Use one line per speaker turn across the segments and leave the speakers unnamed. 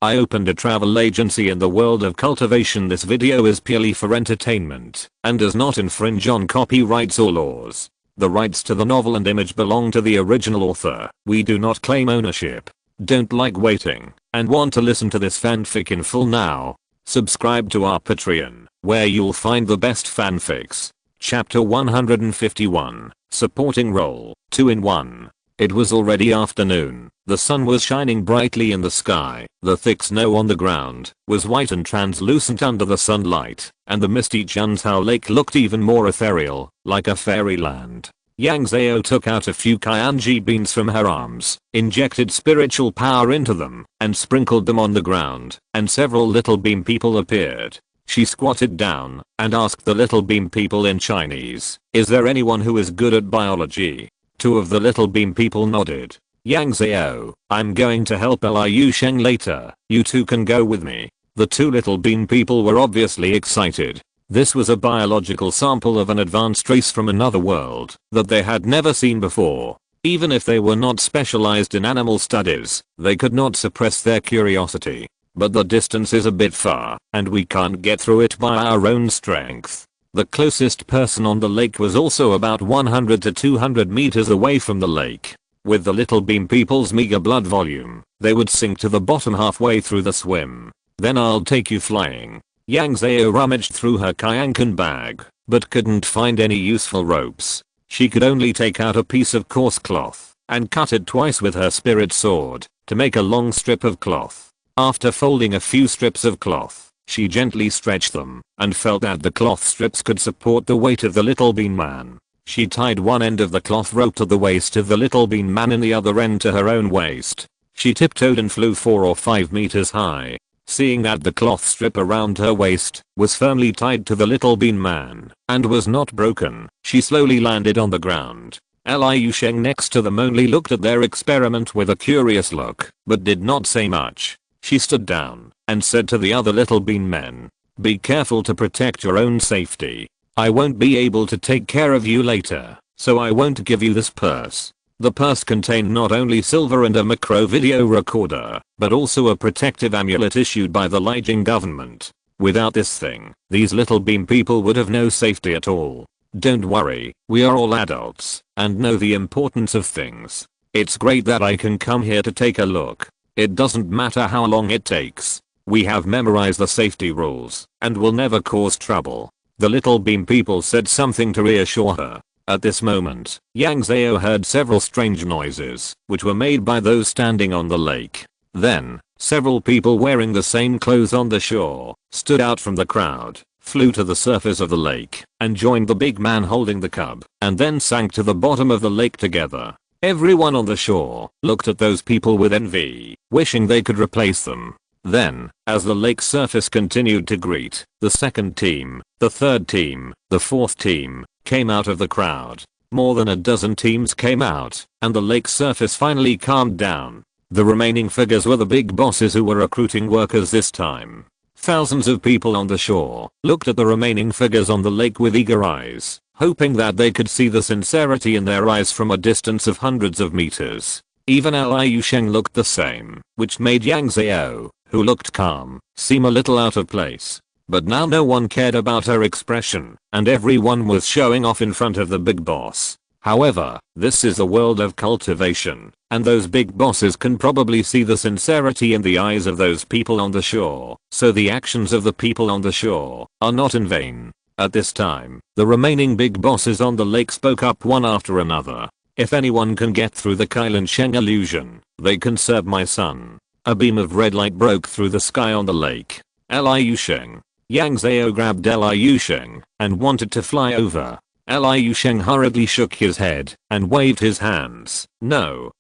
I opened a travel agency in the world of cultivation. This video is purely for entertainment and does not infringe on copyrights or laws. The rights to the novel and image belong to the original author. We do not claim ownership. Don't like waiting and want to listen to this fanfic in full now? Subscribe to our Patreon, where you'll find the best fanfics. Chapter 151, Supporting Role, 2 in 1. It was already afternoon. The sun was shining brightly in the sky. The thick snow on the ground was white and translucent under the sunlight, and the misty Yang Zhao lake looked even more ethereal, like a fairyland. Yang Zhao took out a few Kyanji beans from her arms, injected spiritual power into them, and sprinkled them on the ground, and several little bean people appeared. She squatted down and asked the little bean people in Chinese, "Is there anyone who is good at biology?" 2 of the little bean people nodded. "Yang Zhao, I'm going to help Liu Sheng later. You 2 can go with me." The 2 little bean people were obviously excited. This was a biological sample of an advanced race from another world that they had never seen before. Even if they were not specialized in animal studies, they could not suppress their curiosity. But the distance is a bit far, and we can't get through it by our own strength. The closest person on the lake was also about 100 to 200 meters away from the lake. With the little bean people's meager blood volume, they would sink to the bottom halfway through the swim. "Then I'll take you flying." Yang Zhao rummaged through her Kyankan bag, but couldn't find any useful ropes. She could only take out a piece of coarse cloth and cut it twice with her spirit sword to make a long strip of cloth. After folding a few strips of cloth, she gently stretched them and felt that the cloth strips could support the weight of the little bean man. She tied one end of the cloth rope to the waist of the little bean man and the other end to her own waist. She tiptoed and flew 4 or 5 meters high. Seeing that the cloth strip around her waist was firmly tied to the little bean man and was not broken, she slowly landed on the ground. Liu Sheng next to them only looked at their experiment with a curious look, but did not say much. She stood down and said to the other little bean men, "Be careful to protect your own safety. I won't be able to take care of you later, so I won't give you this purse." The purse contained not only silver and a macro video recorder, but also a protective amulet issued by the Lijiang government. Without this thing, these little bean people would have no safety at all. "Don't worry, we are all adults and know the importance of things. It's great that I can come here to take a look. It doesn't matter how long it takes. We have memorized the safety rules and will never cause trouble." The little bean people said something to reassure her. At this moment, Yang Zhao heard several strange noises, which were made by those standing on the lake. Then, several people wearing the same clothes on the shore stood out from the crowd, flew to the surface of the lake, and joined the big man holding the cub, and then sank to the bottom of the lake together. Everyone on the shore looked at those people with envy, wishing they could replace them. Then, as the lake surface continued to greet, the second team, the third team, the fourth team, came out of the crowd. More than a dozen teams came out, and the lake surface finally calmed down. The remaining figures were the big bosses who were recruiting workers this time. Thousands of people on the shore looked at the remaining figures on the lake with eager eyes, hoping that they could see the sincerity in their eyes from a distance of hundreds of meters. Even Liu Sheng looked the same, which made Yang Zhao, who looked calm, seem a little out of place. But now no one cared about her expression, and everyone was showing off in front of the big boss. However, this is the world of cultivation, and those big bosses can probably see the sincerity in the eyes of those people on the shore, so the actions of the people on the shore are not in vain. At this time, the remaining big bosses on the lake spoke up one after another. "If anyone can get through the Kailan Sheng illusion, they can serve my son." A beam of red light broke through the sky on the lake. Liu Sheng. Yang Zhao grabbed Liu Sheng and wanted to fly over. Liu Sheng hurriedly shook his head and waved his hands. No,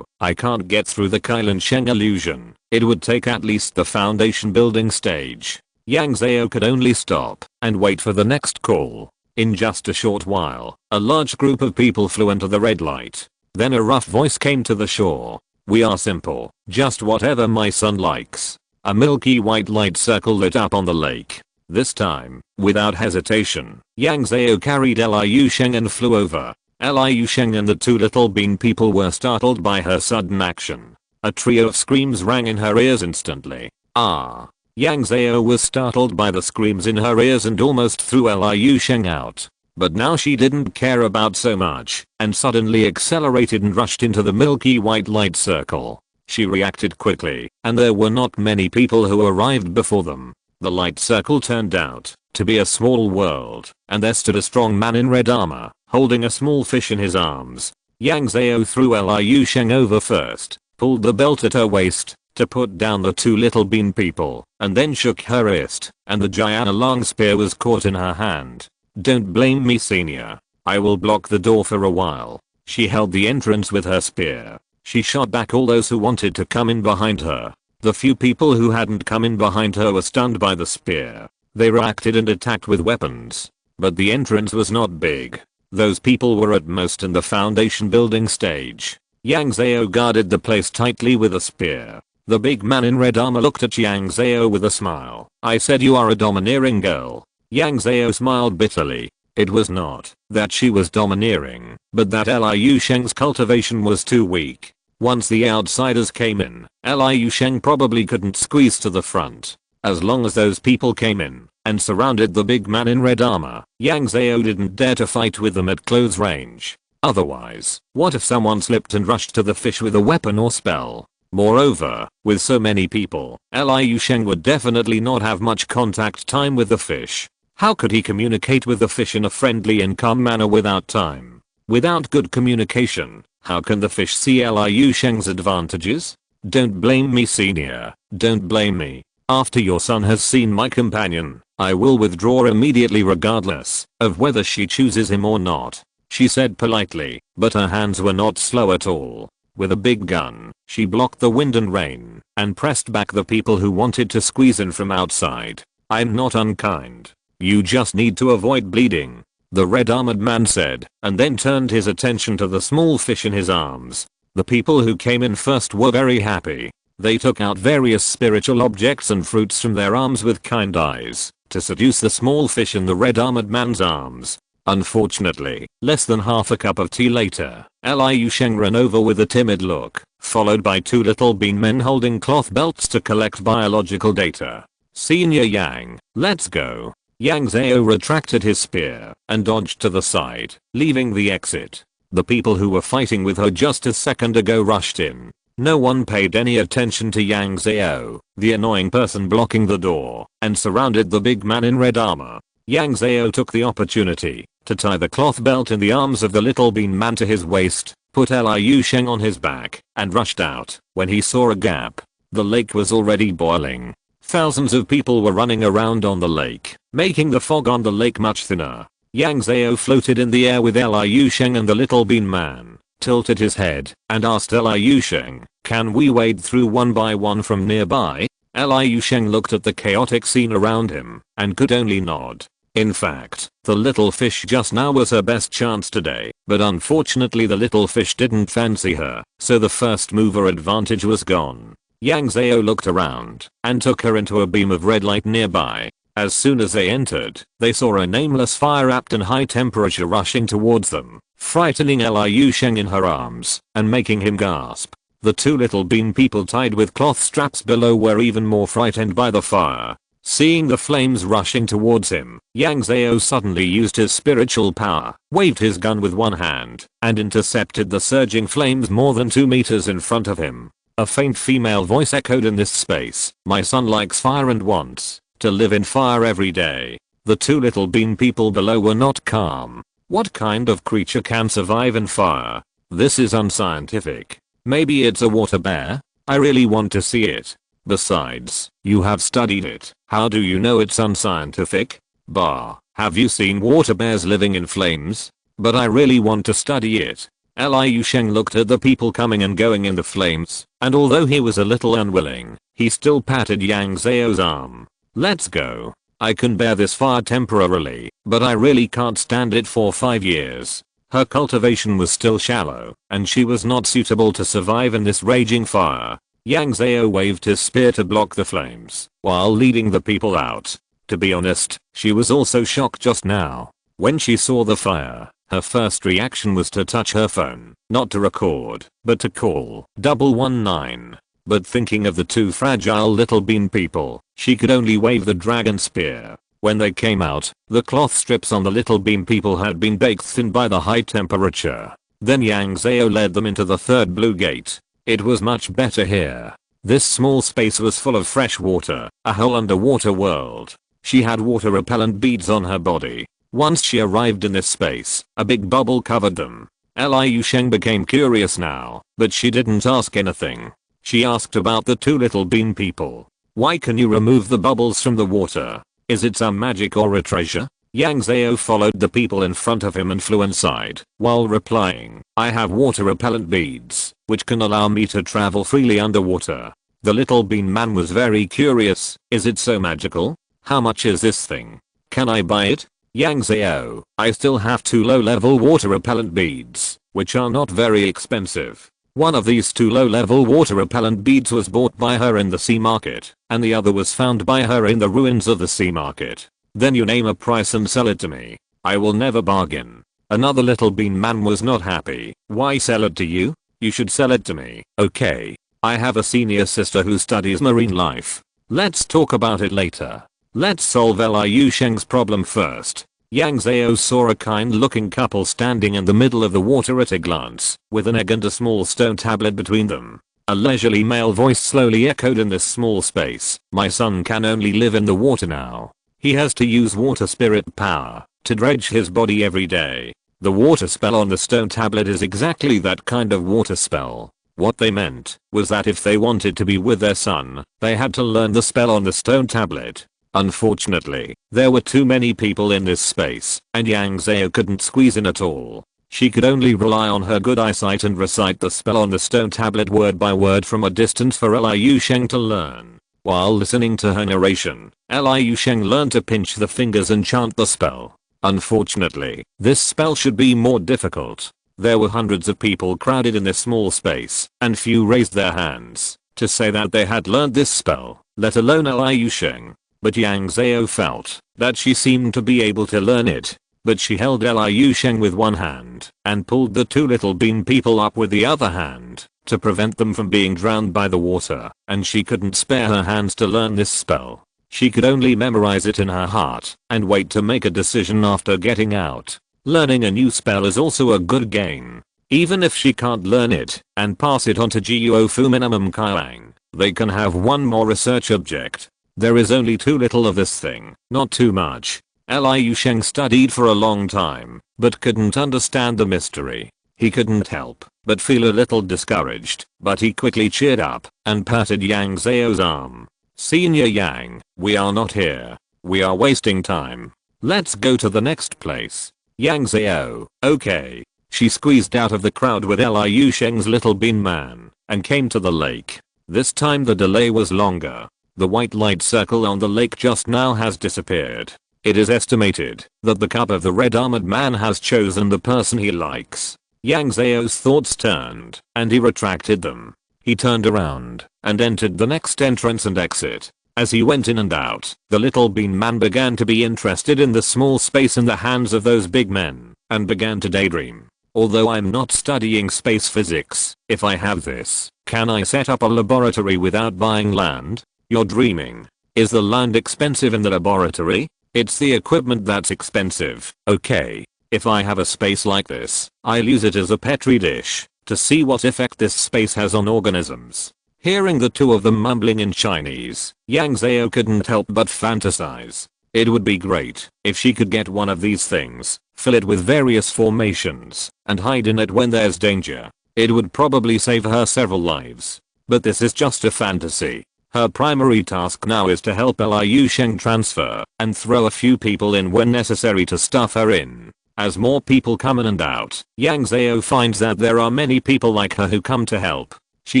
I can't get through the Kailan Sheng illusion. It would take at least the foundation building stage." Yang Zhao could only stop and wait for the next call. In just a short while, a large group of people flew into the red light. Then a rough voice came to the shore. "We are simple, just whatever my son likes." A milky white light circle lit up on the lake. This time, without hesitation, Yang Zhao carried Liu Sheng and flew over. Liu Sheng and the 2 little bean people were startled by her sudden action. A trio of screams rang in her ears instantly. Ah! Yang Zhao was startled by the screams in her ears and almost threw Liu Sheng out. But now she didn't care about so much, and suddenly accelerated and rushed into the milky white light circle. She reacted quickly, and there were not many people who arrived before them. The light circle turned out to be a small world, and there stood a strong man in red armor, holding a small fish in his arms. Yang Zhao threw Liu Sheng over first, pulled the belt at her waist to put down the two little bean people, and then shook her wrist, and the giant long spear was caught in her hand. Don't blame me, senior. I will block the door for a while. She held the entrance with her spear. She shot back all those who wanted to come in behind her. The few people who hadn't come in behind her were stunned by the spear. They reacted and attacked with weapons. But the entrance was not big. Those people were at most in the foundation building stage. Yang Zhao guarded the place tightly with a spear. The big man in red armor looked at Yang Zhao with a smile. I said you are a domineering girl. Yang Zhao smiled bitterly. It was not that she was domineering, but that Liu Sheng's cultivation was too weak. Once the outsiders came in, Liu Sheng probably couldn't squeeze to the front. As long as those people came in and surrounded the big man in red armor, Yang Zhao didn't dare to fight with them at close range. Otherwise, what if someone slipped and rushed to the fish with a weapon or spell? Moreover, with so many people, Liu Sheng would definitely not have much contact time with the fish. How could he communicate with the fish in a friendly and calm manner without time? Without good communication, how can the fish see Liu Sheng's advantages? Don't blame me, senior. Don't blame me. After your son has seen my companion, I will withdraw immediately regardless of whether she chooses him or not, she said politely, but her hands were not slow at all. With a big gun, she blocked the wind and rain, and pressed back the people who wanted to squeeze in from outside. I'm not unkind. You just need to avoid bleeding, the red armored man said, and then turned his attention to the small fish in his arms. The people who came in first were very happy. They took out various spiritual objects and fruits from their arms with kind eyes, to seduce the small fish in the red armored man's arms. Unfortunately, less than half a cup of tea later, Liu Sheng ran over with a timid look, followed by two little bean men holding cloth belts to collect biological data. Senior Yang, let's go. Yang Zhao retracted his spear and dodged to the side, leaving the exit. The people who were fighting with her just a second ago rushed in. No one paid any attention to Yang Zhao, the annoying person blocking the door, and surrounded the big man in red armor. Yang Zhao took the opportunity to tie the cloth belt in the arms of the little bean man to his waist, put Liu Sheng on his back, and rushed out. When he saw a gap, the lake was already boiling. Thousands of people were running around on the lake, making the fog on the lake much thinner. Yang Zhao floated in the air with Liu Sheng, and the little bean man tilted his head and asked Liu Sheng, can we wade through one by one from nearby? Liu Sheng looked at the chaotic scene around him and could only nod. In fact, the little fish just now was her best chance today, but unfortunately the little fish didn't fancy her, so the first mover advantage was gone. Yang Zhao looked around and took her into a beam of red light nearby. As soon as they entered, they saw a nameless fire wrapped in high temperature rushing towards them, frightening Liu Sheng in her arms and making him gasp. The two little bean people tied with cloth straps below were even more frightened by the fire. Seeing the flames rushing towards him, Yang Zhao suddenly used his spiritual power, waved his gun with one hand, and intercepted the surging flames more than 2 meters in front of him. A faint female voice echoed in this space, my son likes fire and wants to live in fire every day. The two little bean people below were not calm. What kind of creature can survive in fire? This is unscientific. Maybe it's a water bear? I really want to see it. Besides, you have studied it. How do you know it's unscientific? Bah, have you seen water bears living in flames? But I really want to study it. Liu Sheng looked at the people coming and going in the flames, and although he was a little unwilling, he still patted Yang Zhao's arm. Let's go. I can bear this fire temporarily, but I really can't stand it for 5 years. Her cultivation was still shallow, and she was not suitable to survive in this raging fire. Yang Zhao waved his spear to block the flames, while leading the people out. To be honest, she was also shocked just now. When she saw the fire, Her first reaction was to touch her phone, not to record, but to call 119. But thinking of the two fragile little bean people, she could only wave the dragon spear. When they came out, the cloth strips on the little bean people had been baked thin by the high temperature. Then Yang Zhao led them into the third blue gate. It was much better here. This small space was full of fresh water, a whole underwater world. She had water repellent beads on her body. Once she arrived in this space, a big bubble covered them. Liu Sheng became curious now, but she didn't ask anything. She asked about the two little bean people. Why can you remove the bubbles from the water? Is it some magic or a treasure? Yang Zhao followed the people in front of him and flew inside, while replying, I have water repellent beads, which can allow me to travel freely underwater. The little bean man was very curious. Is it so magical? How much is this thing? Can I buy it? Yang Zhao, I still have 2 low-level water repellent beads, which are not very expensive. One of these 2 low-level water repellent beads was bought by her in the sea market, and the other was found by her in the ruins of the sea market. Then you name a price and sell it to me. I will never bargain. Another little bean man was not happy. Why sell it to you? You should sell it to me. Okay. I have a senior sister who studies marine life. Let's talk about it later. Let's solve Liu Sheng's problem first. Yang Zhao saw a kind-looking couple standing in the middle of the water at a glance, with an egg and a small stone tablet between them. A leisurely male voice slowly echoed in this small space. My son can only live in the water now. He has to use water spirit power to dredge his body every day. The water spell on the stone tablet is exactly that kind of water spell. What they meant was that if they wanted to be with their son, they had to learn the spell on the stone tablet. Unfortunately, there were too many people in this space, and Yang Zhao couldn't squeeze in at all. She could only rely on her good eyesight and recite the spell on the stone tablet word by word from a distance for Liu Sheng to learn. While listening to her narration, Liu Sheng learned to pinch the fingers and chant the spell. Unfortunately, this spell should be more difficult. There were hundreds of people crowded in this small space, and few raised their hands to say that they had learned this spell, let alone Liu Sheng. But Yang Zhao felt that she seemed to be able to learn it. But she held Liu Sheng with one hand and pulled the two little bean people up with the other hand to prevent them from being drowned by the water, and she couldn't spare her hands to learn this spell. She could only memorize it in her heart and wait to make a decision after getting out. Learning a new spell is also a good gain. Even if she can't learn it and pass it on to Guo Fu Minimum Kailang, they can have one more research object. There is only too little of this thing, not too much. Liu Sheng studied for a long time, but couldn't understand the mystery. He couldn't help but feel a little discouraged, but he quickly cheered up and patted Yang Zhao's arm. Senior Yang, we are not here. We are wasting time. Let's go to the next place. Yang Zhao, okay. She squeezed out of the crowd with Liu Sheng's little bean man and came to the lake. This time the delay was longer. The white light circle on the lake just now has disappeared. It is estimated that the cub of the red armored man has chosen the person he likes. Yang Zhao's thoughts turned, and he retracted them. He turned around and entered the next entrance and exit. As he went in and out, the little bean man began to be interested in the small space in the hands of those big men, and began to daydream. Although I'm not studying space physics, if I have this, can I set up a laboratory without buying land? You're dreaming. Is the land expensive in the laboratory? It's the equipment that's expensive. Okay. If I have a space like this, I'll use it as a petri dish to see what effect this space has on organisms. Hearing the two of them mumbling in Chinese, Yang Zhao couldn't help but fantasize. It would be great if she could get one of these things, fill it with various formations, and hide in it when there's danger. It would probably save her several lives. But this is just a fantasy. Her primary task now is to help Liu Sheng transfer and throw a few people in when necessary to stuff her in. As more people come in and out, Yang Zhao finds that there are many people like her who come to help. She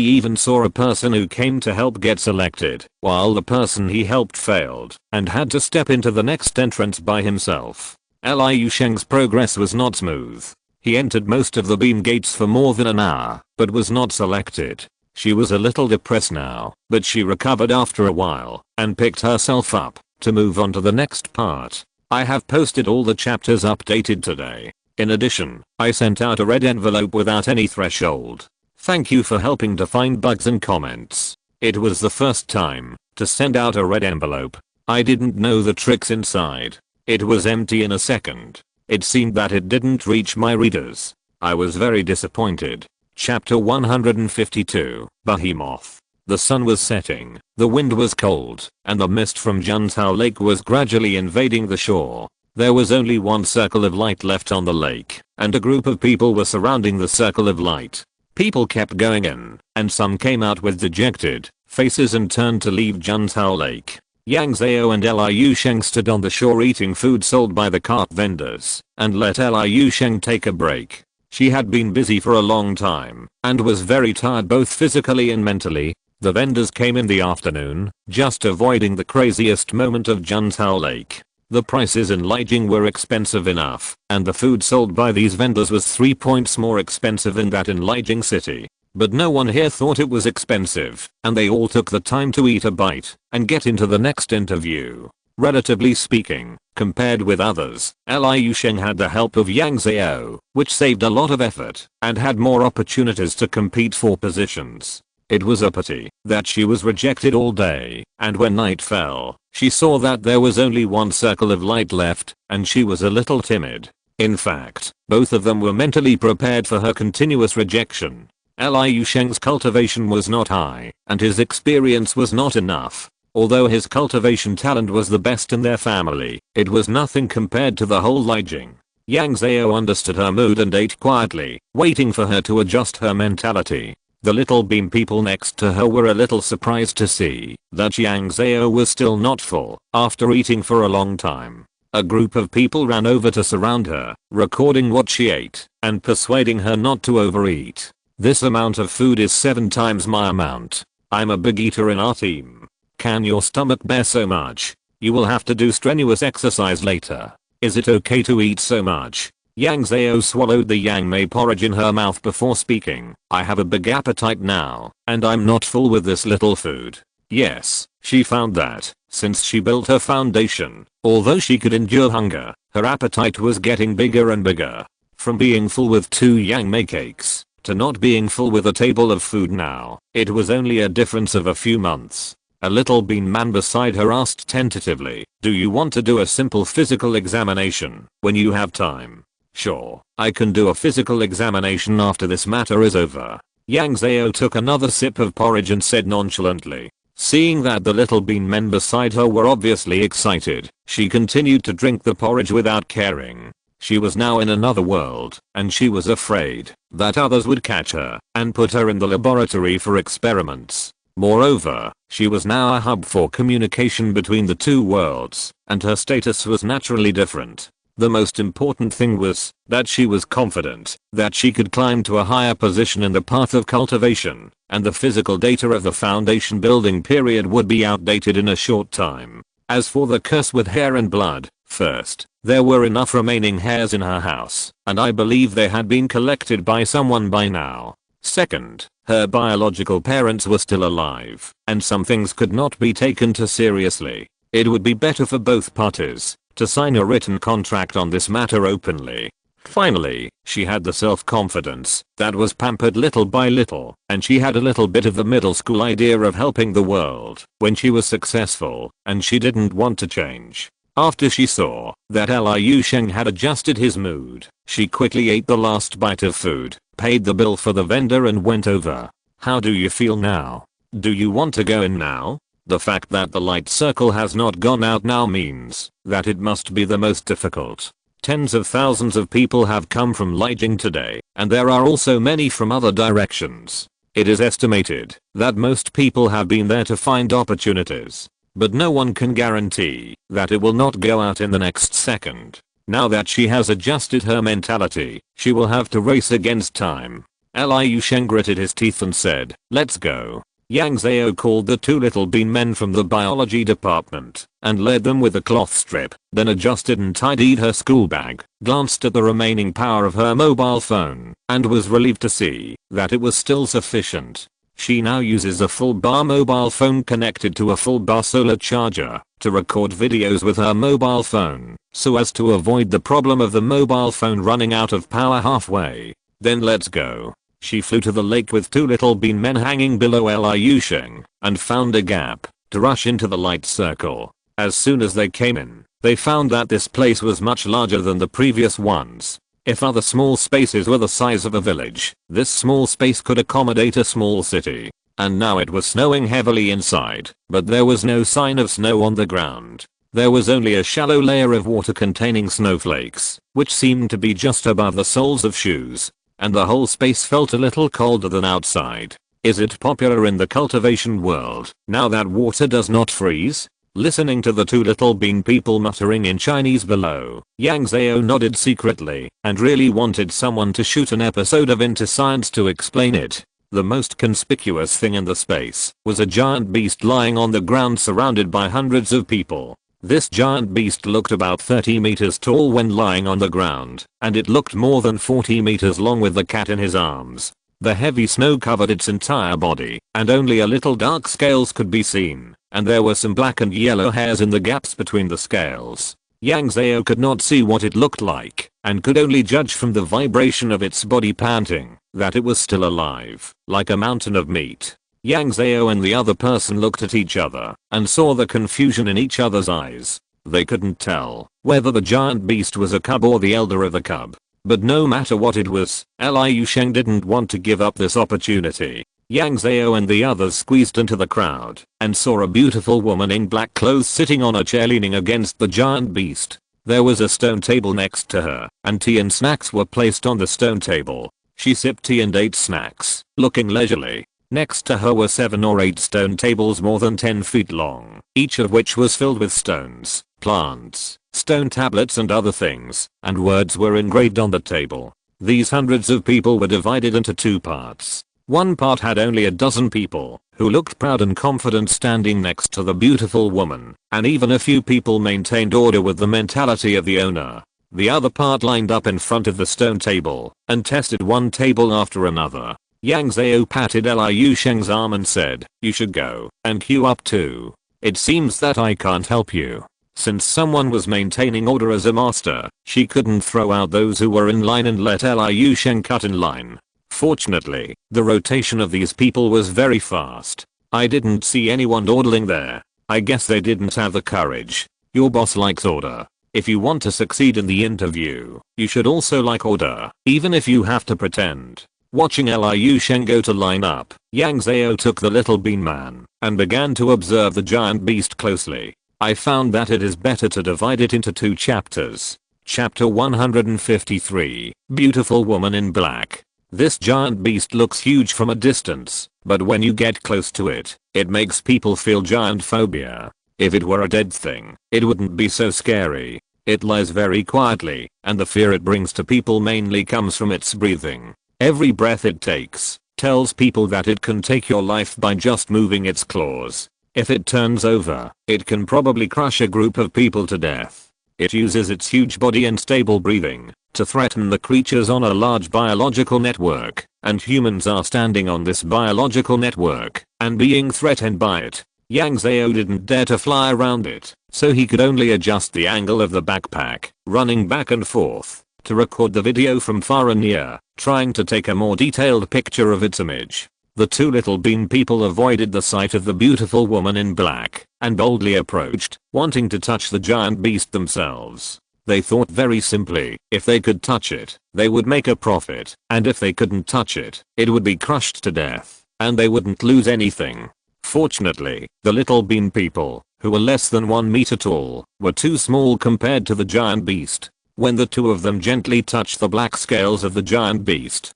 even saw a person who came to help get selected, while the person he helped failed and had to step into the next entrance by himself. Liu Sheng's progress was not smooth. He entered most of the beam gates for more than an hour, but was not selected. She was a little depressed now, but she recovered after a while and picked herself up to move on to the next part. I have posted all the chapters updated today. In addition, I sent out a red envelope without any threshold. Thank you for helping to find bugs and comments. It was the first time to send out a red envelope. I didn't know the tricks inside. It was empty in a second. It seemed that it didn't reach my readers. I was very disappointed. Chapter 152, Behemoth. The sun was setting, the wind was cold, and the mist from Yang Zhao Lake was gradually invading the shore. There was only one circle of light left on the lake, and a group of people were surrounding the circle of light. People kept going in, and some came out with dejected faces and turned to leave Yang Zhao Lake. Yang Zhao and Liu Sheng stood on the shore eating food sold by the cart vendors, and let Liu Sheng take a break. She had been busy for a long time, and was very tired both physically and mentally. The vendors came in the afternoon, just avoiding the craziest moment of Yang Zhao Lake. The prices in Lijiang were expensive enough, and the food sold by these vendors was 3 points more expensive than that in Lijiang City. But no one here thought it was expensive, and they all took the time to eat a bite and get into the next interview. Relatively speaking, compared with others, Liu Sheng had the help of Yang Zhao, which saved a lot of effort and had more opportunities to compete for positions. It was a pity that she was rejected all day, and when night fell, she saw that there was only one circle of light left, and she was a little timid. In fact, both of them were mentally prepared for her continuous rejection. Liu Sheng's cultivation was not high, and his experience was not enough. Although his cultivation talent was the best in their family, it was nothing compared to the whole Lijiang. Yang Zhao understood her mood and ate quietly, waiting for her to adjust her mentality. The little beam people next to her were a little surprised to see that Yang Zhao was still not full after eating for a long time. A group of people ran over to surround her, recording what she ate and persuading her not to overeat. This amount of food is 7 times my amount. I'm a big eater in our team. Can your stomach bear so much? You will have to do strenuous exercise later. Is it okay to eat so much? Yang Zhao swallowed the yang mei porridge in her mouth before speaking. I have a big appetite now, and I'm not full with this little food. Yes, she found that, since she built her foundation, although she could endure hunger, her appetite was getting bigger and bigger. From being full with 2 yang mei cakes, to not being full with a table of food now, it was only a difference of a few months. A little bean man beside her asked tentatively, do you want to do a simple physical examination when you have time? Sure, I can do a physical examination after this matter is over. Yang Zhao took another sip of porridge and said nonchalantly. Seeing that the little bean men beside her were obviously excited, she continued to drink the porridge without caring. She was now in another world, and she was afraid that others would catch her and put her in the laboratory for experiments. Moreover, she was now a hub for communication between the two worlds, and her status was naturally different. The most important thing was that she was confident that she could climb to a higher position in the path of cultivation, and the physical data of the foundation building period would be outdated in a short time. As for the curse with hair and blood, first, there were enough remaining hairs in her house, and I believe they had been collected by someone by now. Second, her biological parents were still alive, and some things could not be taken too seriously. It would be better for both parties to sign a written contract on this matter openly. Finally, she had the self-confidence that was pampered little by little, and she had a little bit of the middle school idea of helping the world when she was successful, and she didn't want to change. After she saw that Liu Sheng had adjusted his mood, she quickly ate the last bite of food, paid the bill for the vendor and went over. How do you feel now? Do you want to go in now? The fact that the light circle has not gone out now means that it must be the most difficult. Tens of thousands of people have come from Lijiang today, and there are also many from other directions. It is estimated that most people have been there to find opportunities, but no one can guarantee that it will not go out in the next second. Now that she has adjusted her mentality, she will have to race against time. Liu Sheng gritted his teeth and said, let's go. Yang Zhao called the 2 little bean men from the biology department and led them with a cloth strip, then adjusted and tidied her school bag, glanced at the remaining power of her mobile phone, and was relieved to see that it was still sufficient. She now uses a full bar mobile phone connected to a full bar solar charger to record videos with her mobile phone, so as to avoid the problem of the mobile phone running out of power halfway. Then let's go. She flew to the lake with two little bean men hanging below Liu Sheng and found a gap to rush into the light circle. As soon as they came in, they found that this place was much larger than the previous ones. If other small spaces were the size of a village, this small space could accommodate a small city. And now it was snowing heavily inside, but there was no sign of snow on the ground. There was only a shallow layer of water containing snowflakes, which seemed to be just above the soles of shoes. And the whole space felt a little colder than outside. Is it popular in the cultivation world now that water does not freeze? Listening to the two little bean people muttering in Chinese below, Yang Zhao nodded secretly and really wanted someone to shoot an episode of Into Science to explain it. The most conspicuous thing in the space was a giant beast lying on the ground surrounded by hundreds of people. This giant beast looked about 30 meters tall when lying on the ground, and it looked more than 40 meters long with the cat in his arms. The heavy snow covered its entire body, and only a little dark scales could be seen, and there were some black and yellow hairs in the gaps between the scales. Yang Zhao could not see what it looked like, and could only judge from the vibration of its body panting, that it was still alive, like a mountain of meat. Yang Zhao and the other person looked at each other, and saw the confusion in each other's eyes. They couldn't tell whether the giant beast was a cub or the elder of a cub. But no matter what it was, Liu Sheng didn't want to give up this opportunity. Yang Zhao and the others squeezed into the crowd and saw a beautiful woman in black clothes sitting on a chair leaning against the giant beast. There was a stone table next to her, and tea and snacks were placed on the stone table. She sipped tea and ate snacks, looking leisurely. Next to her were 7 or 8 stone tables more than 10 feet long, each of which was filled with stones, plants, stone tablets and other things, and words were engraved on the table. These hundreds of people were divided into 2 parts. One part had only a dozen people, who looked proud and confident standing next to the beautiful woman, and even a few people maintained order with the mentality of the owner. The other part lined up in front of the stone table, and tested one table after another. Yang Zhao patted Liu Sheng's arm and said, "You should go and queue up too. It seems that I can't help you." Since someone was maintaining order as a master, she couldn't throw out those who were in line and let Liu Sheng cut in line. Fortunately, the rotation of these people was very fast. I didn't see anyone dawdling there. I guess they didn't have the courage. Your boss likes order. If you want to succeed in the interview, you should also like order, even if you have to pretend. Watching Liu Sheng go to line up, Yang Zhao took the little bean man and began to observe the giant beast closely. I found that it is better to divide it into 2 chapters. Chapter 153, Beautiful Woman in Black. This giant beast looks huge from a distance, but when you get close to it, it makes people feel giant phobia. If it were a dead thing, it wouldn't be so scary. It lies very quietly, and the fear it brings to people mainly comes from its breathing. Every breath it takes tells people that it can take your life by just moving its claws. If it turns over, it can probably crush a group of people to death. It uses its huge body and stable breathing to threaten the creatures on a large biological network, and humans are standing on this biological network and being threatened by it. Yang Zhao didn't dare to fly around it, so he could only adjust the angle of the backpack, running back and forth to record the video from far and near, trying to take a more detailed picture of its image. The 2 little bean people avoided the sight of the beautiful woman in black and boldly approached, wanting to touch the giant beast themselves. They thought very simply, if they could touch it, they would make a profit, and if they couldn't touch it, it would be crushed to death, and they wouldn't lose anything. Fortunately, the little bean people, who were less than 1 meter tall, were too small compared to the giant beast. When the 2 of them gently touched the black scales of the giant beast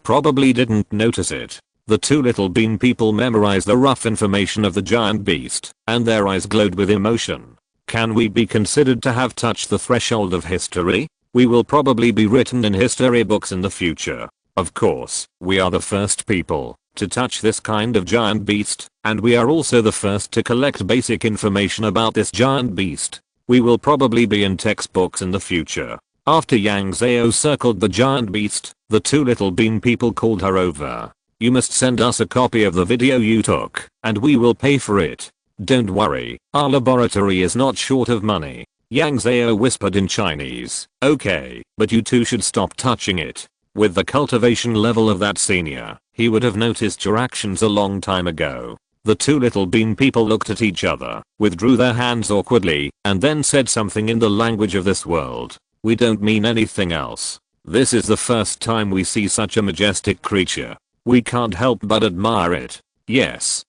probably didn't notice it. The 2 little bean people memorized the rough information of the giant beast, and their eyes glowed with emotion. Can we be considered to have touched the threshold of history? We will probably be written in history books in the future. Of course, we are the first people to touch this kind of giant beast, and we are also the first to collect basic information about this giant beast. We will probably be in textbooks in the future. After Yang Zhao circled the giant beast, the 2 little bean people called her over. "You must send us a copy of the video you took, and we will pay for it." Don't worry, our laboratory is not short of money. Yang Zhao whispered in Chinese. Okay, but you two should stop touching it. With the cultivation level of that senior, he would have noticed your actions a long time ago. The two little bean people looked at each other, withdrew their hands awkwardly, and then said something in the language of this world. We don't mean anything else. This is the first time we see such a majestic creature. We can't help but admire it. Yes,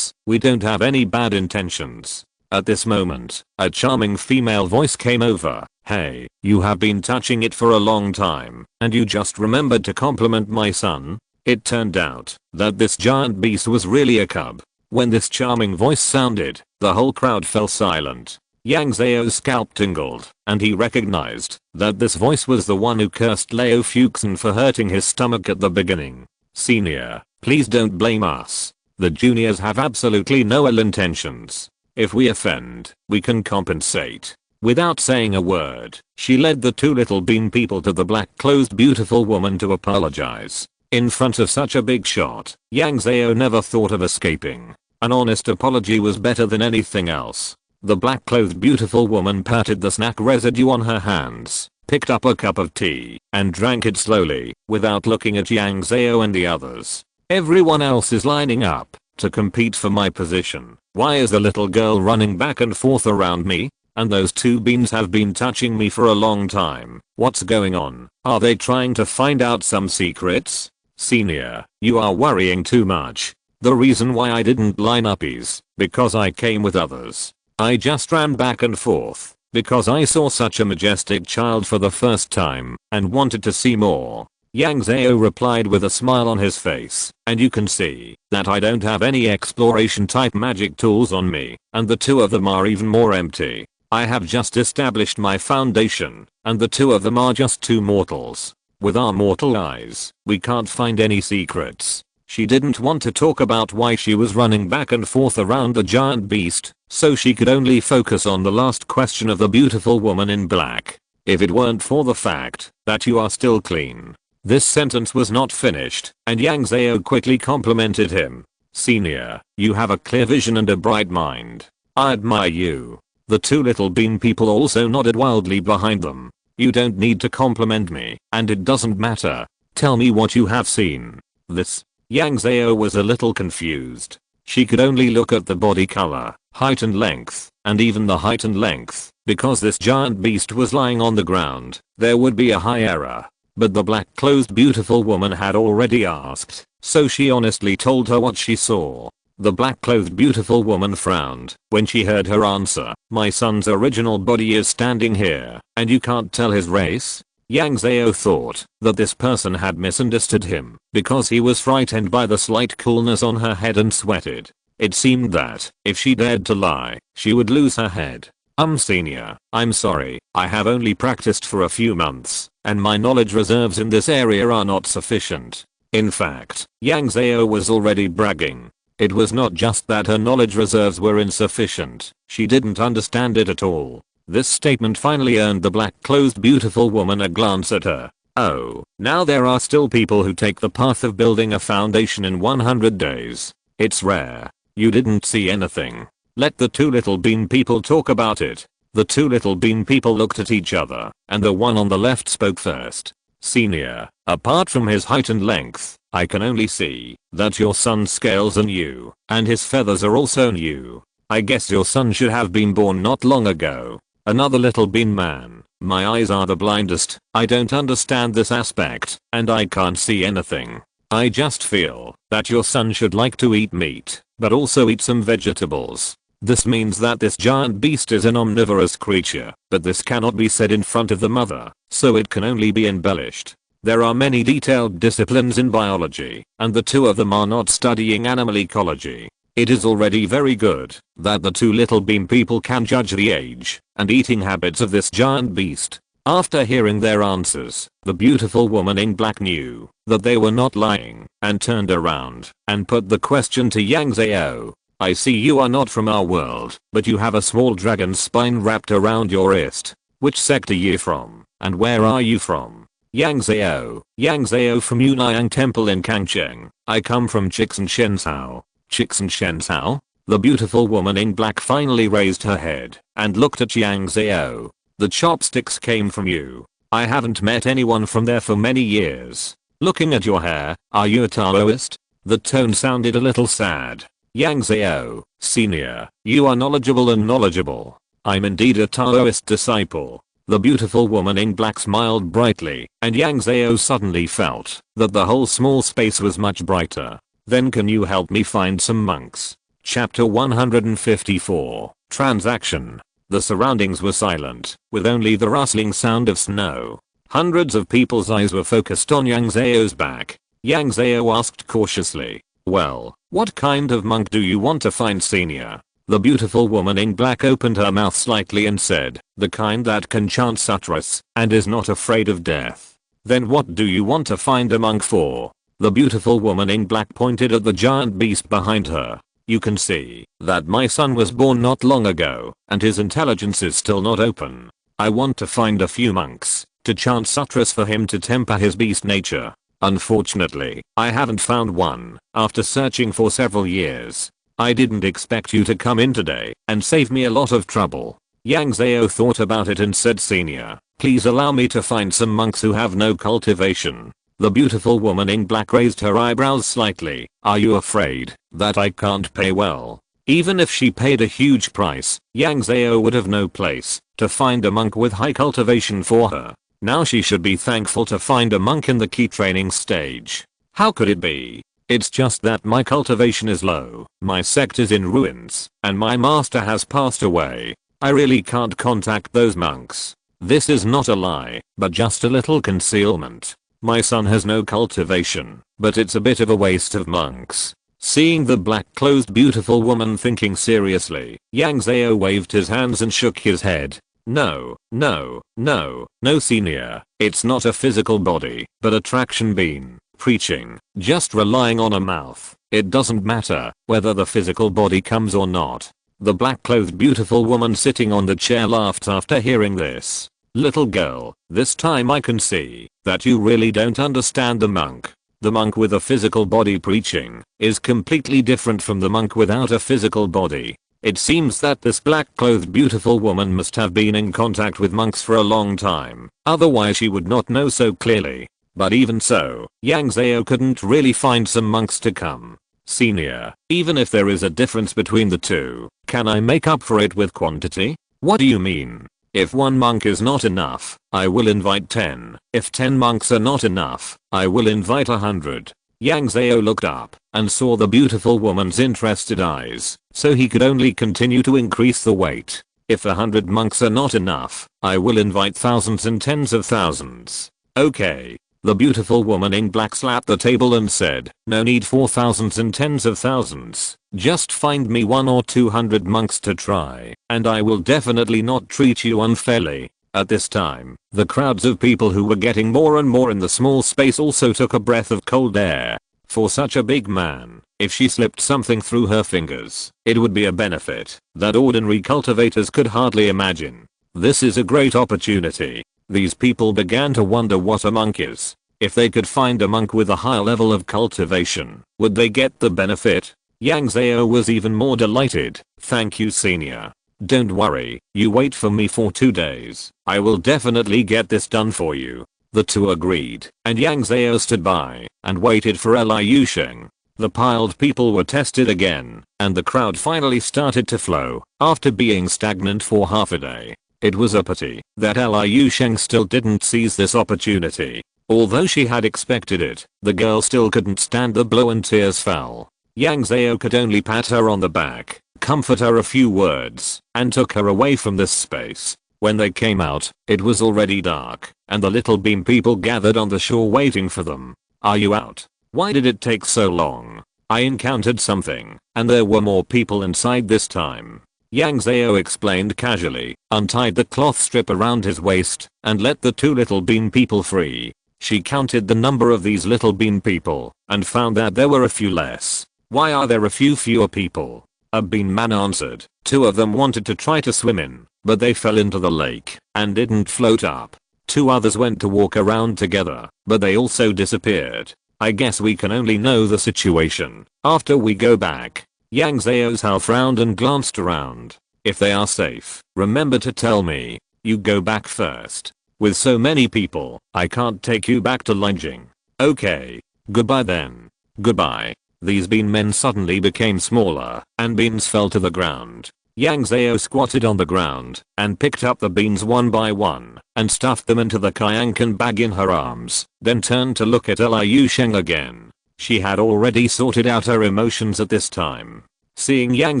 we don't have any bad intentions. At this moment, a charming female voice came over. Hey, you have been touching it for a long time, and you just remembered to compliment my son? It turned out that this giant beast was really a cub. When this charming voice sounded, the whole crowd fell silent. Yang Zhao's scalp tingled, and he recognized that this voice was the one who cursed Leo Fuchsen for hurting his stomach at the beginning. Senior, please don't blame us. The juniors have absolutely no ill intentions. If we offend, we can compensate. Without saying a word, she led the two little bean people to the black-clothed beautiful woman to apologize. In front of such a big shot, Yang Zhao never thought of escaping. An honest apology was better than anything else. The black-clothed beautiful woman patted the snack residue on her hands, picked up a cup of tea, and drank it slowly, without looking at Yang Zhao and the others. Everyone else is lining up to compete for my position. Why is the little girl running back and forth around me? And those two beans have been touching me for a long time. What's going on? Are they trying to find out some secrets? Senior, you are worrying too much. The reason why I didn't line up is because I came with others. I just ran back and forth because I saw such a majestic child for the first time and wanted to see more. Yang Zhao replied with a smile on his face, and you can see that I don't have any exploration type magic tools on me, and the two of them are even more empty. I have just established my foundation, and the two of them are just two mortals. With our mortal eyes, we can't find any secrets. She didn't want to talk about why she was running back and forth around the giant beast, so she could only focus on the last question of the beautiful woman in black. If it weren't for the fact that you are still clean. This sentence was not finished, and Yang Zhao quickly complimented him. Senior, you have a clear vision and a bright mind. I admire you. The two little bean people also nodded wildly behind them. You don't need to compliment me, and it doesn't matter. Tell me what you have seen. This. Yang Zhao was a little confused. She could only look at the body color, height and length, and even the height and length, because this giant beast was lying on the ground, there would be a high error. But the black-clothed beautiful woman had already asked, so she honestly told her what she saw. The black-clothed beautiful woman frowned when she heard her answer. My son's original body is standing here, and you can't tell his race? Yang Zhao thought that this person had misunderstood him because he was frightened by the slight coolness on her head and sweated. It seemed that if she dared to lie, she would lose her head. Senior, I'm sorry, I have only practiced for a few months, and my knowledge reserves in this area are not sufficient. In fact, Yang Zhao was already bragging. It was not just that her knowledge reserves were insufficient, she didn't understand it at all. This statement finally earned the black-clothed beautiful woman a glance at her. Oh, now there are still people who take the path of building a foundation in 100 days. It's rare. You didn't see anything. Let the two little bean people talk about it. The two little bean people looked at each other, and the one on the left spoke first. Senior, apart from his height and length, I can only see that your son's scales are new, and his feathers are also new. I guess your son should have been born not long ago. Another little bean man, my eyes are the blindest, I don't understand this aspect, and I can't see anything. I just feel that your son should like to eat meat, but also eat some vegetables. This means that this giant beast is an omnivorous creature, but this cannot be said in front of the mother, so it can only be embellished. There are many detailed disciplines in biology, and the two of them are not studying animal ecology. It is already very good that the two little bean people can judge the age and eating habits of this giant beast. After hearing their answers, the beautiful woman in black knew that they were not lying and turned around and put the question to Yang Zhao. I see you are not from our world, but you have a small dragon spine wrapped around your wrist. Which sector you from, and where are you from? Yang Zhao from Yunayang Temple in Kangcheng. I come from Chixin Shenzhou. Chixin Shenzhou? The beautiful woman in black finally raised her head and looked at Yang Zhao. The chopsticks came from you. I haven't met anyone from there for many years. Looking at your hair, are you a Taoist? The tone sounded a little sad. Yang Zhao, senior, you are knowledgeable and knowledgeable. I'm indeed a Taoist disciple. The beautiful woman in black smiled brightly, and Yang Zhao suddenly felt that the whole small space was much brighter. Then can you help me find some monks? Chapter 154, Transaction. The surroundings were silent, with only the rustling sound of snow. Hundreds of people's eyes were focused on Yang Zhao's back. Yang Zhao asked cautiously, well, what kind of monk do you want to find, senior? The beautiful woman in black opened her mouth slightly and said, the kind that can chant sutras and is not afraid of death. Then what do you want to find a monk for? The beautiful woman in black pointed at the giant beast behind her. You can see that my son was born not long ago and his intelligence is still not open. I want to find a few monks to chant sutras for him to temper his beast nature. Unfortunately, I haven't found one after searching for several years. I didn't expect you to come in today and save me a lot of trouble. Yang Zhao thought about it and said, senior, please allow me to find some monks who have no cultivation. The beautiful woman in black raised her eyebrows slightly. Are you afraid that I can't pay well? Even if she paid a huge price, Yang Zhao would have no place to find a monk with high cultivation for her. Now she should be thankful to find a monk in the key training stage. How could it be? It's just that my cultivation is low, my sect is in ruins, and my master has passed away. I really can't contact those monks. This is not a lie, but just a little concealment. My son has no cultivation, but it's a bit of a waste of monks. Seeing the black-clothed beautiful woman thinking seriously, Yang Zhao waved his hands and shook his head. No, no, no, no, senior. It's not a physical body, but attraction being. Preaching, just relying on a mouth. It doesn't matter whether the physical body comes or not. The black-clothed beautiful woman sitting on the chair laughed after hearing this. Little girl, this time I can see that you really don't understand the monk. The monk with a physical body preaching is completely different from the monk without a physical body. It seems that this black-clothed beautiful woman must have been in contact with monks for a long time, otherwise she would not know so clearly. But even so, Yang Zhao couldn't really find some monks to come. Senior, even if there is a difference between the two, can I make up for it with quantity? What do you mean? If one monk is not enough, I will invite 10. If 10 monks are not enough, I will invite 100. Yang Zhao looked up and saw the beautiful woman's interested eyes, so he could only continue to increase the weight. If 100 monks are not enough, I will invite thousands and tens of thousands. Okay. The beautiful woman in black slapped the table and said, no need for thousands and tens of thousands. Just find me 100 or 200 monks to try, and I will definitely not treat you unfairly. At this time, the crowds of people who were getting more and more in the small space also took a breath of cold air. For such a big man, if she slipped something through her fingers, it would be a benefit that ordinary cultivators could hardly imagine. This is a great opportunity. These people began to wonder what a monk is. If they could find a monk with a higher level of cultivation, would they get the benefit? Yang Zhao was even more delighted. Thank you, senior. Don't worry, you wait for me for 2 days. I will definitely get this done for you. The two agreed, and Yang Zhao stood by and waited for Liu Sheng. The piled people were tested again, and the crowd finally started to flow after being stagnant for half a day. It was a pity that Liu Sheng still didn't seize this opportunity. Although she had expected it, the girl still couldn't stand the blow and tears fell. Yang Zhao could only pat her on the back, comfort her a few words, and took her away from this space. When they came out, it was already dark, and the little bean people gathered on the shore waiting for them. Are you out? Why did it take so long? I encountered something, and there were more people inside this time. Yang Zhao explained casually, untied the cloth strip around his waist, and let the two little bean people free. She counted the number of these little bean people, and found that there were a few less. Why are there a few fewer people? A bean man answered. 2 of them wanted to try to swim in, but they fell into the lake, and didn't float up. 2 others went to walk around together, but they also disappeared. I guess we can only know the situation after we go back. Yang Zhao frowned and glanced around. If they are safe, remember to tell me. You go back first. With so many people, I can't take you back to Linjing. Okay. Goodbye then. Goodbye. These bean men suddenly became smaller, and beans fell to the ground. Yang Zhao squatted on the ground, and picked up the beans one by one, and stuffed them into the Kyankan bag in her arms, then turned to look at Liu Sheng again. She had already sorted out her emotions at this time. Seeing Yang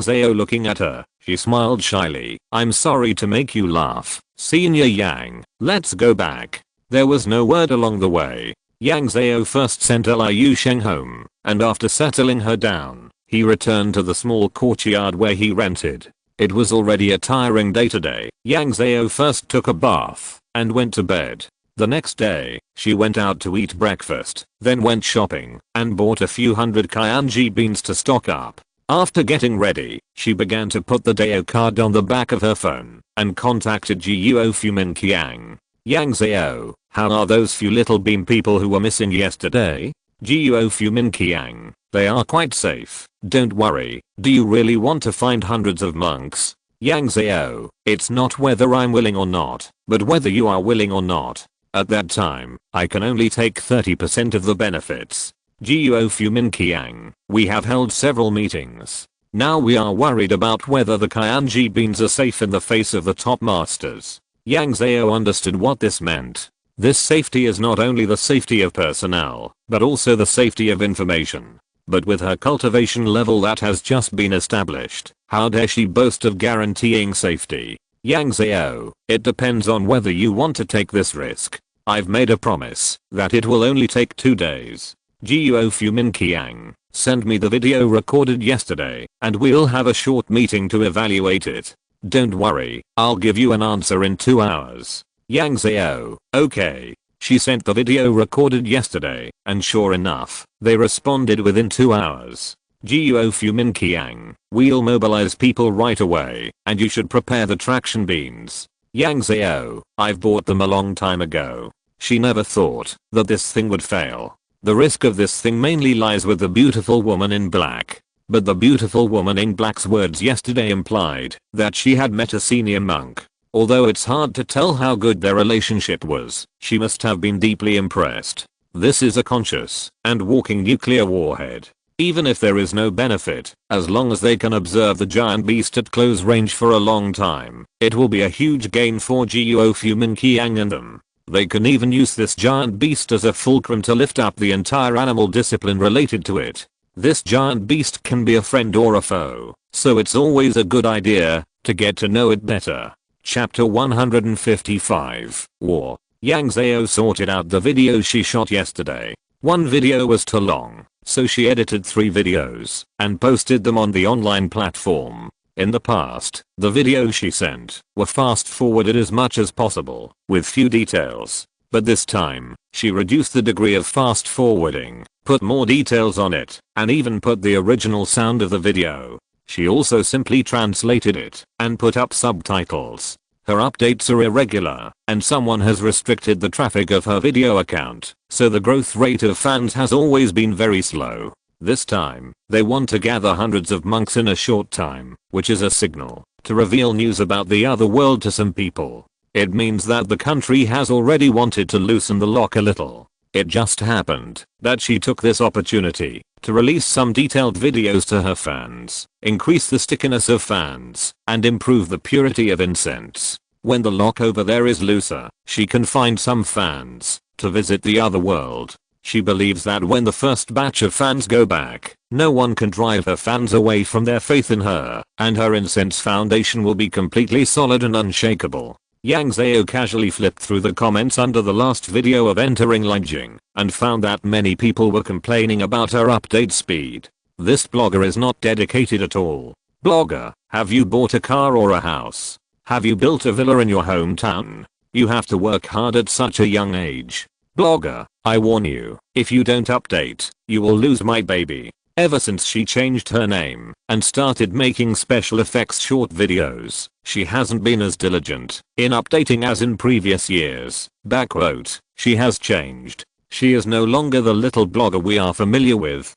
Zhao looking at her, she smiled shyly. I'm sorry to make you laugh, Senior Yang, let's go back. There was no word along the way. Yang Zhao first sent Liu Sheng home, and after settling her down, he returned to the small courtyard where he rented. It was already a tiring day today. Yang Zhao first took a bath, and went to bed. The next day, she went out to eat breakfast, then went shopping, and bought a few hundred Kyanji beans to stock up. After getting ready, she began to put the Dao card on the back of her phone, and contacted Guo Fumin Qiang. Yang Zhao, how are those few little bean people who were missing yesterday? Guo Fumin Qiang, they are quite safe, don't worry. Do you really want to find hundreds of monks? Yang Zhao, it's not whether I'm willing or not, but whether you are willing or not. At that time, I can only take 30% of the benefits. Guo Fumin Qiang, we have held several meetings. Now we are worried about whether the Kyanji beans are safe in the face of the top masters. Yang Zhao understood what this meant. This safety is not only the safety of personnel, but also the safety of information. But with her cultivation level that has just been established, how dare she boast of guaranteeing safety? Yang Zhao, it depends on whether you want to take this risk. I've made a promise that it will only take 2 days. Guo Fumin Qiang, send me the video recorded yesterday, and we'll have a short meeting to evaluate it. Don't worry, I'll give you an answer in 2 hours. Yang Zhao, okay. She sent the video recorded yesterday, and sure enough, they responded within 2 hours. Guo Fumin Qiang, we'll mobilize people right away, and you should prepare the traction beans. Yang Zhao, I've bought them a long time ago. She never thought that this thing would fail. The risk of this thing mainly lies with the beautiful woman in black. But the beautiful woman in black's words yesterday implied that she had met a senior monk. Although it's hard to tell how good their relationship was, she must have been deeply impressed. This is a conscious and walking nuclear warhead. Even if there is no benefit, as long as they can observe the giant beast at close range for a long time, it will be a huge gain for Guo Fumin Qiang and them. They can even use this giant beast as a fulcrum to lift up the entire animal discipline related to it. This giant beast can be a friend or a foe, so it's always a good idea to get to know it better. Chapter 155, War. Yang Zhao sorted out the video she shot yesterday. One video was too long, so she edited 3 videos and posted them on the online platform. In the past, the videos she sent were fast forwarded as much as possible, with few details. But this time, she reduced the degree of fast forwarding, put more details on it, and even put the original sound of the video. She also simply translated it and put up subtitles. Her updates are irregular, and someone has restricted the traffic of her video account, so the growth rate of fans has always been very slow. This time, they want to gather hundreds of monks in a short time, which is a signal to reveal news about the other world to some people. It means that the country has already wanted to loosen the lock a little. It just happened that she took this opportunity to release some detailed videos to her fans, increase the stickiness of fans, and improve the purity of incense. When the lock over there is looser, she can find some fans to visit the other world. She believes that when the first batch of fans go back, no one can drive her fans away from their faith in her, and her incense foundation will be completely solid and unshakable. Yang Zhao casually flipped through the comments under the last video of entering Linjing, and found that many people were complaining about her update speed. This blogger is not dedicated at all. Blogger, have you bought a car or a house? Have you built a villa in your hometown? You have to work hard at such a young age. Blogger, I warn you, if you don't update, you will lose my baby. Ever since she changed her name and started making special effects short videos, she hasn't been as diligent in updating as in previous years. Backquote, she has changed. She is no longer the little blogger we are familiar with.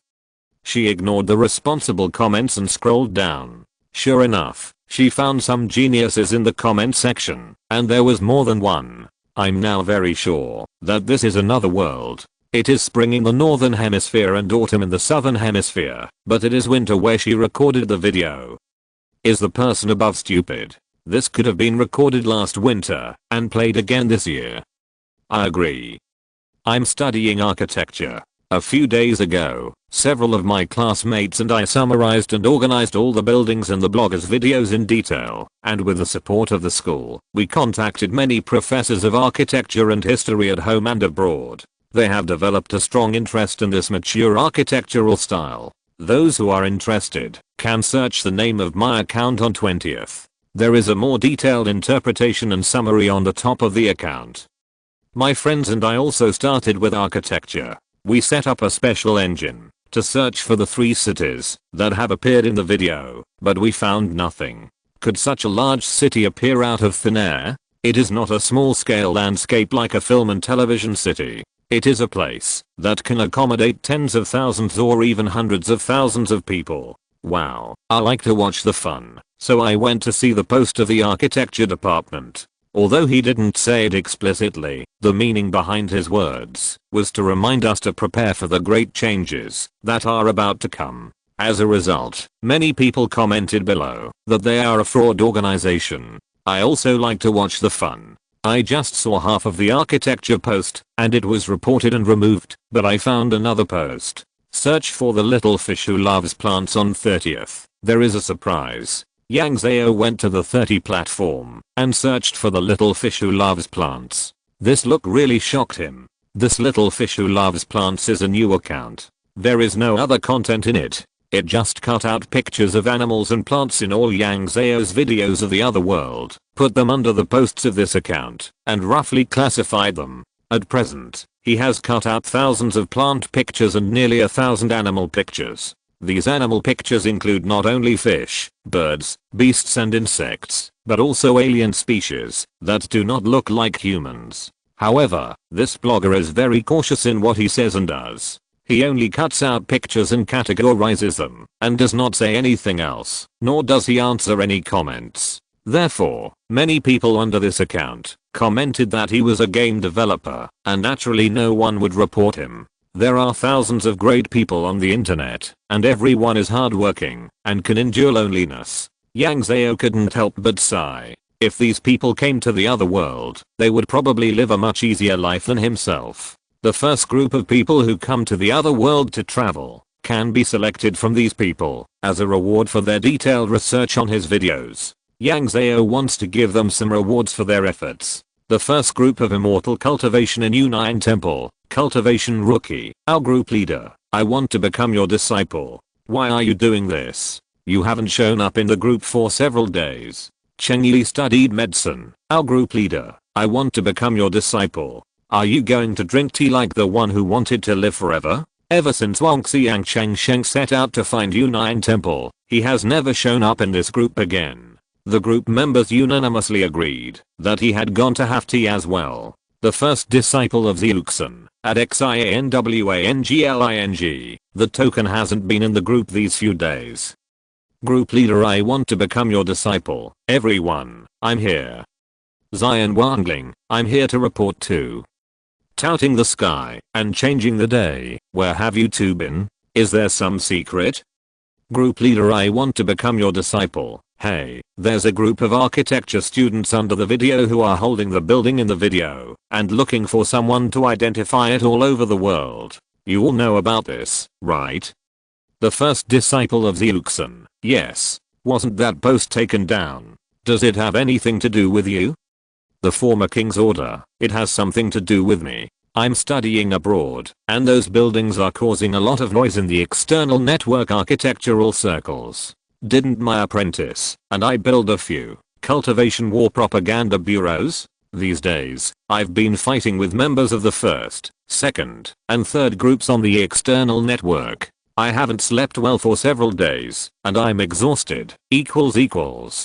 She ignored the responsible comments and scrolled down. Sure enough, she found some geniuses in the comment section, and there was more than one. I'm now very sure that this is another world. It is spring in the northern hemisphere and autumn in the southern hemisphere, but it is winter where she recorded the video. Is the person above stupid? This could have been recorded last winter and played again this year. I agree. I'm studying architecture. A few days ago, several of my classmates and I summarized and organized all the buildings in the bloggers' videos in detail, and with the support of the school, we contacted many professors of architecture and history at home and abroad. They have developed a strong interest in this mature architectural style. Those who are interested can search the name of my account on 20th. There is a more detailed interpretation and summary on the top of the account. My friends and I also started with architecture. We set up a special engine to search for the 3 cities that have appeared in the video, but we found nothing. Could such a large city appear out of thin air? It is not a small-scale landscape like a film and television city. It is a place that can accommodate tens of thousands or even hundreds of thousands of people. Wow, I like to watch the fun, so I went to see the post of the architecture department. Although he didn't say it explicitly, the meaning behind his words was to remind us to prepare for the great changes that are about to come. As a result, many people commented below that they are a fraud organization. I also like to watch the fun. I just saw half of the architecture post and it was reported and removed, but I found another post. Search for the little fish who loves plants on 30th. There is a surprise. Yang Zhao went to the 30 platform and searched for the little fish who loves plants. This look really shocked him. This little fish who loves plants is a new account. There is no other content in it. It just cut out pictures of animals and plants in all Yang Zhao's videos of the other world, put them under the posts of this account, and roughly classified them. At present, he has cut out thousands of plant pictures and nearly 1,000 animal pictures. These animal pictures include not only fish, birds, beasts and insects, but also alien species that do not look like humans. However, this blogger is very cautious in what he says and does. He only cuts out pictures and categorizes them, and does not say anything else, nor does he answer any comments. Therefore, many people under this account commented that he was a game developer, and naturally no one would report him. There are thousands of great people on the internet, and everyone is hardworking and can endure loneliness. Yang Zhao couldn't help but sigh. If these people came to the other world, they would probably live a much easier life than himself. The first group of people who come to the other world to travel can be selected from these people as a reward for their detailed research on his videos. Yang Zhao wants to give them some rewards for their efforts. The first group of Immortal Cultivation in U9 Temple. Cultivation Rookie, our group leader. I want to become your disciple. Why are you doing this? You haven't shown up in the group for several days. Cheng Yi studied medicine. Our group leader. I want to become your disciple. Are you going to drink tea like the one who wanted to live forever? Ever since Wang Xiang Cheng Sheng set out to find U9 Temple, he has never shown up in this group again. The group members unanimously agreed that he had gone to have tea as well. The first disciple of Zeuxin, at Xianwangling, the token hasn't been in the group these few days. Group leader, I want to become your disciple. Everyone, I'm here. Xian Wangling, I'm here to report too. Touting the sky and changing the day, where have you two been? Is there some secret? Group leader, I want to become your disciple. Hey, there's a group of architecture students under the video who are holding the building in the video and looking for someone to identify it all over the world. You all know about this, right? The first disciple of Zeuxin, yes. Wasn't that post taken down? Does it have anything to do with you? The former king's order, it has something to do with me. I'm studying abroad, and those buildings are causing a lot of noise in the external network architectural circles. Didn't my apprentice and I build a few cultivation war propaganda bureaus? These days, I've been fighting with members of the first, second, and third groups on the external network. I haven't slept well for several days, and I'm exhausted. ZZZZ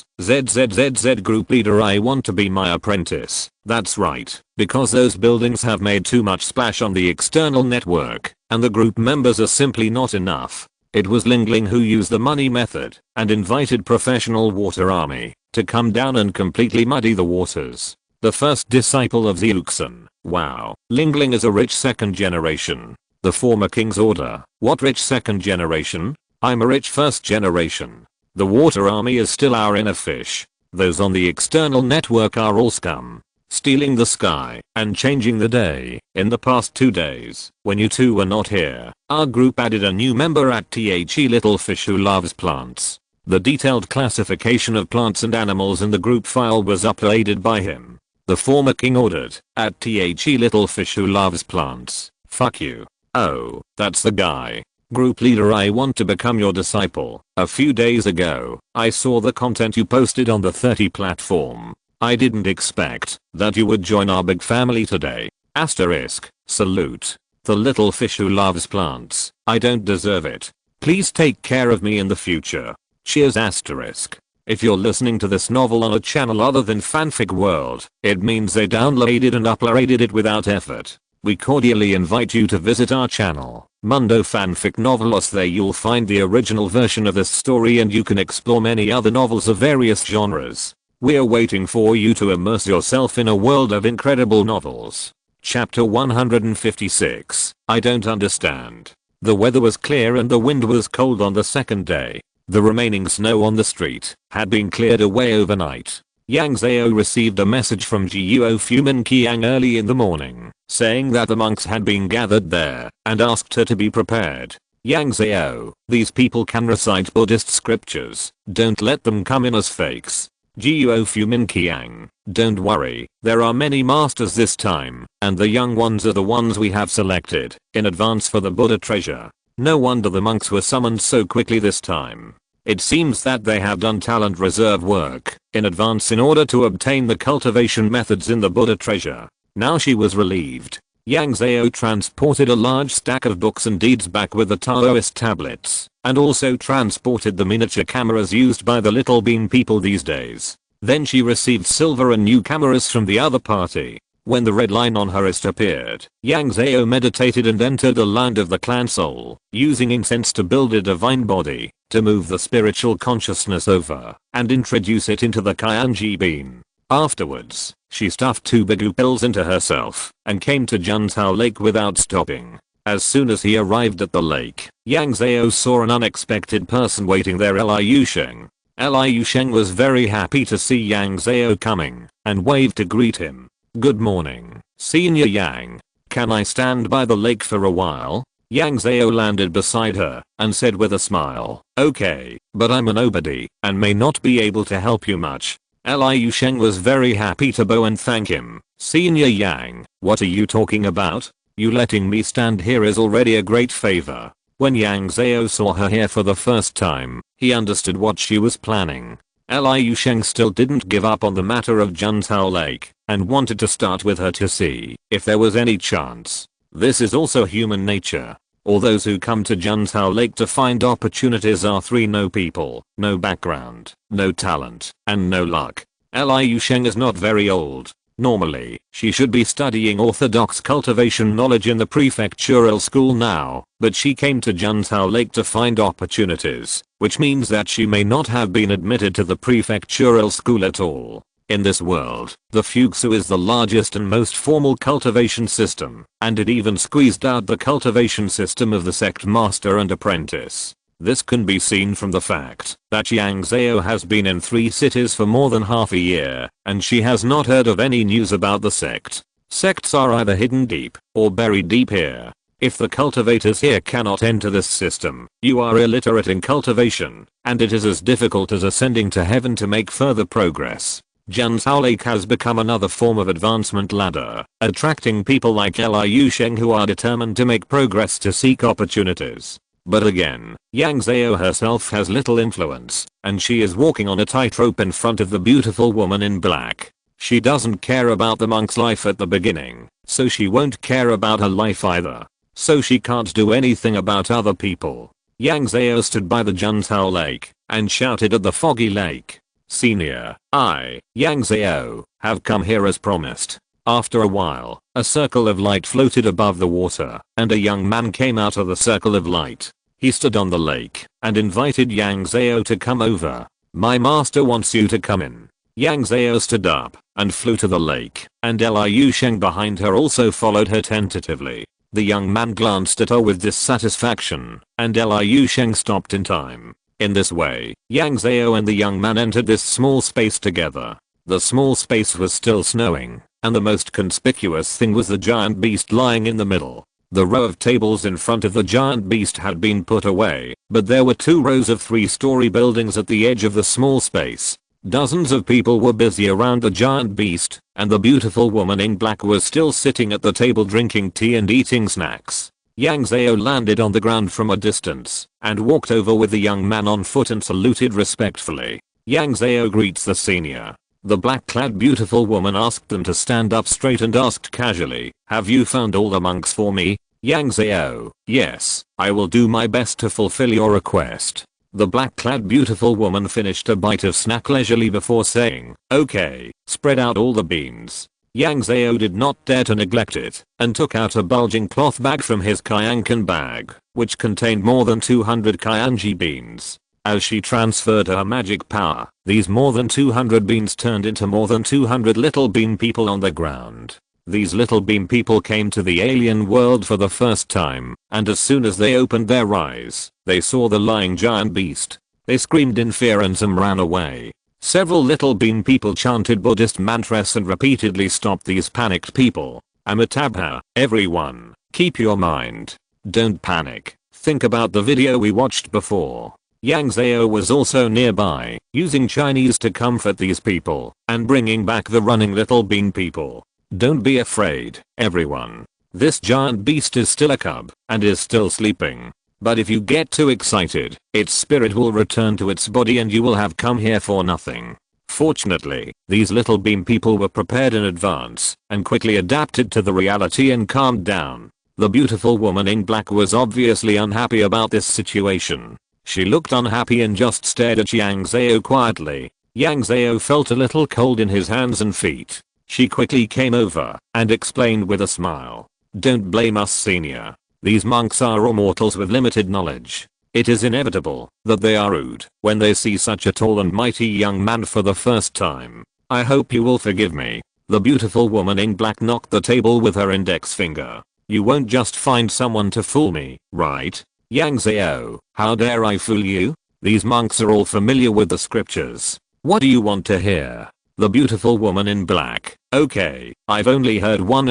group leader, I want to be my apprentice. That's right, because those buildings have made too much splash on the external network, and the group members are simply not enough. It was Ling Ling who used the money method and invited professional water army to come down and completely muddy the waters. The first disciple of Zeuxin. Wow, Ling Ling is a rich second generation. The former king's order. What rich second generation? I'm a rich first generation. The water army is still our inner fish. Those on the external network are all scum. Stealing the sky and changing the day. In the past 2 days, when you two were not here, our group added a new member at The Little Fish Who Loves Plants. The detailed classification of plants and animals in the group file was uploaded by him. The former king ordered, at The Little Fish Who Loves Plants. Fuck you. Oh, that's the guy. Group leader, I want to become your disciple. A few days ago, I saw the content you posted on the 30 platform. I didn't expect that you would join our big family today. Asterisk. Salute. The little fish who loves plants. I don't deserve it. Please take care of me in the future. Cheers. Asterisk. If you're listening to this novel on a channel other than Fanfic World, it means they downloaded and uploaded it without effort. We cordially invite you to visit our channel, Mundo Fanfic Novelos. There you'll find the original version of this story and you can explore many other novels of various genres. We're waiting for you to immerse yourself in a world of incredible novels. Chapter 156. I don't understand. The weather was clear and the wind was cold on the second day. The remaining snow on the street had been cleared away overnight. Yang Zhao received a message from Jiuo Fumin Qiang early in the morning, saying that the monks had been gathered there and asked her to be prepared. Yang Zhao, these people can recite Buddhist scriptures, don't let them come in as fakes. Jiuo Fumin Qiang, don't worry, there are many masters this time, and the young ones are the ones we have selected in advance for the Buddha treasure. No wonder the monks were summoned so quickly this time. It seems that they have done talent reserve work in advance in order to obtain the cultivation methods in the Buddha treasure. Now she was relieved. Yang Zhao transported a large stack of books and deeds back with the Taoist tablets, and also transported the miniature cameras used by the Little Bean people these days. Then she received silver and new cameras from the other party. When the red line on her wrist appeared, Yang Zhao meditated and entered the land of the clan soul, using incense to build a divine body, to move the spiritual consciousness over, and introduce it into the Qianji bean. Afterwards, she stuffed 2 Bigu pills into herself, and came to Junzhao Lake without stopping. As soon as he arrived at the lake, Yang Zhao saw an unexpected person waiting there. Liu Sheng. Liu Sheng was very happy to see Yang Zhao coming, and waved to greet him. Good morning, Senior Yang. Can I stand by the lake for a while? Yang Zhao landed beside her and said with a smile, okay, but I'm a nobody and may not be able to help you much. Liu Sheng was very happy to bow and thank him. Senior Yang, what are you talking about? You letting me stand here is already a great favor. When Yang Zhao saw her here for the first time, he understood what she was planning. Liu Sheng still didn't give up on the matter of Junzhao Lake and wanted to start with her to see if there was any chance. This is also human nature. All those who come to Junzhao Lake to find opportunities are 3 no people, no background, no talent, and no luck. Liu Sheng is not very old. Normally, she should be studying orthodox cultivation knowledge in the prefectural school now, but she came to Junzhao Lake to find opportunities, which means that she may not have been admitted to the prefectural school at all. In this world, the Fuxu is the largest and most formal cultivation system, and it even squeezed out the cultivation system of the sect master and apprentice. This can be seen from the fact that Yang Zhao has been in 3 cities for more than half a year, and she has not heard of any news about the sect. Sects are either hidden deep or buried deep here. If the cultivators here cannot enter this system, you are illiterate in cultivation, and it is as difficult as ascending to heaven to make further progress. Junzhao Lake has become another form of advancement ladder, attracting people like Liu Sheng who are determined to make progress to seek opportunities. But again, Yang Zhao herself has little influence, and she is walking on a tightrope in front of the beautiful woman in black. She doesn't care about the monk's life at the beginning, so she won't care about her life either. So she can't do anything about other people. Yang Zhao stood by the Junzhao Lake and shouted at the foggy lake. Senior, I, Yang Zhao, have come here as promised. After a while, a circle of light floated above the water, and a young man came out of the circle of light. He stood on the lake and invited Yang Zhao to come over. "My master wants you to come in." Yang Zhao stood up and flew to the lake, and Liu Sheng behind her also followed her tentatively. The young man glanced at her with dissatisfaction, and Liu Sheng stopped in time. In this way, Yang Zhao and the young man entered this small space together. The small space was still snowing, and the most conspicuous thing was the giant beast lying in the middle. The row of tables in front of the giant beast had been put away, but there were 2 rows of 3-story buildings at the edge of the small space. Dozens of people were busy around the giant beast, and the beautiful woman in black was still sitting at the table drinking tea and eating snacks. Yang Zhao landed on the ground from a distance and walked over with the young man on foot and saluted respectfully. Yang Zhao greets the senior. The black-clad beautiful woman asked them to stand up straight and asked casually, "Have you found all the monks for me?" Yang Zhao, "Yes, I will do my best to fulfill your request." The black-clad beautiful woman finished a bite of snack leisurely before saying, "Okay, spread out all the beans." Yang Zhao did not dare to neglect it and took out a bulging cloth bag from his Kyankan bag, which contained more than 200 Kyanji beans. As she transferred her magic power, these more than 200 beans turned into more than 200 little bean people on the ground. These little bean people came to the alien world for the first time, and as soon as they opened their eyes, they saw the lying giant beast. They screamed in fear and some ran away. Several little bean people chanted Buddhist mantras and repeatedly stopped these panicked people. Amitabha, everyone, keep your mind. Don't panic. Think about the video we watched before. Yang Zhao was also nearby, using Chinese to comfort these people and bringing back the running little bean people. Don't be afraid, everyone. This giant beast is still a cub and is still sleeping. But if you get too excited, its spirit will return to its body and you will have come here for nothing. Fortunately, these little bean people were prepared in advance and quickly adapted to the reality and calmed down. The beautiful woman in black was obviously unhappy about this situation. She looked unhappy and just stared at Yang Zhao quietly. Yang Zhao felt a little cold in his hands and feet. She quickly came over and explained with a smile. "Don't blame us, senior. These monks are all mortals with limited knowledge. It is inevitable that they are rude when they see such a tall and mighty young man for the first time. I hope you will forgive me." The beautiful woman in black knocked the table with her index finger. "You won't just find someone to fool me, right? Yang Zhao, how dare I fool you? These monks are all familiar with the scriptures. What do you want to hear?" The beautiful woman in black, "Okay, I've only heard $1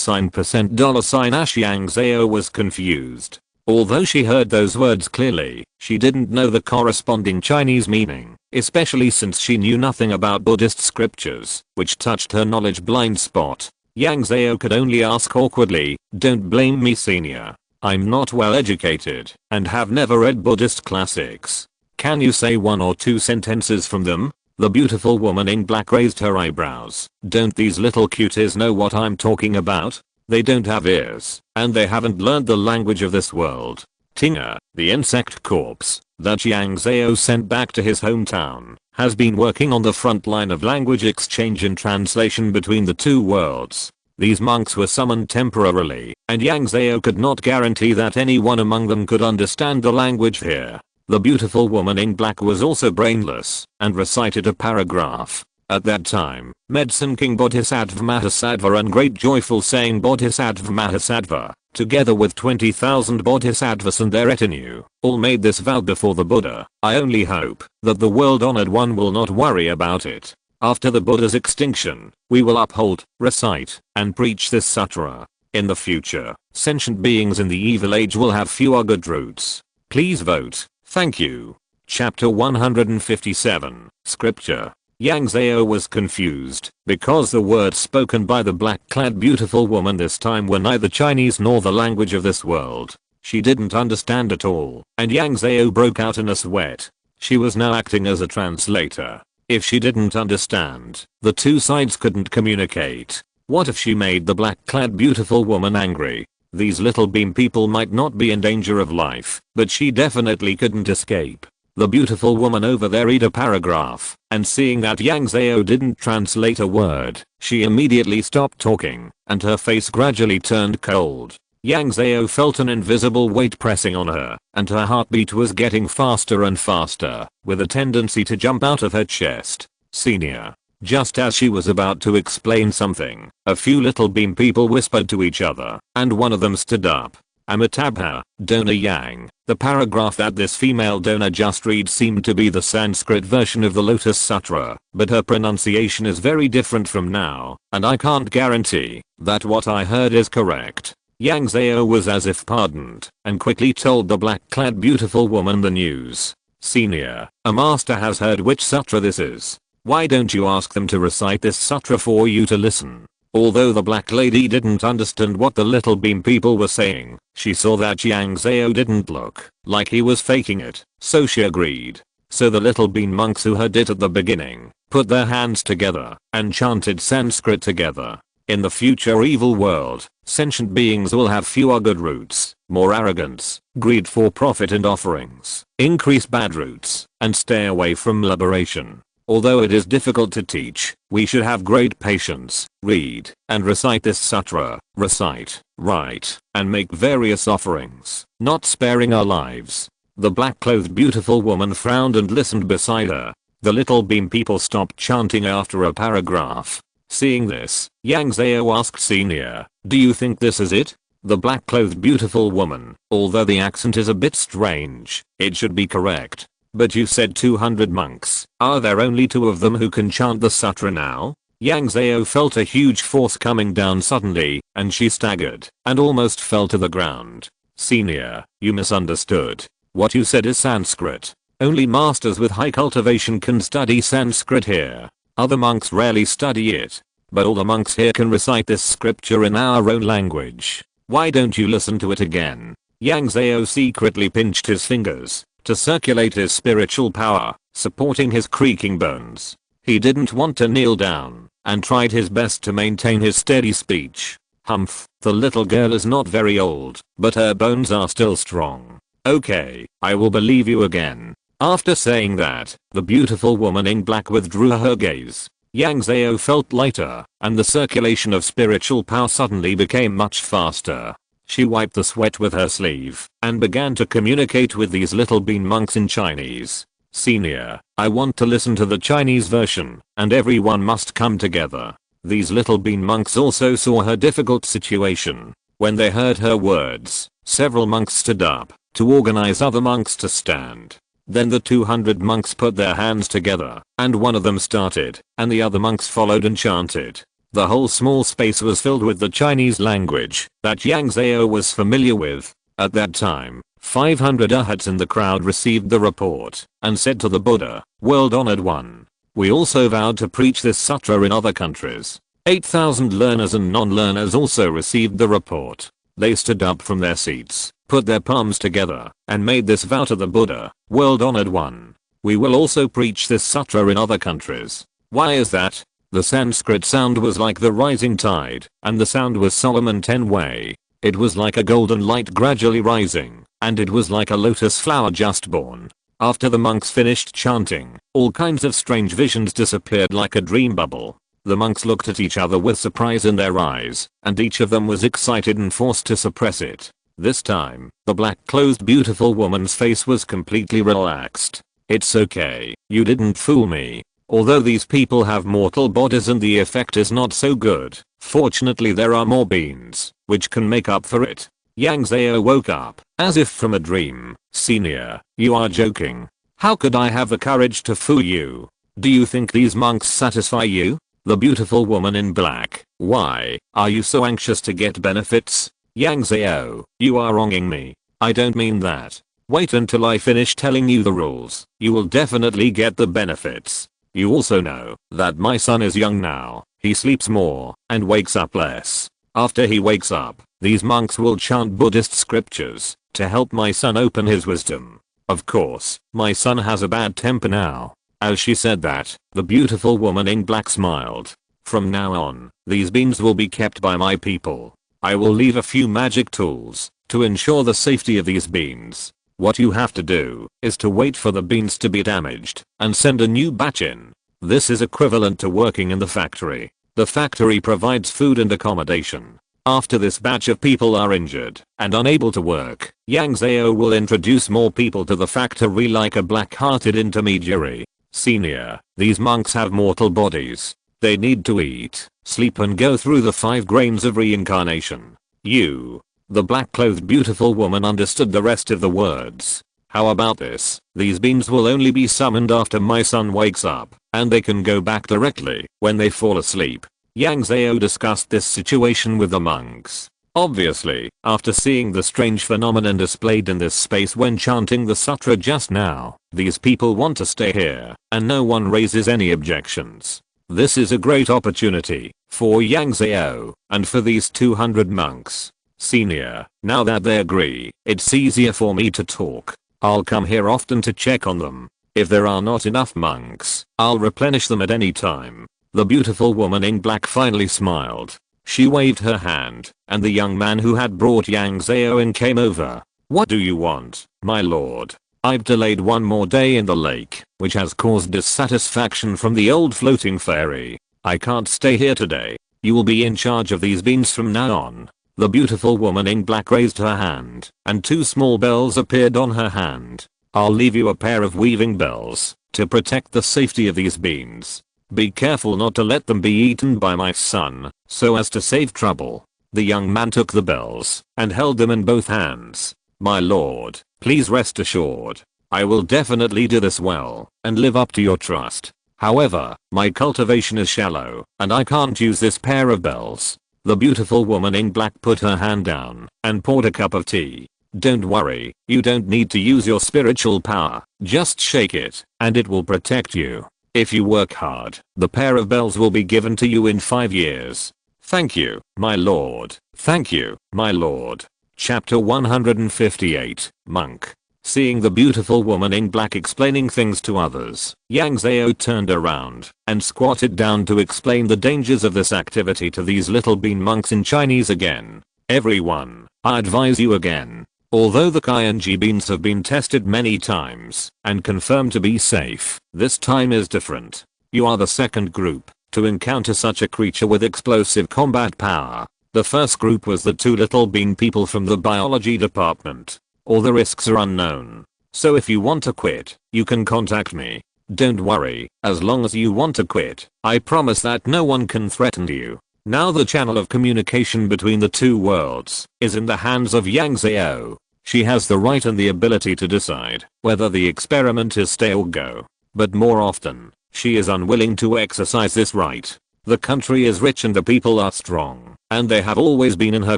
and $% Ash." Yang Zhao was confused. Although she heard those words clearly, she didn't know the corresponding Chinese meaning, especially since she knew nothing about Buddhist scriptures, which touched her knowledge blind spot. Yang Zhao could only ask awkwardly, "Don't blame me, senior. I'm not well educated and have never read Buddhist classics. Can you say 1 or 2 sentences from them?" The beautiful woman in black raised her eyebrows. "Don't these little cuties know what I'm talking about? They don't have ears, and they haven't learned the language of this world." Tinga, the insect corpse that Yang Zhao sent back to his hometown, has been working on the front line of language exchange and translation between the 2 worlds. These monks were summoned temporarily, and Yang Zhao could not guarantee that anyone among them could understand the language here. The beautiful woman in black was also brainless and recited a paragraph. At that time, Medicine King Bodhisattva Mahasattva and Great Joyful Saying Bodhisattva Mahasattva, together with 20,000 bodhisattvas and their retinue, all made this vow before the Buddha. "I only hope that the world honored one will not worry about it. After the Buddha's extinction, we will uphold, recite, and preach this sutra. In the future, sentient beings in the evil age will have fewer good roots. Please vote. Thank you." Chapter 157, Scripture. Yang Zhao was confused because the words spoken by the black-clad beautiful woman this time were neither Chinese nor the language of this world. She didn't understand at all, and Yang Zhao broke out in a sweat. She was now acting as a translator. If she didn't understand, the 2 sides couldn't communicate. What if she made the black-clad beautiful woman angry? These little bean people might not be in danger of life, but she definitely couldn't escape. The beautiful woman over there read a paragraph, and seeing that Yang Zhao didn't translate a word, she immediately stopped talking, and her face gradually turned cold. Yang Zhao felt an invisible weight pressing on her, and her heartbeat was getting faster and faster, with a tendency to jump out of her chest. Senior. Just as she was about to explain something, a few little bean people whispered to each other, and one of them stood up. Amitabha, donor Yang. The paragraph that this female donor just read seemed to be the Sanskrit version of the Lotus Sutra, but her pronunciation is very different from now, and I can't guarantee that what I heard is correct. Yang Zhao was as if pardoned, and quickly told the black-clad beautiful woman the news. Senior, a master has heard which sutra this is. Why don't you ask them to recite this sutra for you to listen? Although the black lady didn't understand what the little bean people were saying, she saw that Yang Zhao didn't look like he was faking it, so she agreed. So the little bean monks who heard it at the beginning put their hands together and chanted Sanskrit together. In the future evil world, sentient beings will have fewer good roots, more arrogance, greed for profit and offerings, increase bad roots, and stay away from liberation. Although it is difficult to teach, we should have great patience, read, and recite this sutra, recite, write, and make various offerings, not sparing our lives. The black-clothed beautiful woman frowned and listened beside her. The little bean people stopped chanting after a paragraph. Seeing this, Yang Zhao asked Senior, do you think this is it? The black-clothed beautiful woman, although the accent is a bit strange, it should be correct. But you said 200 monks. Are there only 2 of them who can chant the sutra now? Yang Zhao felt a huge force coming down suddenly, and she staggered, and almost fell to the ground. Senior, you misunderstood. What you said is Sanskrit. Only masters with high cultivation can study Sanskrit here. Other monks rarely study it. But all the monks here can recite this scripture in our own language. Why don't you listen to it again? Yang Zhao secretly pinched his fingers to circulate his spiritual power, supporting his creaking bones. He didn't want to kneel down, and tried his best to maintain his steady speech. Humph, the little girl is not very old, but her bones are still strong. Okay, I will believe you again. After saying that, the beautiful woman in black withdrew her gaze. Yang Zhao felt lighter, and the circulation of spiritual power suddenly became much faster. She wiped the sweat with her sleeve, and began to communicate with these little bean monks in Chinese. Senior, I want to listen to the Chinese version, and everyone must come together. These little bean monks also saw her difficult situation. When they heard her words, several monks stood up to organize other monks to stand. Then the 200 monks put their hands together, and one of them started, and the other monks followed and chanted. The whole small space was filled with the Chinese language that Yang Zhao was familiar with. At that time, 500 arhats in the crowd received the report and said to the Buddha, "World-honored one, we also vowed to preach this sutra in other countries." 8,000 learners and non-learners also received the report. They stood up from their seats, put their palms together, and made this vow to the Buddha, "World-honored one, we will also preach this sutra in other countries." Why is that? The Sanskrit sound was like the rising tide, and the sound was Solomon 10 way. It was like a golden light gradually rising, and it was like a lotus flower just born. After the monks finished chanting, all kinds of strange visions disappeared like a dream bubble. The monks looked at each other with surprise in their eyes, and each of them was excited and forced to suppress it. This time, the black-clothed beautiful woman's face was completely relaxed. It's okay, you didn't fool me. Although these people have mortal bodies and the effect is not so good, fortunately there are more beans, which can make up for it. Yang Zhao woke up, as if from a dream. Senior, you are joking. How could I have the courage to fool you? Do you think these monks satisfy you? The beautiful woman in black, why are you so anxious to get benefits? Yang Zhao, you are wronging me. I don't mean that. Wait until I finish telling you the rules. You will definitely get the benefits. You also know that my son is young now. He sleeps more and wakes up less. After he wakes up, these monks will chant Buddhist scriptures to help my son open his wisdom. Of course, my son has a bad temper now. As she said that, the beautiful woman in black smiled. From now on, these beans will be kept by my people. I will leave a few magic tools to ensure the safety of these beans. What you have to do is to wait for the beans to be damaged and send a new batch in. This is equivalent to working in the factory. The factory provides food and accommodation. After this batch of people are injured and unable to work, Yang Zhao will introduce more people to the factory like a black-hearted intermediary. Senior, these monks have mortal bodies. They need to eat, sleep and go through the 5 grains of reincarnation. You. The black-clothed beautiful woman understood the rest of the words. How about this? These beings will only be summoned after my son wakes up, and they can go back directly when they fall asleep. Yang Zhao discussed this situation with the monks. Obviously, after seeing the strange phenomenon displayed in this space when chanting the sutra just now, these people want to stay here, and no one raises any objections. This is a great opportunity for Yang Zhao and for these 200 monks. Senior, now that they agree, it's easier for me to talk. I'll come here often to check on them. If there are not enough monks, I'll replenish them at any time. The beautiful woman in black finally smiled. She waved her hand, and the young man who had brought Yang Zhao in came over. What do you want, my lord? I've delayed one more day in the lake, which has caused dissatisfaction from the old floating fairy. I can't stay here today. You will be in charge of these beans from now on. The beautiful woman in black raised her hand, and 2 small bells appeared on her hand. I'll leave you a pair of weaving bells to protect the safety of these beans. Be careful not to let them be eaten by my son, so as to save trouble. The young man took the bells and held them in both hands. My lord, please rest assured. I will definitely do this well and live up to your trust. However, my cultivation is shallow and I can't use this pair of bells. The beautiful woman in black put her hand down and poured a cup of tea. Don't worry, you don't need to use your spiritual power. Just shake it and it will protect you. If you work hard, the pair of bells will be given to you in 5 years. Thank you, my lord. Thank you, my lord. Chapter 158, Monk. Seeing the beautiful woman in black explaining things to others, Yang Zhao turned around and squatted down to explain the dangers of this activity to these little bean monks in Chinese again. Everyone, I advise you again. Although the Kyanji beans have been tested many times and confirmed to be safe, this time is different. You are the second group to encounter such a creature with explosive combat power. The first group was the 2 little bean people from the biology department. All the risks are unknown. So if you want to quit, you can contact me. Don't worry, as long as you want to quit, I promise that no one can threaten you. Now the channel of communication between the 2 worlds is in the hands of Yang Zhao. She has the right and the ability to decide whether the experiment is stay or go. But more often, she is unwilling to exercise this right. The country is rich and the people are strong, and they have always been in her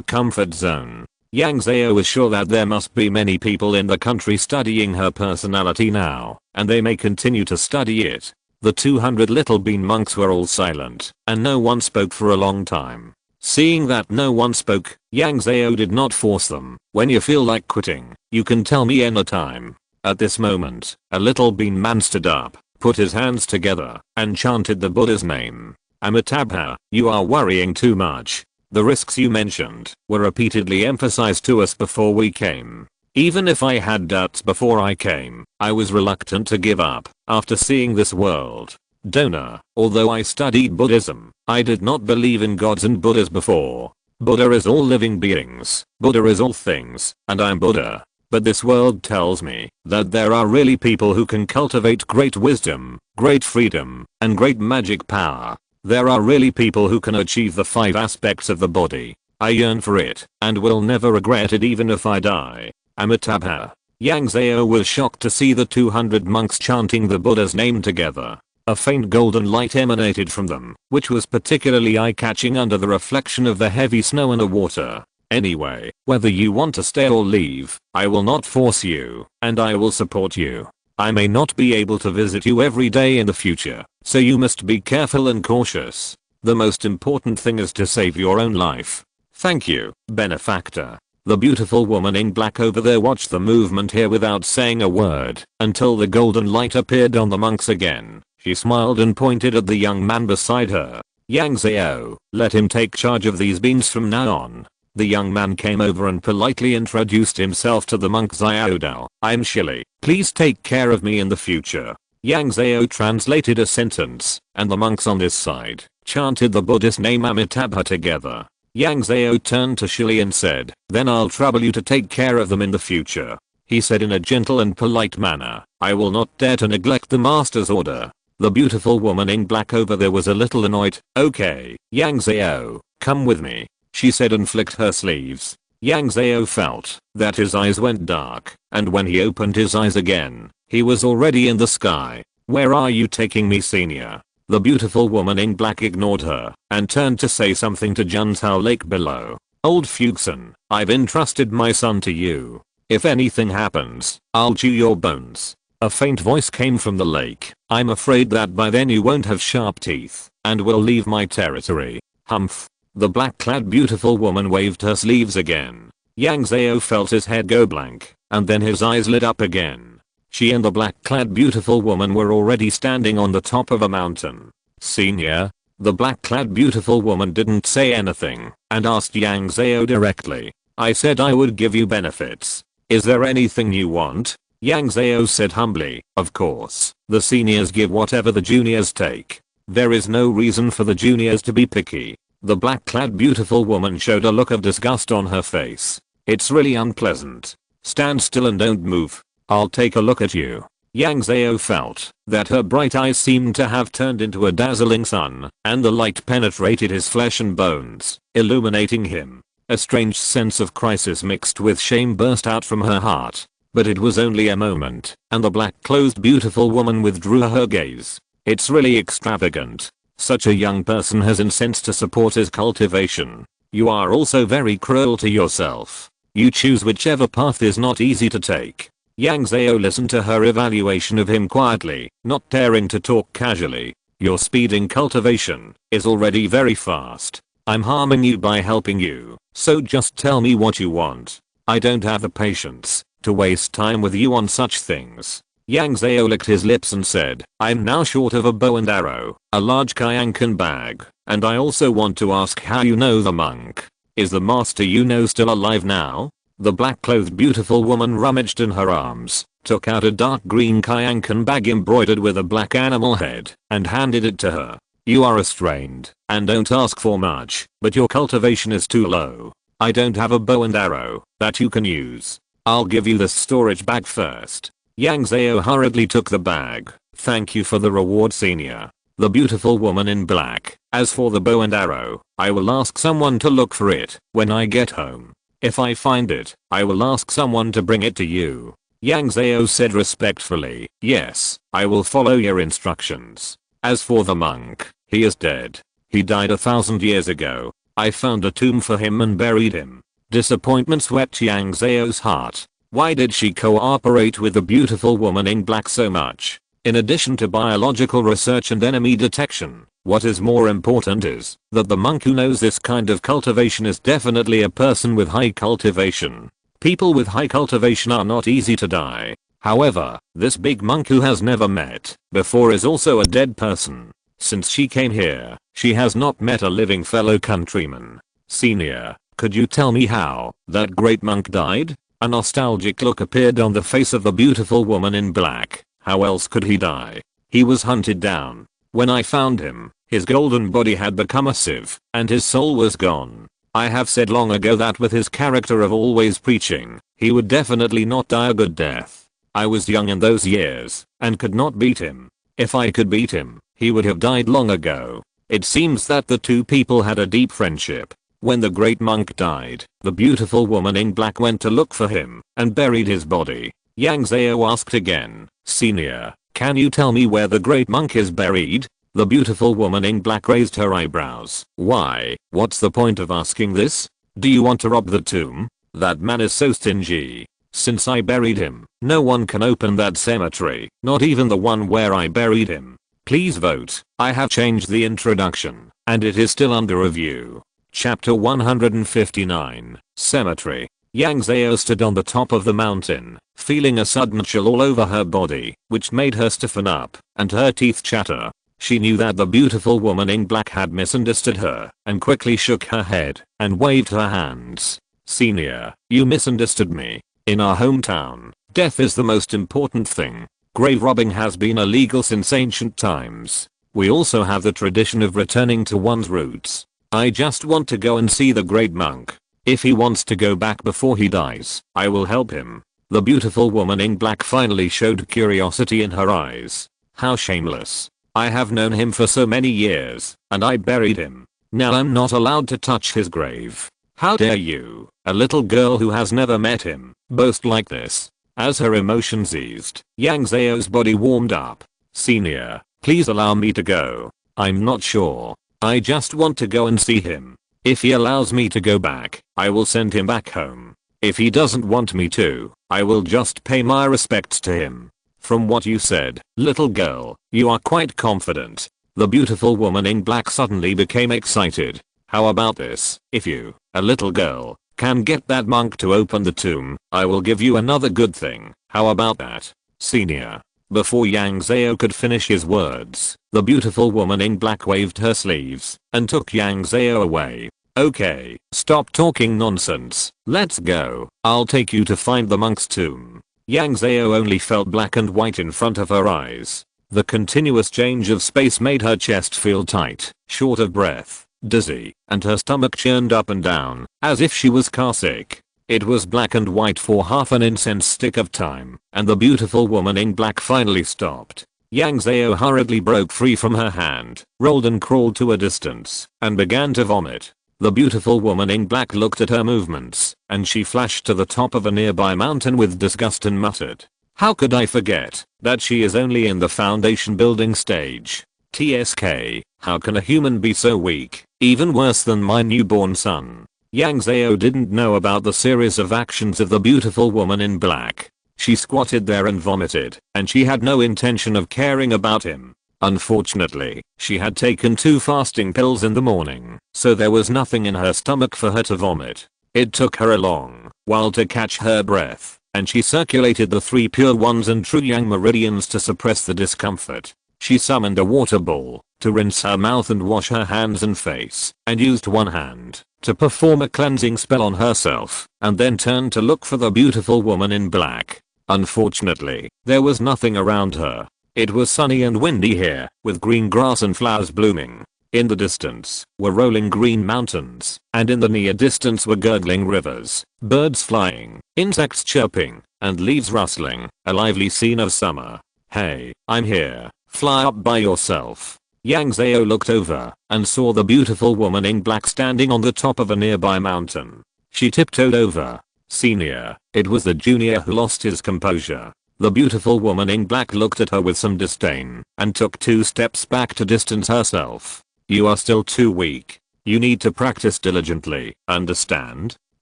comfort zone. Yang Zhao is sure that there must be many people in the country studying her personality now, and they may continue to study it. The 200 little bean monks were all silent, and no one spoke for a long time. Seeing that no one spoke, Yang Zhao did not force them. When you feel like quitting, you can tell me anytime. At this moment, a little bean man stood up, put his hands together, and chanted the Buddha's name. Amitabha, you are worrying too much. The risks you mentioned were repeatedly emphasized to us before we came. Even if I had doubts before I came, I was reluctant to give up after seeing this world. Donor, although I studied Buddhism, I did not believe in gods and Buddhas before. Buddha is all living beings, Buddha is all things, and I'm Buddha. But this world tells me that there are really people who can cultivate great wisdom, great freedom, and great magic power. There are really people who can achieve the 5 aspects of the body. I yearn for it, and will never regret it even if I die. Amitabha. Yang Zhao was shocked to see the 200 monks chanting the Buddha's name together. A faint golden light emanated from them, which was particularly eye-catching under the reflection of the heavy snow and the water. Anyway, whether you want to stay or leave, I will not force you, and I will support you. I may not be able to visit you every day in the future, so you must be careful and cautious. The most important thing is to save your own life. Thank you, benefactor. The beautiful woman in black over there watched the movement here without saying a word until the golden light appeared on the monks again. She smiled and pointed at the young man beside her. Yang Zhao, let him take charge of these beans from now on. The young man came over and politely introduced himself to the monk Xiaodao. I'm Shili. Please take care of me in the future. Yang Zhao translated a sentence, and the monks on this side chanted the Buddhist name Amitabha together. Yang Zhao turned to Shili and said, then I'll trouble you to take care of them in the future. He said in a gentle and polite manner, I will not dare to neglect the master's order. The beautiful woman in black over there was a little annoyed. Okay, Yang Zhao, come with me, she said and flicked her sleeves. Yang Zhao felt that his eyes went dark, and when he opened his eyes again, he was already in the sky. Where are you taking me, senior? The beautiful woman in black ignored her and turned to say something to Yang Zhao Lake below. Old Fuxin, I've entrusted my son to you. If anything happens, I'll chew your bones. A faint voice came from the lake. I'm afraid that by then you won't have sharp teeth and will leave my territory. Humph. The black-clad beautiful woman waved her sleeves again. Yang Zhao felt his head go blank, and then his eyes lit up again. She and the black-clad beautiful woman were already standing on the top of a mountain. Senior? The black-clad beautiful woman didn't say anything and asked Yang Zhao directly. I said I would give you benefits. Is there anything you want? Yang Zhao said humbly, of course, the seniors give whatever the juniors take. There is no reason for the juniors to be picky. The black-clad beautiful woman showed a look of disgust on her face. It's really unpleasant. Stand still and don't move. I'll take a look at you. Yang Zhao felt that her bright eyes seemed to have turned into a dazzling sun, and the light penetrated his flesh and bones, illuminating him. A strange sense of crisis mixed with shame burst out from her heart. But it was only a moment, and the black-clothed beautiful woman withdrew her gaze. It's really extravagant. Such a young person has incense to support his cultivation. You are also very cruel to yourself. You choose whichever path is not easy to take. Yang Zhao listened to her evaluation of him quietly, not daring to talk casually. Your speed in cultivation is already very fast. I'm harming you by helping you, so just tell me what you want. I don't have the patience to waste time with you on such things. Yang Zhao licked his lips and said, I'm now short of a bow and arrow, a large Kayankan bag, and I also want to ask how you know the monk. Is the master you know still alive now? The black-clothed beautiful woman rummaged in her arms, took out a dark green Kayankan bag embroidered with a black animal head, and handed it to her. You are restrained, and don't ask for much, but your cultivation is too low. I don't have a bow and arrow that you can use. I'll give you this storage bag first. Yang Zhao hurriedly took the bag. Thank you for the reward, senior. The beautiful woman in black. As for the bow and arrow, I will ask someone to look for it when I get home. If I find it, I will ask someone to bring it to you. Yang Zhao said respectfully, yes, I will follow your instructions. As for the monk, he is dead. He died 1,000 years ago. I found a tomb for him and buried him. Disappointment swept Yang Zhao's heart. Why did she cooperate with the beautiful woman in black so much? In addition to biological research and enemy detection, what is more important is that the monk who knows this kind of cultivation is definitely a person with high cultivation. People with high cultivation are not easy to die. However, this big monk who has never met before is also a dead person. Since she came here, she has not met a living fellow countryman. Senior, could you tell me how that great monk died? A nostalgic look appeared on the face of the beautiful woman in black. How else could he die? He was hunted down. When I found him, his golden body had become a sieve, and his soul was gone. I have said long ago that with his character of always preaching, he would definitely not die a good death. I was young in those years, and could not beat him. If I could beat him, he would have died long ago. It seems that the two people had a deep friendship. When the great monk died, the beautiful woman in black went to look for him, and buried his body. Yang Zhao asked again, Senior, can you tell me where the great monk is buried? The beautiful woman in black raised her eyebrows. Why, what's the point of asking this? Do you want to rob the tomb? That man is so stingy. Since I buried him, no one can open that cemetery, not even the one where I buried him. Please vote. I have changed the introduction, and it is still under review. Chapter 159, Cemetery. Yang Zhao stood on the top of the mountain, feeling a sudden chill all over her body, which made her stiffen up, and her teeth chatter. She knew that the beautiful woman in black had misunderstood her, and quickly shook her head, and waved her hands. Senior, you misunderstood me. In our hometown, death is the most important thing. Grave robbing has been illegal since ancient times. We also have the tradition of returning to one's roots. I just want to go and see the great monk. If he wants to go back before he dies, I will help him. The beautiful woman in black finally showed curiosity in her eyes. How shameless. I have known him for so many years, and I buried him. Now I'm not allowed to touch his grave. How dare you, a little girl who has never met him, boast like this? As her emotions eased, Yang Zhao's body warmed up. Senior, please allow me to go. I'm not sure. I just want to go and see him. If he allows me to go back, I will send him back home. If he doesn't want me to, I will just pay my respects to him. From what you said, little girl, you are quite confident. The beautiful woman in black suddenly became excited. How about this? If you, a little girl, can get that monk to open the tomb, I will give you another good thing. How about that? Senior. Before Yang Zhao could finish his words, the beautiful woman in black waved her sleeves and took Yang Zhao away. Okay, stop talking nonsense. Let's go. I'll take you to find the monk's tomb. Yang Zhao only felt black and white in front of her eyes. The continuous change of space made her chest feel tight, short of breath, dizzy, and her stomach churned up and down, as if she was carsick. It was black and white for half an incense stick of time, and the beautiful woman in black finally stopped. Yang Zhao hurriedly broke free from her hand, rolled and crawled to a distance, and began to vomit. The beautiful woman in black looked at her movements, and she flashed to the top of a nearby mountain with disgust and muttered, "How could I forget that she is only in the foundation building stage? TSK, how can a human be so weak, even worse than my newborn son?" Yang Zhao didn't know about the series of actions of the beautiful woman in black. She squatted there and vomited, and she had no intention of caring about him. Unfortunately, she had taken 2 fasting pills in the morning, so there was nothing in her stomach for her to vomit. It took her a long while to catch her breath, and she circulated the 3 pure ones and true yang meridians to suppress the discomfort. She summoned a water ball to rinse her mouth and wash her hands and face, and used one hand to perform a cleansing spell on herself, and then turned to look for the beautiful woman in black. Unfortunately, there was nothing around her. It was sunny and windy here, with green grass and flowers blooming. In the distance were rolling green mountains, and in the near distance were gurgling rivers, birds flying, insects chirping, and leaves rustling, a lively scene of summer. "Hey, I'm here. Fly up by yourself." Yang Zhao looked over and saw the beautiful woman in black standing on the top of a nearby mountain. She tiptoed over. "Senior." It was the junior who lost his composure. The beautiful woman in black looked at her with some disdain and took 2 steps back to distance herself. "You are still too weak. You need to practice diligently, understand?"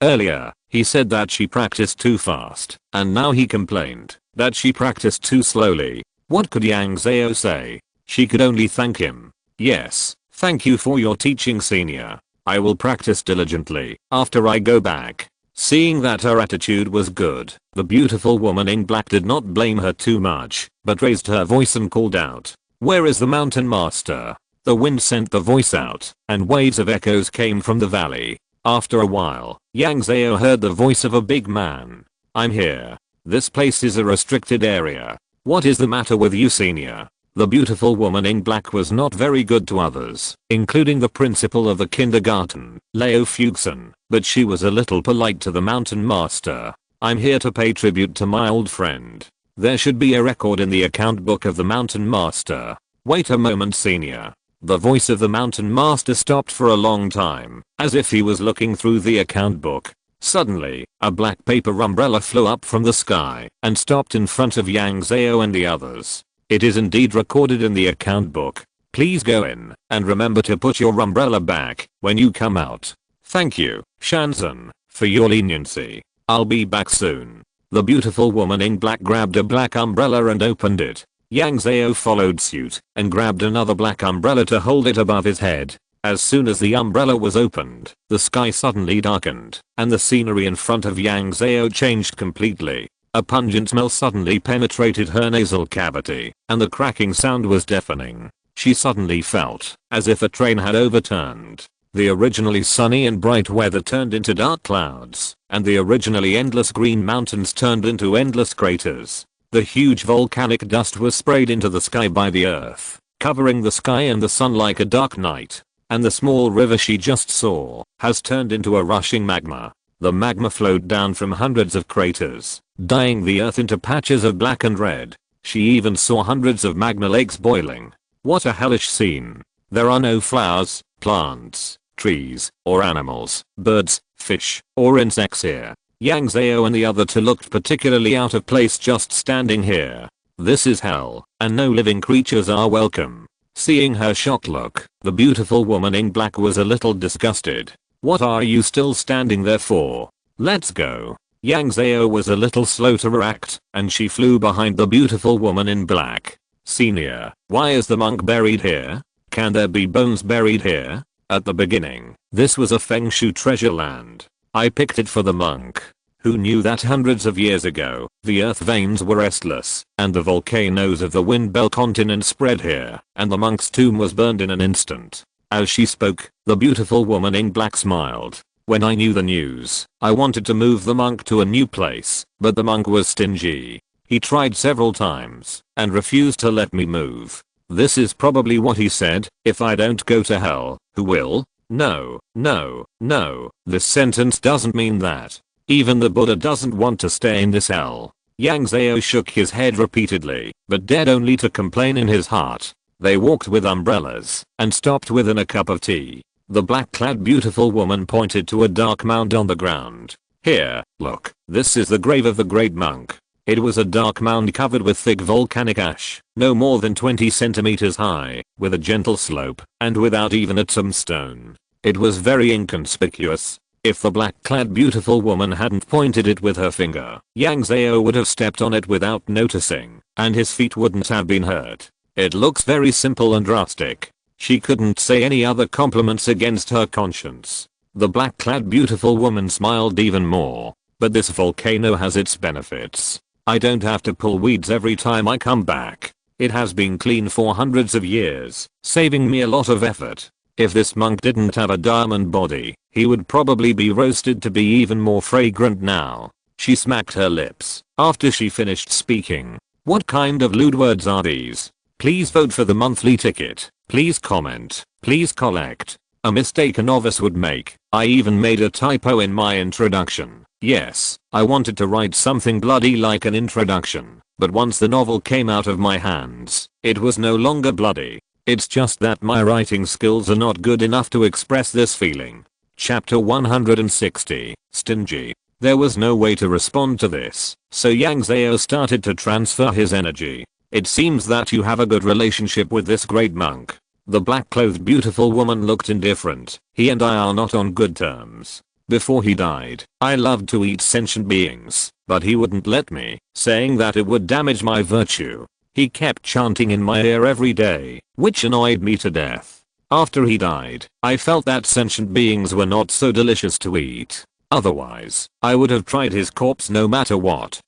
Earlier, he said that she practiced too fast, and now he complained that she practiced too slowly. What could Yang Zhao say? She could only thank him. "Yes, thank you for your teaching, senior. I will practice diligently after I go back." Seeing that her attitude was good, the beautiful woman in black did not blame her too much, but raised her voice and called out, "Where is the mountain master?" The wind sent the voice out, and waves of echoes came from the valley. After a while, Yang Zhao heard the voice of a big man. "I'm here. This place is a restricted area. What is the matter with you, senior?" The beautiful woman in black was not very good to others, including the principal of the kindergarten, Leo Fuchsen, but she was a little polite to the mountain master. "I'm here to pay tribute to my old friend. There should be a record in the account book of the mountain master." "Wait a moment, senior." The voice of the mountain master stopped for a long time, as if he was looking through the account book. Suddenly, a black paper umbrella flew up from the sky and stopped in front of Yang Zhao and the others. "It is indeed recorded in the account book. Please go in, and remember to put your umbrella back when you come out." "Thank you, Shanzhen, for your leniency. I'll be back soon." The beautiful woman in black grabbed a black umbrella and opened it. Yang Zhao followed suit and grabbed another black umbrella to hold it above his head. As soon as the umbrella was opened, the sky suddenly darkened, and the scenery in front of Yang Zhao changed completely. A pungent smell suddenly penetrated her nasal cavity, and the cracking sound was deafening. She suddenly felt as if a train had overturned. The originally sunny and bright weather turned into dark clouds, and the originally endless green mountains turned into endless craters. The huge volcanic dust was sprayed into the sky by the earth, covering the sky and the sun like a dark night. and the small river she just saw has turned into a rushing magma. The magma flowed down from hundreds of craters, dyeing the earth into patches of black and red. She even saw hundreds of magma lakes boiling. What a hellish scene. There are no flowers, plants, trees, or animals, birds, fish, or insects here. Yang Zhao and the other two looked particularly out of place just standing here. This is hell, and no living creatures are welcome. Seeing her shocked look, the beautiful woman in black was a little disgusted. What are you still standing there for? Let's go. Yang Zhao was a little slow to react, and she flew behind the beautiful woman in black. Senior, why is the monk buried here? Can there be bones buried here? At the beginning, this was a Feng Shui treasure land. I picked it for the monk. Who knew that hundreds of years ago, the earth veins were restless, and the volcanoes of the Wind Belt continent spread here, and the monk's tomb was burned in an instant. As she spoke, the beautiful woman in black smiled. When I knew the news, I wanted to move the monk to a new place, but the monk was stingy. He tried several times, and refused to let me move. This is probably what he said, if I don't go to hell, who will? No, no, no, this sentence doesn't mean that. Even the Buddha doesn't want to stay in this hell. Yang Zhao shook his head repeatedly, but dared only to complain in his heart. They walked with umbrellas, and stopped within a cup of tea. The black-clad beautiful woman pointed to a dark mound on the ground. Here, look, this is the grave of the great monk. It was a dark mound covered with thick volcanic ash, no more than 20 centimeters high, with a gentle slope, and without even a tombstone. It was very inconspicuous. If the black-clad beautiful woman hadn't pointed it with her finger, Yang Zhao would have stepped on it without noticing, and his feet wouldn't have been hurt. It looks very simple and rustic. She couldn't say any other compliments against her conscience. The black-clad beautiful woman smiled even more. But this volcano has its benefits. I don't have to pull weeds every time I come back. It has been clean for hundreds of years, saving me a lot of effort. If this monk didn't have a diamond body, he would probably be roasted to be even more fragrant now. She smacked her lips after she finished speaking. What kind of lewd words are these? Please vote for the monthly ticket. Please comment. Please collect. A mistake a novice would make. I even made a typo in my introduction. Yes, I wanted to write something bloody like an introduction, but once the novel came out of my hands, it was no longer bloody. It's just that my writing skills are not good enough to express this feeling. Chapter 160, Stingy. There was no way to respond to this, so Yang Zhao started to transfer his energy. It seems that you have a good relationship with this great monk. The black-clothed beautiful woman looked indifferent. He and I are not on good terms. Before he died, I loved to eat sentient beings, but he wouldn't let me, saying that it would damage my virtue. He kept chanting in my ear every day, which annoyed me to death. After he died, I felt that sentient beings were not so delicious to eat. Otherwise, I would have tried his corpse no matter what.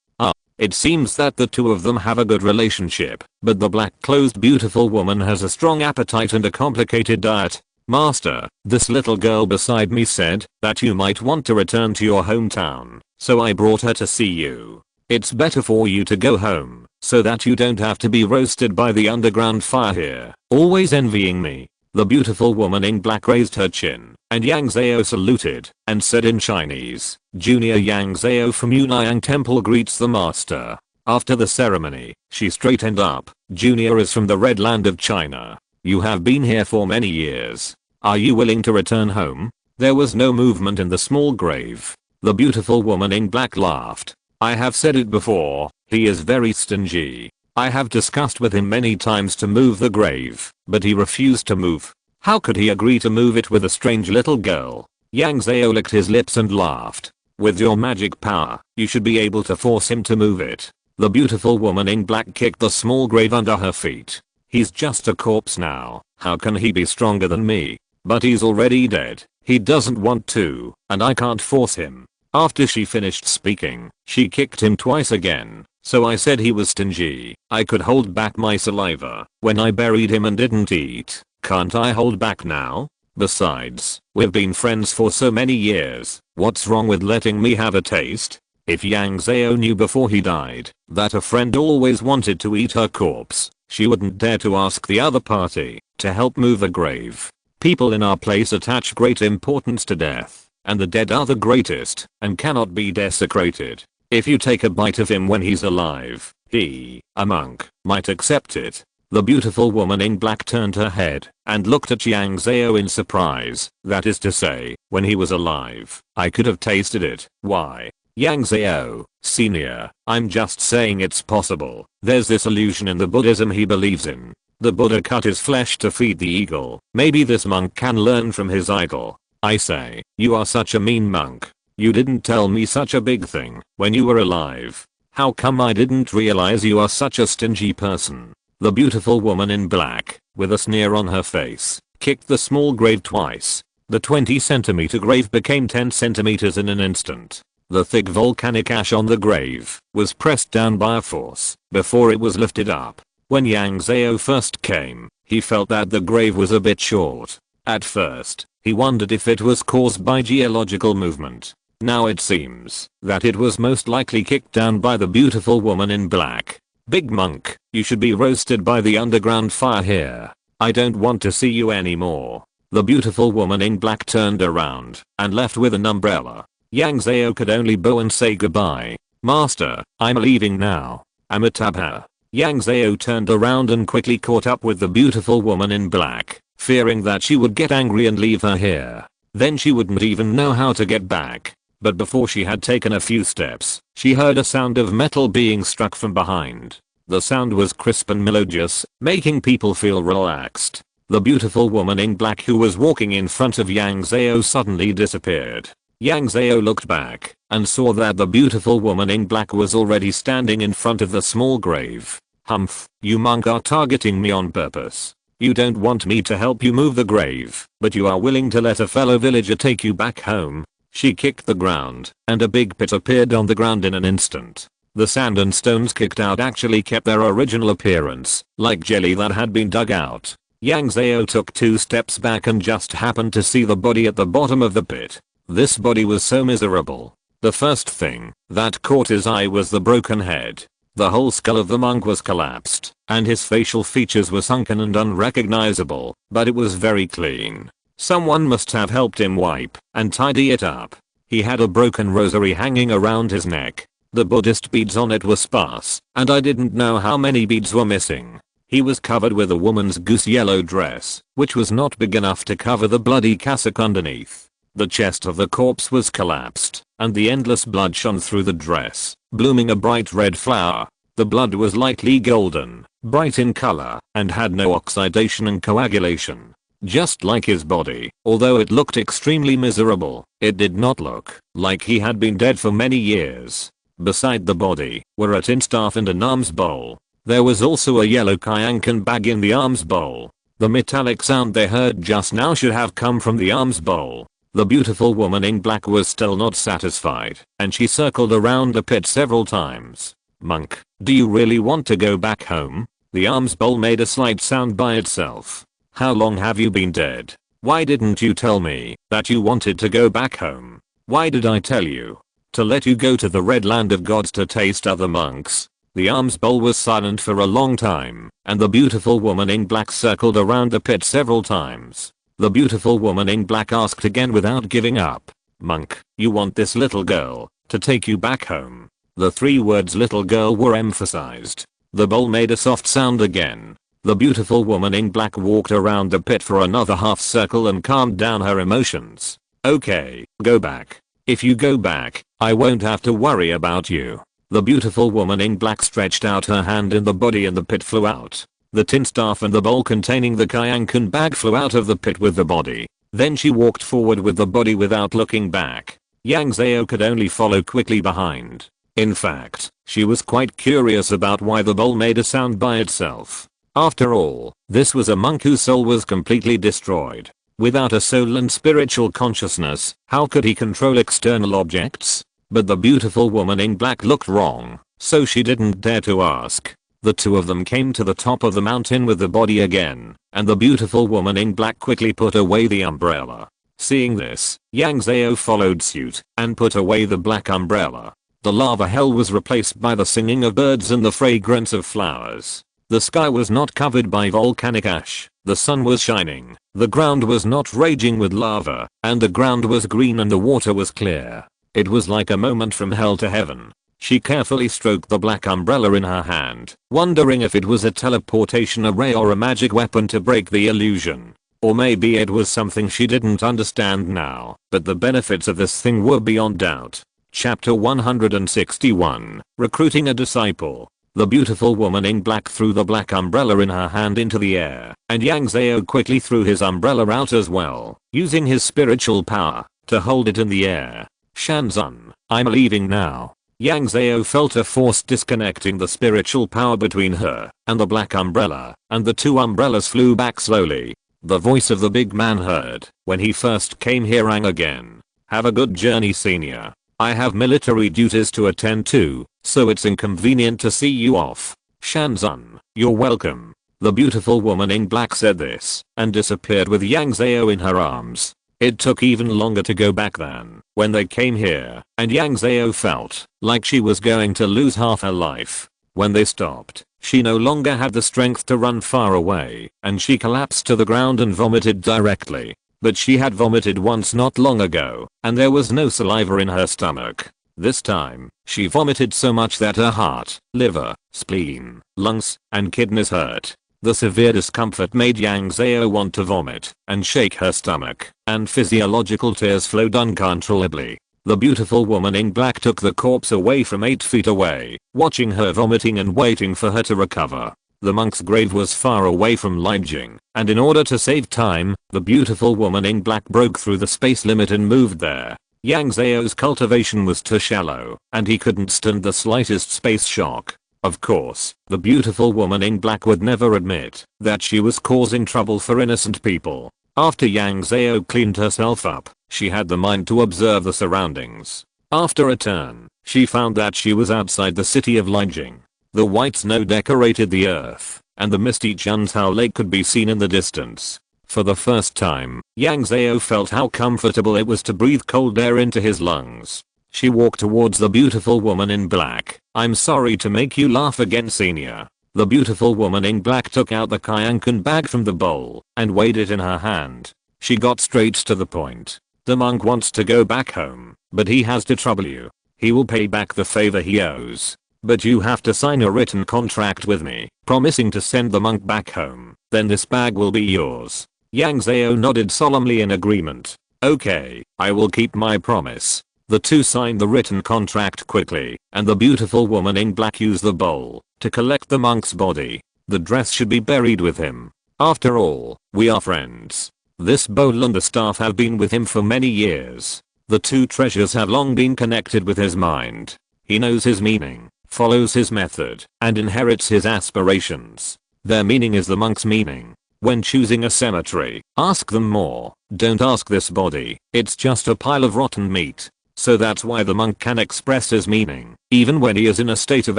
It seems that the two of them have a good relationship, but the black-clothed beautiful woman has a strong appetite and a complicated diet. Master, this little girl beside me said that you might want to return to your hometown, so I brought her to see you. It's better for you to go home, so that you don't have to be roasted by the underground fire here, always envying me. The beautiful woman in black raised her chin, and Yang Zhao saluted, and said in Chinese, Junior Yang Zhao from Yunayang Temple greets the master. After the ceremony, she straightened up. Junior is from the Red Land of China. You have been here for many years. Are you willing to return home? There was no movement in the small grave. The beautiful woman in black laughed. I have said it before, he is very stingy. I have discussed with him many times to move the grave, but he refused to move. How could he agree to move it with a strange little girl? Yang Zhao licked his lips and laughed. With your magic power, you should be able to force him to move it. The beautiful woman in black kicked the small grave under her feet. He's just a corpse now. How can he be stronger than me? But he's already dead. He doesn't want to, and I can't force him. After she finished speaking, she kicked him twice again. So I said he was stingy. I could hold back my saliva when I buried him and didn't eat. Can't I hold back now? Besides, we've been friends for so many years. What's wrong with letting me have a taste? If Yang Zhao knew before he died that a friend always wanted to eat her corpse, she wouldn't dare to ask the other party to help move the grave. People in our place attach great importance to death, and the dead are the greatest, and cannot be desecrated. If you take a bite of him when he's alive, he, a monk, might accept it. The beautiful woman in black turned her head and looked at Yang Zhao in surprise. That is to say, when he was alive, I could have tasted it. Why? Yang Zhao, senior, I'm just saying it's possible. There's this illusion in the Buddhism he believes in. The Buddha cut his flesh to feed the eagle. Maybe this monk can learn from his idol. I say, you are such a mean monk. You didn't tell me such a big thing when you were alive. How come I didn't realize you are such a stingy person? The beautiful woman in black, with a sneer on her face, kicked the small grave twice. The 20 cm grave became 10 cm in an instant. The thick volcanic ash on the grave was pressed down by a force before it was lifted up. When Yang Zhao first came, he felt that the grave was a bit short. At first, he wondered if it was caused by geological movement. Now it seems that it was most likely kicked down by the beautiful woman in black. Big monk, you should be roasted by the underground fire here. I don't want to see you anymore. The beautiful woman in black turned around and left with an umbrella. Yang Zhao could only bow and say goodbye. Master, I'm leaving now. Amitabha. Yang Zhao turned around and quickly caught up with the beautiful woman in black, fearing that she would get angry and leave her here. Then she wouldn't even know how to get back. But before she had taken a few steps, she heard a sound of metal being struck from behind. The sound was crisp and melodious, making people feel relaxed. The beautiful woman in black who was walking in front of Yang Zhao suddenly disappeared. Yang Zhao looked back and saw that the beautiful woman in black was already standing in front of the small grave. Humph, you monk are targeting me on purpose. You don't want me to help you move the grave, but you are willing to let a fellow villager take you back home. She kicked the ground, and a big pit appeared on the ground in an instant. The sand and stones kicked out actually kept their original appearance, like jelly that had been dug out. Yang Zhao took 2 steps back and just happened to see the body at the bottom of the pit. This body was so miserable. The first thing that caught his eye was the broken head. The whole skull of the monk was collapsed, and his facial features were sunken and unrecognizable, but it was very clean. Someone must have helped him wipe and tidy it up. He had a broken rosary hanging around his neck. The Buddhist beads on it were sparse, and I didn't know how many beads were missing. He was covered with a woman's goose yellow dress, which was not big enough to cover the bloody cassock underneath. The chest of the corpse was collapsed, and the endless blood shone through the dress, blooming a bright red flower. The blood was lightly golden, bright in color, and had no oxidation and coagulation. Just like his body, although it looked extremely miserable, it did not look like he had been dead for many years. Beside the body were a tin staff and an alms bowl. There was also a yellow Kyankan bag in the alms bowl. The metallic sound they heard just now should have come from the alms bowl. The beautiful woman in black was still not satisfied, and she circled around the pit several times. Monk, do you really want to go back home? The alms bowl made a slight sound by itself. How long have you been dead? Why didn't you tell me that you wanted to go back home? Why did I tell you to let you go to the red land of gods to taste other monks? The alms bowl was silent for a long time, and the beautiful woman in black circled around the pit several times. The beautiful woman in black asked again without giving up. Monk, you want this little girl to take you back home? The 3 words little girl were emphasized. The bowl made a soft sound again. The beautiful woman in black walked around the pit for another half circle and calmed down her emotions. Okay, go back. If you go back, I won't have to worry about you. The beautiful woman in black stretched out her hand and the body in the pit flew out. The tin staff and the bowl containing the Kyankan bag flew out of the pit with the body. Then she walked forward with the body without looking back. Yang Zhao could only follow quickly behind. In fact, she was quite curious about why the bowl made a sound by itself. After all, this was a monk whose soul was completely destroyed. Without a soul and spiritual consciousness, how could he control external objects? But the beautiful woman in black looked wrong, so she didn't dare to ask. The 2 of them came to the top of the mountain with the body again, and the beautiful woman in black quickly put away the umbrella. Seeing this, Yang Zhao followed suit and put away the black umbrella. The lava hell was replaced by the singing of birds and the fragrance of flowers. The sky was not covered by volcanic ash, the sun was shining, the ground was not raging with lava, and the ground was green and the water was clear. It was like a moment from hell to heaven. She carefully stroked the black umbrella in her hand, wondering if it was a teleportation array or a magic weapon to break the illusion. Or maybe it was something she didn't understand now, but the benefits of this thing were beyond doubt. Chapter 161, Recruiting a Disciple. The beautiful woman in black threw the black umbrella in her hand into the air, and Yang Zhao quickly threw his umbrella out as well, using his spiritual power to hold it in the air. Shanzun, I'm leaving now. Yang Zhao felt a force disconnecting the spiritual power between her and the black umbrella, and the two umbrellas flew back slowly. The voice of the big man heard when he first came here rang again. Have a good journey, senior. I have military duties to attend to, so it's inconvenient to see you off. Shanzun, you're welcome. The beautiful woman in black said this and disappeared with Yang Zhao in her arms. It took even longer to go back than when they came here, and Yang Zhao felt like she was going to lose half her life. When they stopped, she no longer had the strength to run far away, and she collapsed to the ground and vomited directly. But she had vomited once not long ago, and there was no saliva in her stomach. This time, she vomited so much that her heart, liver, spleen, lungs, and kidneys hurt. The severe discomfort made Yang Zhao want to vomit and shake her stomach, and physiological tears flowed uncontrollably. The beautiful woman in black took the corpse away from 8 feet away, watching her vomiting and waiting for her to recover. The monk's grave was far away from Lianjing, and in order to save time, the beautiful woman in black broke through the space limit and moved there. Yang Zhao's cultivation was too shallow, and he couldn't stand the slightest space shock. Of course, the beautiful woman in black would never admit that she was causing trouble for innocent people. After Yang Zhao cleaned herself up, she had the mind to observe the surroundings. After a turn, she found that she was outside the city of Lianjing. The white snow decorated the earth, and the misty Yang Zhao lake could be seen in the distance. For the first time, Yang Zhao felt how comfortable it was to breathe cold air into his lungs. She walked towards the beautiful woman in black. I'm sorry to make you laugh again, senior. The beautiful woman in black took out the Kyankan bag from the bowl and weighed it in her hand. She got straight to the point. The monk wants to go back home, but he has to trouble you. He will pay back the favor he owes. But you have to sign a written contract with me, promising to send the monk back home. Then this bag will be yours. Yang Zhao nodded solemnly in agreement. Okay, I will keep my promise. The two signed the written contract quickly, and the beautiful woman in black used the bowl to collect the monk's body. The dress should be buried with him. After all, we are friends. This bowl and the staff have been with him for many years. The two treasures have long been connected with his mind. He knows his meaning, follows his method, and inherits his aspirations. Their meaning is the monk's meaning. When choosing a cemetery, ask them more. Don't ask this body, it's just a pile of rotten meat. So that's why the monk can express his meaning, even when he is in a state of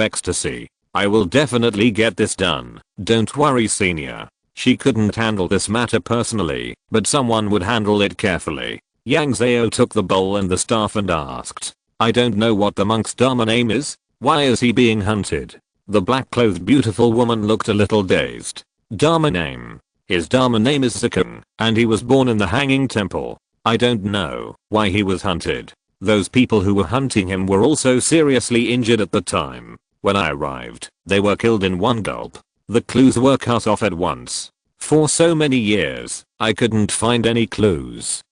ecstasy. I will definitely get this done. Don't worry, senior. She couldn't handle this matter personally, but someone would handle it carefully. Yang Zhao took the bowl and the staff and asked, I don't know what the monk's Dharma name is. Why is he being hunted? The black-clothed beautiful woman looked a little dazed. Dharma name. His Dharma name is Zikun, and he was born in the Hanging Temple. I don't know why he was hunted. Those people who were hunting him were also seriously injured at the time. When I arrived, they were killed in one gulp. The clues were cut off at once. For so many years, I couldn't find any clues.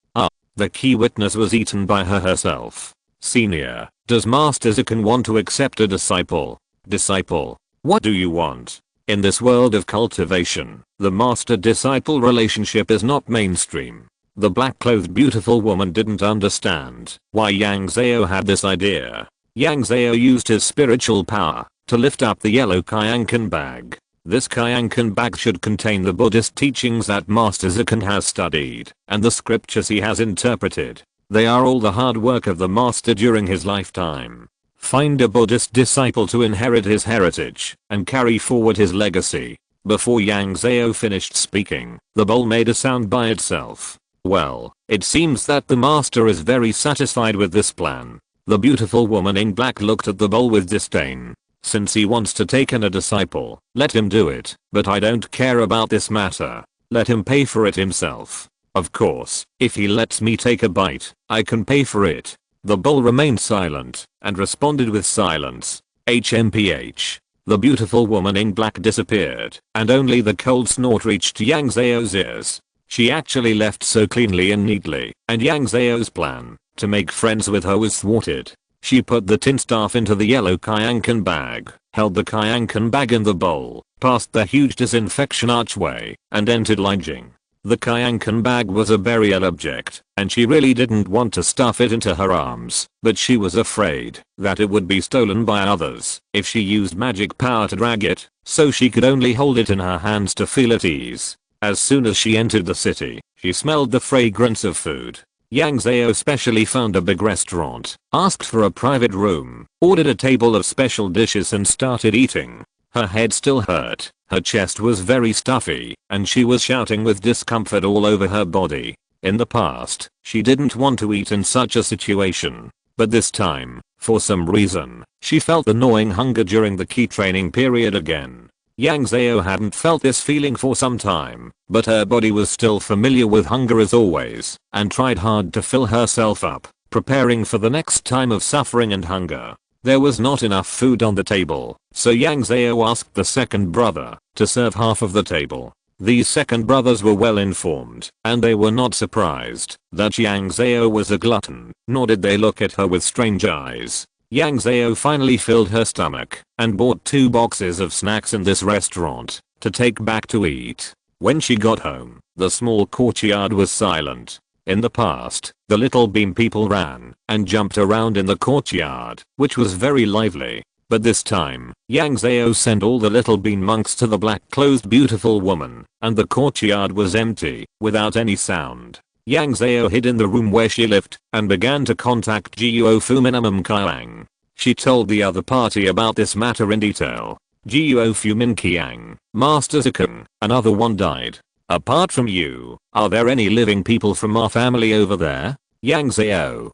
The key witness was eaten by her herself. Senior, does Master Zikun want to accept a disciple? Disciple? What do you want? In this world of cultivation, the master-disciple relationship is not mainstream. The black-clothed beautiful woman didn't understand why Yang Zhao had this idea. Yang Zhao used his spiritual power to lift up the yellow Kyankan bag. This Kyankan bag should contain the Buddhist teachings that Master Zikun has studied and the scriptures he has interpreted. They are all the hard work of the master during his lifetime. Find a Buddhist disciple to inherit his heritage and carry forward his legacy. Before Yang Zhao finished speaking, the bowl made a sound by itself. Well, it seems that the master is very satisfied with this plan. The beautiful woman in black looked at the bowl with disdain. Since he wants to take in a disciple, let him do it, but I don't care about this matter. Let him pay for it himself. Of course, if he lets me take a bite, I can pay for it. The bull remained silent and responded with silence. HMPH. The beautiful woman in black disappeared, and only the cold snort reached Yang Zhao's ears. She actually left so cleanly and neatly, and Yang Zhao's plan to make friends with her was thwarted. She put the tin staff into the yellow Kyankan bag, held the Kyankan bag in the bowl, passed the huge disinfection archway, and entered Linjing. The Kyankan bag was a burial object, and she really didn't want to stuff it into her arms, but she was afraid that it would be stolen by others if she used magic power to drag it, so she could only hold it in her hands to feel at ease. As soon as she entered the city, she smelled the fragrance of food. Yang Zhao specially found a big restaurant, asked for a private room, ordered a table of special dishes and started eating. Her head still hurt, her chest was very stuffy, and she was shouting with discomfort all over her body. In the past, she didn't want to eat in such a situation. But this time, for some reason, she felt the gnawing hunger during the key training period again. Yang Zhao hadn't felt this feeling for some time, but her body was still familiar with hunger as always, and tried hard to fill herself up, preparing for the next time of suffering and hunger. There was not enough food on the table, so Yang Zhao asked the second brother to serve half of the table. These second brothers were well informed, and they were not surprised that Yang Zhao was a glutton, nor did they look at her with strange eyes. Yang Zhao finally filled her stomach and bought 2 boxes of snacks in this restaurant to take back to eat. When she got home, the small courtyard was silent. In the past, the little bean people ran and jumped around in the courtyard, which was very lively. But this time, Yang Zhao sent all the little bean monks to the black-clothed beautiful woman, and the courtyard was empty, without any sound. Yang Zhao hid in the room where she lived and began to contact Guo Fuminamum Kiang. She told the other party about this matter in detail. Guo Fumin Kiang, Master Zikun, another one died. Apart from you, are there any living people from our family over there? Yang Zhao,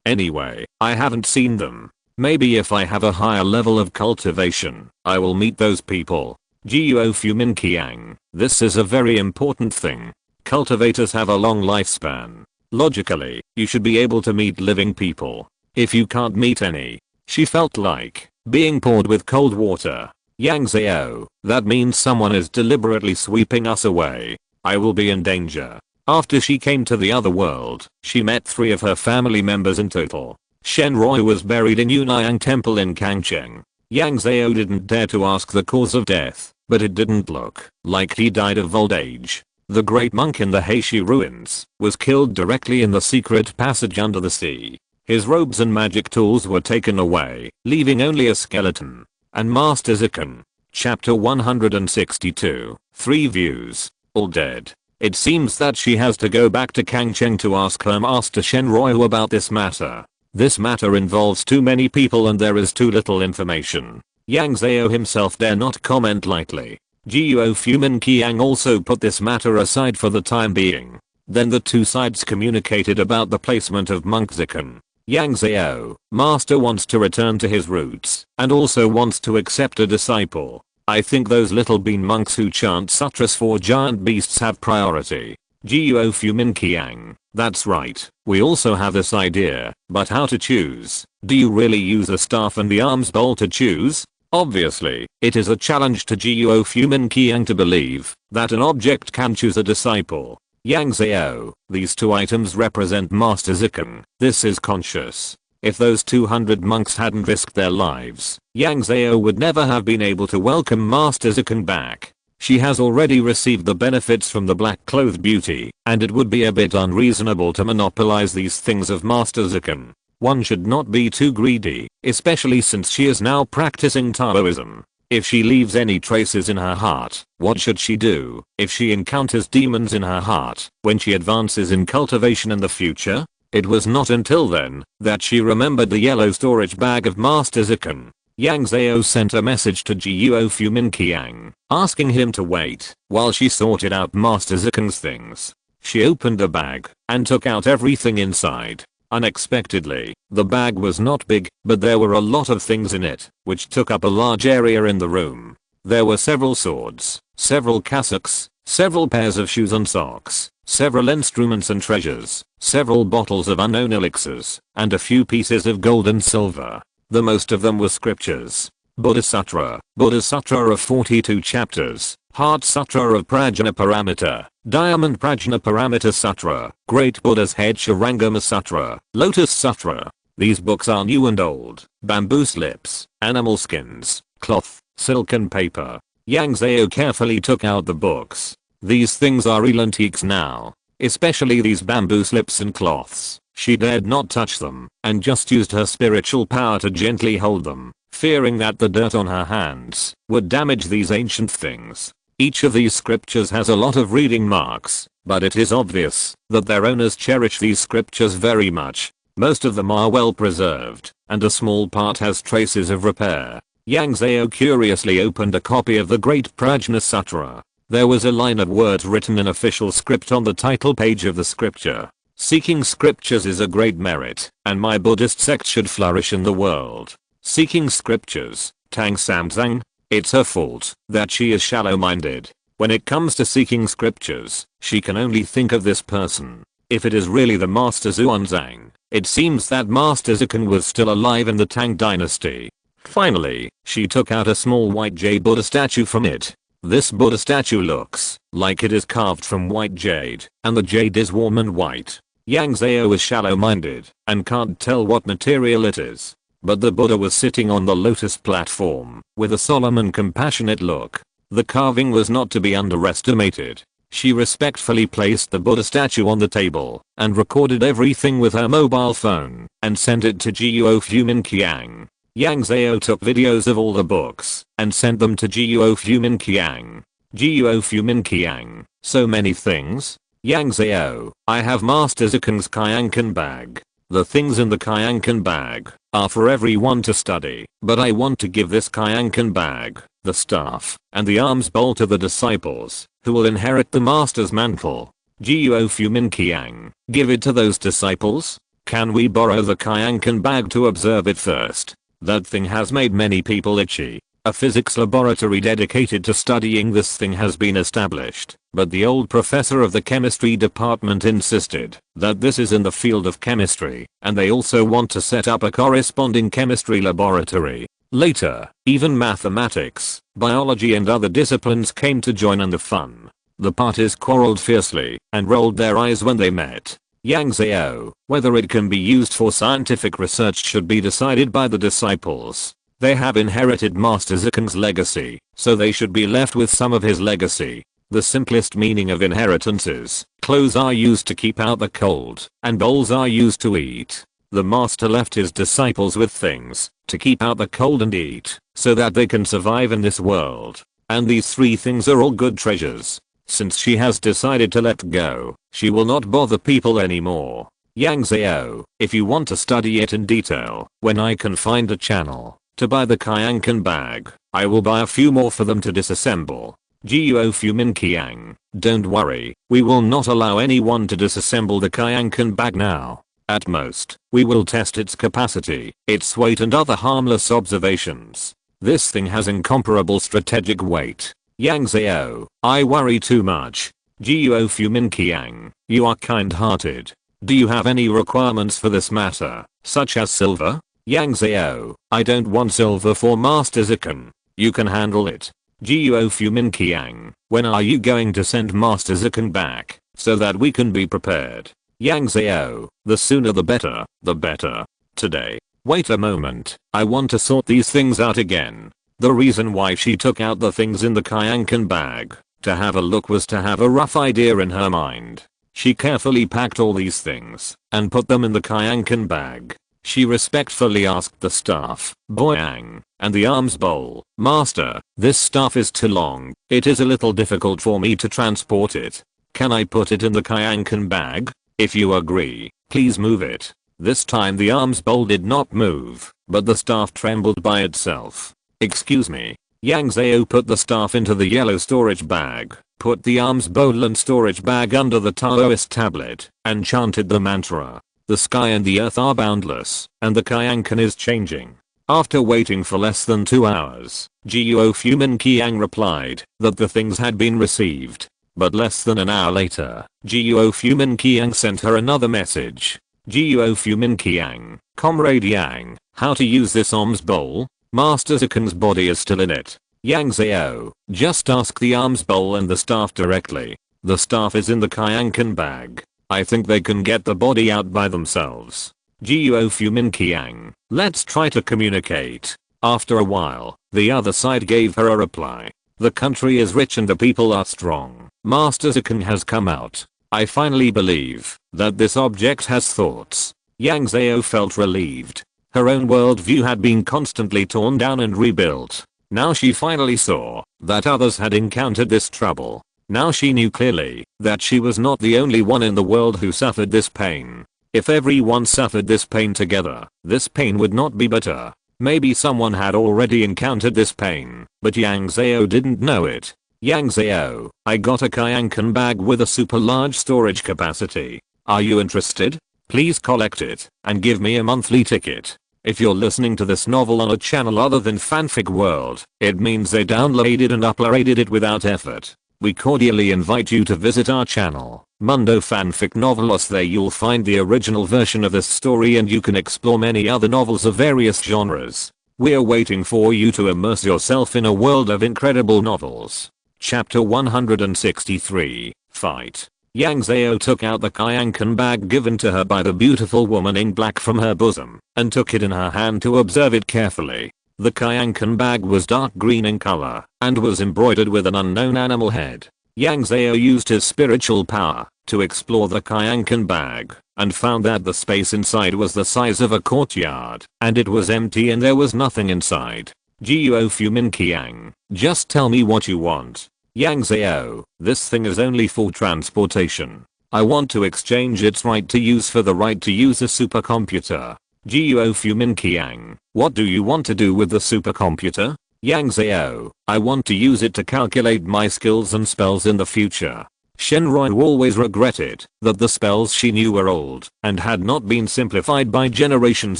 anyway, I haven't seen them. Maybe if I have a higher level of cultivation, I will meet those people. Guo Fumin Kiang, this is a very important thing. Cultivators have a long lifespan. Logically, you should be able to meet living people. If you can't meet any, she felt like being poured with cold water. Yang Zhao, that means someone is deliberately sweeping us away. I will be in danger. After she came to the other world, she met 3 of her family members in total. Shen Roi was buried in Yunayang Temple in Kangcheng. Yang Zhao didn't dare to ask the cause of death, but it didn't look like he died of old age. The great monk in the Heishi ruins was killed directly in the secret passage under the sea. His robes and magic tools were taken away, leaving only a skeleton. And Master Zikun. Chapter 162. 3 views. All dead. It seems that she has to go back to Kangcheng to ask her Master Shenroi about this matter. This matter involves too many people and there is too little information. Yang Zhao himself dare not comment lightly. Guo Fumin Kiang also put this matter aside for the time being. Then the 2 sides communicated about the placement of Monk Zikun. Yang Zhao, Master wants to return to his roots, and also wants to accept a disciple. I think those little bean monks who chant sutras for giant beasts have priority. Guo Fumin Kiang, that's right, we also have this idea, but how to choose? Do you really use a staff and the arms bowl to choose? Obviously, it is a challenge to Guo Fumin Kiang to believe that an object can choose a disciple. Yang Zhao, these 2 items represent Master Zikun. This is conscious. If those 200 monks hadn't risked their lives, Yang Zhao would never have been able to welcome Master Zikun back. She has already received the benefits from the black-clothed beauty, and it would be a bit unreasonable to monopolize these things of Master Zikun. One should not be too greedy, especially since she is now practicing Taoism. If she leaves any traces in her heart, what should she do if she encounters demons in her heart when she advances in cultivation in the future? It was not until then that she remembered the yellow storage bag of Master Zikun. Yang Zhao sent a message to Guo Fumin Kiang, asking him to wait while she sorted out Master Zikun's things. She opened the bag and took out everything inside. Unexpectedly, the bag was not big, but there were a lot of things in it, which took up a large area in the room. There were several swords, several cassocks, several pairs of shoes and socks, several instruments and treasures, several bottles of unknown elixirs, and a few pieces of gold and silver. The most of them were scriptures. Buddha Sutra of 42 chapters, Heart Sutra of Prajnaparamita, Diamond Prajnaparamita Sutra, Great Buddha's Head Shurangama Sutra, Lotus Sutra. These books are new and old, bamboo slips, animal skins, cloth, silk and paper. Yang Zhao carefully took out the books. These things are real antiques now, especially these bamboo slips and cloths. She dared not touch them, and just used her spiritual power to gently hold them, fearing that the dirt on her hands would damage these ancient things. Each of these scriptures has a lot of reading marks, but it is obvious that their owners cherish these scriptures very much. Most of them are well preserved, and a small part has traces of repair. Yang Zhao curiously opened a copy of the Great Prajna Sutra. There was a line of words written in official script on the title page of the scripture. Seeking scriptures is a great merit, and my Buddhist sect should flourish in the world. Seeking scriptures, Tang Samzang. It's her fault that she is shallow-minded. When it comes to seeking scriptures, she can only think of this person. If it is really the Master Xuanzang, it seems that Master Zikan was still alive in the Tang dynasty. Finally, she took out a small white jade Buddha statue from it. This Buddha statue looks like it is carved from white jade, and the jade is warm and white. Yang Zhao is shallow-minded and can't tell what material it is. But the Buddha was sitting on the lotus platform with a solemn and compassionate look. The carving was not to be underestimated. She respectfully placed the Buddha statue on the table and recorded everything with her mobile phone and sent it to Guo Fumin Qiang. Yang Zhao took videos of all the books and sent them to Guo Fumin Qiang. Guo Fumin Qiang, so many things. Yang Zhao, I have Master Zikan's Kyankan bag. The things in the Kyankan bag are for everyone to study, but I want to give this Kyankan bag, the staff, and the alms bowl to the disciples, who will inherit the Master's mantle. Guo Fumin Qiang, give it to those disciples? Can we borrow the Kyankan bag to observe it first? That thing has made many people itchy. A physics laboratory dedicated to studying this thing has been established, but the old professor of the chemistry department insisted that this is in the field of chemistry, and they also want to set up a corresponding chemistry laboratory. Later, even mathematics, biology and other disciplines came to join in the fun. The parties quarreled fiercely and rolled their eyes when they met. Yang Zhao, whether it can be used for scientific research should be decided by the disciples. They have inherited Master Zikan's legacy, so they should be left with some of his legacy. The simplest meaning of inheritance is, clothes are used to keep out the cold, and bowls are used to eat. The master left his disciples with things to keep out the cold and eat, so that they can survive in this world. And these three things are all good treasures. Since she has decided to let go, she will not bother people anymore. Yang Zhao, if you want to study it in detail, when I can find a channel to buy the Kyankan bag, I will buy a few more for them to disassemble. Guo Fumin Qiang, don't worry, we will not allow anyone to disassemble the Kyankan bag now. At most, we will test its capacity, its weight and other harmless observations. This thing has incomparable strategic weight. Yang Zhao, I worry too much. Guo Fumin Qiang, you are kind-hearted. Do you have any requirements for this matter, such as silver? Yang Zhao, I don't want silver for Master Zikan. You can handle it. Guo Fumin Qiang, when are you going to send Master Zikan back, so that we can be prepared? Yang Zhao, the sooner the better, the better. Today. Wait a moment, I want to sort these things out again. The reason why she took out the things in the Kyankan bag, to have a look, was to have a rough idea in her mind. She carefully packed all these things, and put them in the Kyankan bag. She respectfully asked the staff, Boyang, and the alms bowl, Master, this stuff is too long, it is a little difficult for me to transport it. Can I put it in the Kyankan bag? If you agree, please move it. This time the alms bowl did not move, but the staff trembled by itself. Excuse me. Yang Zhao put the staff into the yellow storage bag, put the alms bowl and storage bag under the Taoist tablet, and chanted the mantra. The sky and the earth are boundless, and the Kyankan is changing. After waiting for less than 2 hours, Guo Fumin Qiang replied that the things had been received. But less than an hour later, Guo Fumin Qiang sent her another message. Guo Fumin Qiang, Comrade Yang, how to use this alms bowl? Master Zikan's body is still in it. Yang Zhao, just ask the alms bowl and the staff directly. The staff is in the Kyankan bag. I think they can get the body out by themselves. Guo Fumin Qiang, let's try to communicate. After a while, the other side gave her a reply. The country is rich and the people are strong. Master Zikan has come out. I finally believe that this object has thoughts. Yang Zhao felt relieved. Her own worldview had been constantly torn down and rebuilt. Now she finally saw that others had encountered this trouble. Now she knew clearly that she was not the only one in the world who suffered this pain. If everyone suffered this pain together, this pain would not be bitter. Maybe someone had already encountered this pain, but Yang Zhao didn't know it. Yang Zhao, I got a Kyankan bag with a super large storage capacity. Are you interested? Please collect it and give me a monthly ticket. If you're listening to this novel on a channel other than Fanfic World, it means they downloaded and uploaded it without effort. We cordially invite you to visit our channel, Mundo Fanfic Novelos. There you'll find the original version of this story and you can explore many other novels of various genres. We're waiting for you to immerse yourself in a world of incredible novels. Chapter 163, Fight. Yang Zhao took out the Kyankan bag given to her by the beautiful woman in black from her bosom, and took it in her hand to observe it carefully. The Kyankan bag was dark green in color, and was embroidered with an unknown animal head. Yang Zhao used his spiritual power to explore the Kyankan bag, and found that the space inside was the size of a courtyard, and it was empty and there was nothing inside. Guo Fumin Qiang, just tell me what you want. Yang Zhao, this thing is only for transportation. I want to exchange its right to use for the right to use a supercomputer. Guo Fumin Qiang, what do you want to do with the supercomputer? Yang Zhao, I want to use it to calculate my skills and spells in the future. Shenroi always regretted that the spells she knew were old and had not been simplified by generations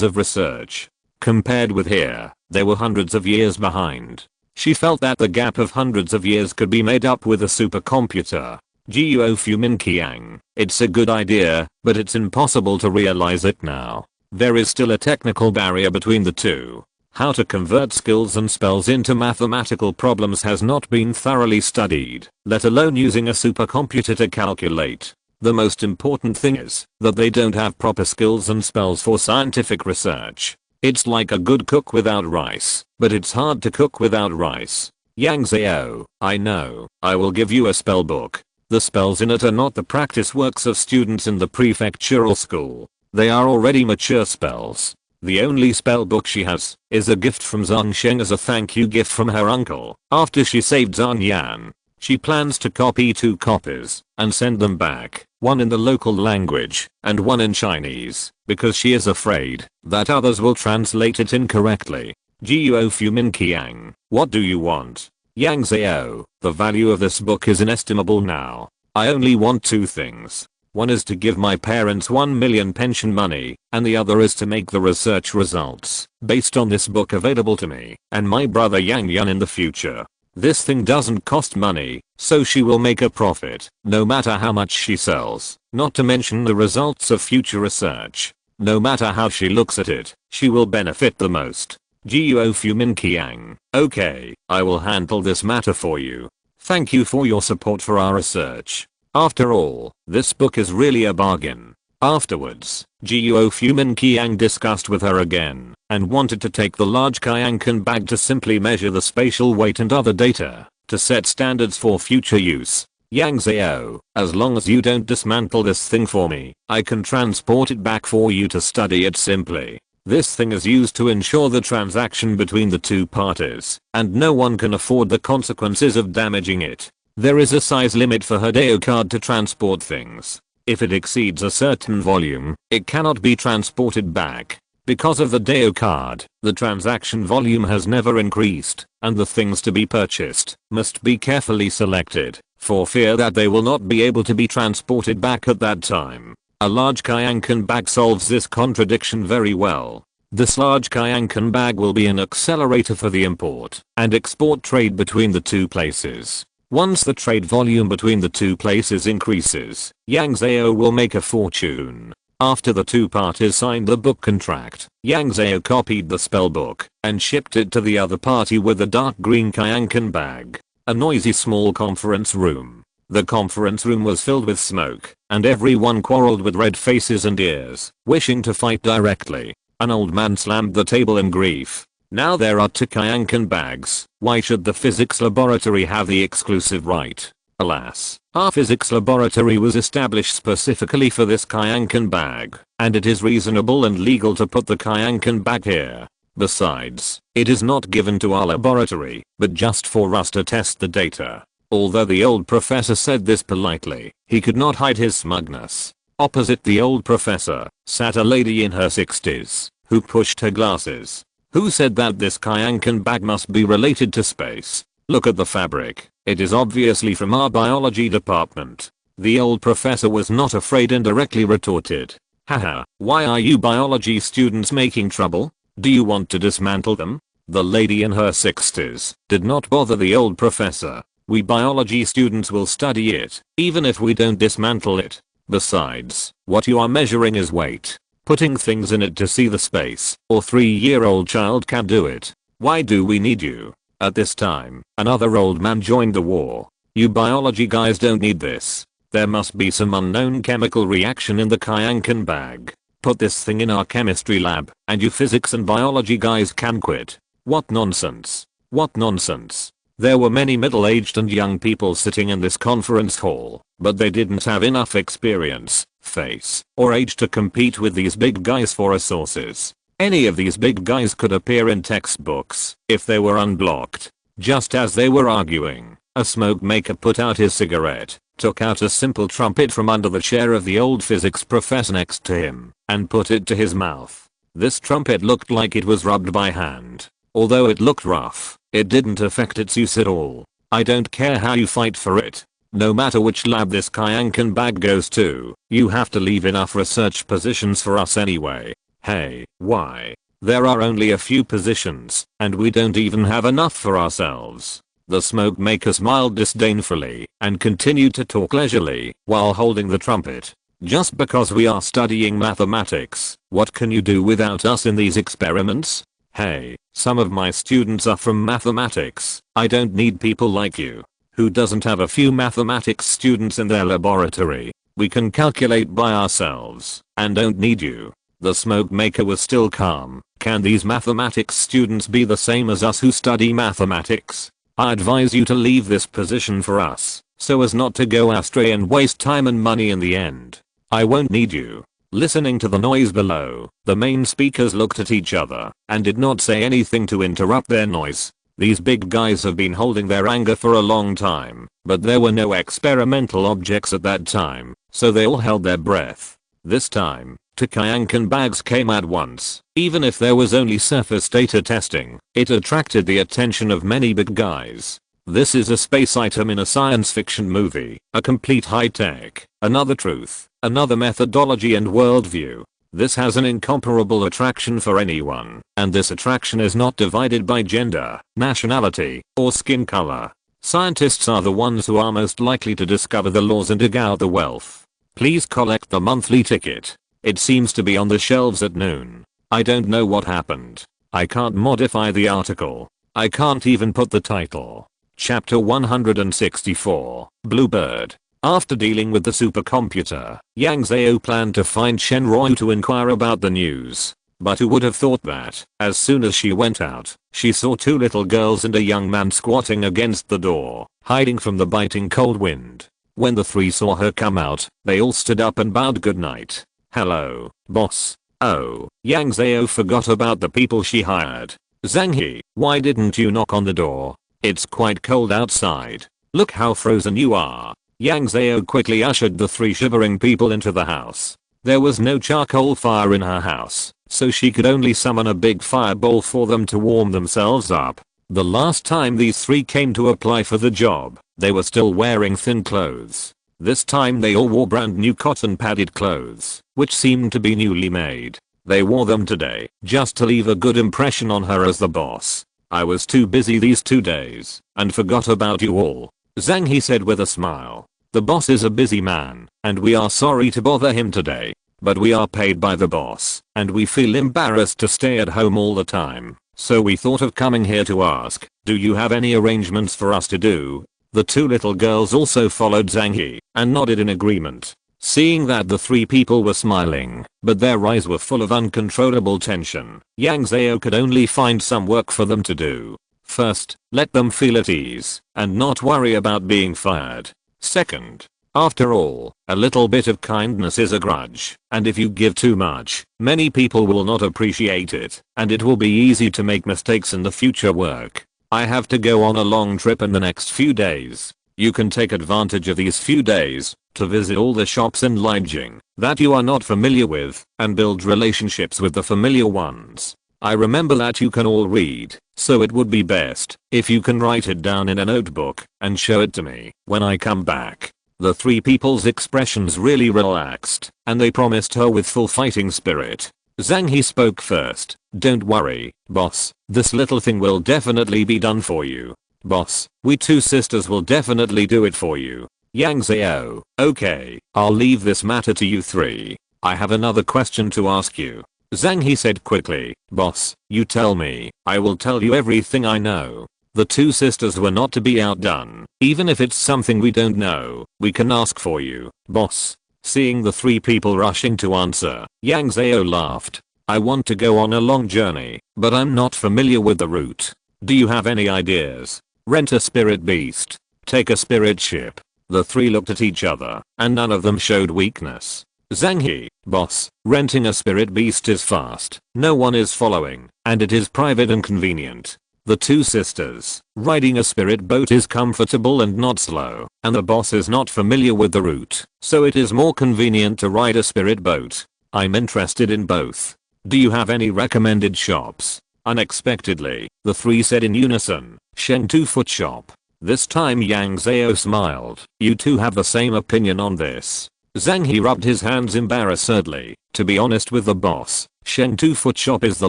of research. Compared with here, they were hundreds of years behind. She felt that the gap of hundreds of years could be made up with a supercomputer. Guo Fumin Qiang, it's a good idea, but it's impossible to realize it now. There is still a technical barrier between the two. How to convert skills and spells into mathematical problems has not been thoroughly studied, let alone using a supercomputer to calculate. The most important thing is that they don't have proper skills and spells for scientific research. It's like a good cook without rice, but it's hard to cook without rice. Yang Zhao, I know, I will give you a spell book. The spells in it are not the practice works of students in the prefectural school. They are already mature spells. The only spell book she has is a gift from Zhang Sheng as a thank you gift from her uncle after she saved Zhang Yan. She plans to copy 2 copies and send them back, one in the local language and one in Chinese, because she is afraid that others will translate it incorrectly. Guo Fumin Qiang, what do you want? Yang Zhao, the value of this book is inestimable now. I only want 2 things. One is to give my parents 1 million pension money, and the other is to make the research results based on this book available to me and my brother Yang Yan in the future. This thing doesn't cost money, so she will make a profit, no matter how much she sells, not to mention the results of future research. No matter how she looks at it, she will benefit the most. Guo Fumin Qiang, okay, I will handle this matter for you. Thank you for your support for our research. After all, this book is really a bargain. Afterwards, Guo Fumin Qiang discussed with her again and wanted to take the large Kyankan bag to simply measure the spatial weight and other data to set standards for future use. Yang Zhao, as long as you don't dismantle this thing for me, I can transport it back for you to study it simply. This thing is used to ensure the transaction between the 2 parties, and no one can afford the consequences of damaging it. There is a size limit for her Deo card to transport things. If it exceeds a certain volume, it cannot be transported back. Because of the Deo card, the transaction volume has never increased, and the things to be purchased must be carefully selected, for fear that they will not be able to be transported back at that time. A large Kyankan bag solves this contradiction very well. This large Kyankan bag will be an accelerator for the import and export trade between the two places. Once the trade volume between the two places increases, Yang Zhao will make a fortune. After the two parties signed the book contract, Yang Zhao copied the spellbook and shipped it to the other party with a dark green Kyankan bag. A noisy small conference room. The conference room was filled with smoke, and everyone quarreled with red faces and ears, wishing to fight directly. An old man slammed the table in grief. Now there are two Kyankan bags. Why should the physics laboratory have the exclusive right? Alas, our physics laboratory was established specifically for this Kyankan bag, and it is reasonable and legal to put the Kyankan bag here. Besides, it is not given to our laboratory, but just for us to test the data. Although the old professor said this politely, he could not hide his smugness. Opposite the old professor sat a lady in her 60s, who pushed her glasses. Who said that this Kyankan bag must be related to space? Look at the fabric. It is obviously from our biology department. The old professor was not afraid and directly retorted. Haha, why are you biology students making trouble? Do you want to dismantle them? The lady in her 60s did not bother the old professor. We biology students will study it, even if we don't dismantle it. Besides, what you are measuring is weight. Putting things in it to see the space, or 3-year-old child can do it. Why do we need you? At this time, another old man joined the war. You biology guys don't need this. There must be some unknown chemical reaction in the Kyankan bag. Put this thing in our chemistry lab, and you physics and biology guys can quit. What nonsense. What nonsense. There were many middle-aged and young people sitting in this conference hall, but they didn't have enough experience, face, or age to compete with these big guys for resources. Any of these big guys could appear in textbooks if they were unblocked. Just as they were arguing, a smoke maker put out his cigarette, took out a simple trumpet from under the chair of the old physics professor next to him, and put it to his mouth. This trumpet looked like it was rubbed by hand. Although it looked rough, it didn't affect its use at all. I don't care how you fight for it. No matter which lab this Kyankan bag goes to, you have to leave enough research positions for us anyway. Hey, why? There are only a few positions, and we don't even have enough for ourselves. The smoke maker smiled disdainfully, and continued to talk leisurely, while holding the trumpet. Just because we are studying mathematics, what can you do without us in these experiments? Hey, some of my students are from mathematics. I don't need people like you. Who doesn't have a few mathematics students in their laboratory? We can calculate by ourselves, and don't need you. The smoke maker was still calm. Can these mathematics students be the same as us who study mathematics? I advise you to leave this position for us, so as not to go astray and waste time and money in the end. I won't need you. Listening to the noise below, the main speakers looked at each other and did not say anything to interrupt their noise. These big guys have been holding their anger for a long time, but there were no experimental objects at that time, so they all held their breath. This time, two Kyankan bags came at once. Even if there was only surface data testing, it attracted the attention of many big guys. This is a space item in a science fiction movie, a complete high-tech, another truth, another methodology and worldview. This has an incomparable attraction for anyone, and this attraction is not divided by gender, nationality, or skin color. Scientists are the ones who are most likely to discover the laws and dig out the wealth. Please collect the monthly ticket. It seems to be on the shelves at noon. I don't know what happened. I can't modify the article. I can't even put the title. Chapter 164, Bluebird. After dealing with the supercomputer, Yang Zhao planned to find Shen Roi to inquire about the news. But who would have thought that, as soon as she went out, she saw two little girls and a young man squatting against the door, hiding from the biting cold wind. When the three saw her come out, they all stood up and bowed goodnight. Hello, boss. Oh, Yang Zhao forgot about the people she hired. Zhang He, why didn't you knock on the door? It's quite cold outside. Look how frozen you are. Yang Zhao quickly ushered the three shivering people into the house. There was no charcoal fire in her house, so she could only summon a big fireball for them to warm themselves up. The last time these three came to apply for the job, they were still wearing thin clothes. This time they all wore brand new cotton padded clothes, which seemed to be newly made. They wore them today, just to leave a good impression on her as the boss. I was too busy these 2 days, and forgot about you all. Zhang He said with a smile. The boss is a busy man, and we are sorry to bother him today. But we are paid by the boss, and we feel embarrassed to stay at home all the time. So we thought of coming here to ask, do you have any arrangements for us to do? The 2 little girls also followed Zhang He, and nodded in agreement. Seeing that the 3 people were smiling, but their eyes were full of uncontrollable tension, Yang Zhao could only find some work for them to do. First, let them feel at ease, and not worry about being fired. Second, after all, a little bit of kindness is a grudge, and if you give too much, many people will not appreciate it, and it will be easy to make mistakes in the future work. I have to go on a long trip in the next few days. You can take advantage of these few days to visit all the shops in Lijiang that you are not familiar with and build relationships with the familiar ones. I remember that you can all read, so it would be best if you can write it down in a notebook and show it to me when I come back. The 3 people's expressions really relaxed, and they promised her with full fighting spirit. Zhang He spoke first. Don't worry, boss, this little thing will definitely be done for you. Boss, we 2 sisters will definitely do it for you. Yang Zhao, okay, I'll leave this matter to you 3. I have another question to ask you. Zhang He said quickly. Boss, you tell me, I will tell you everything I know. The 2 sisters were not to be outdone. Even if it's something we don't know, we can ask for you, boss. Seeing the 3 people rushing to answer, Yang Zhao laughed. I want to go on a long journey, but I'm not familiar with the route. Do you have any ideas? Rent a spirit beast. Take a spirit ship. The 3 looked at each other, and none of them showed weakness. Zhang He, boss, renting a spirit beast is fast, no one is following, and it is private and convenient. The 2 sisters, riding a spirit boat is comfortable and not slow, and the boss is not familiar with the route, so it is more convenient to ride a spirit boat. I'm interested in both. Do you have any recommended shops? Unexpectedly, the 3 said in unison, Sheng 2-foot shop. This time Yang Zhao smiled. You 2 have the same opinion on this. Zhang He rubbed his hands embarrassedly. To be honest with the boss, Sheng 2-foot shop is the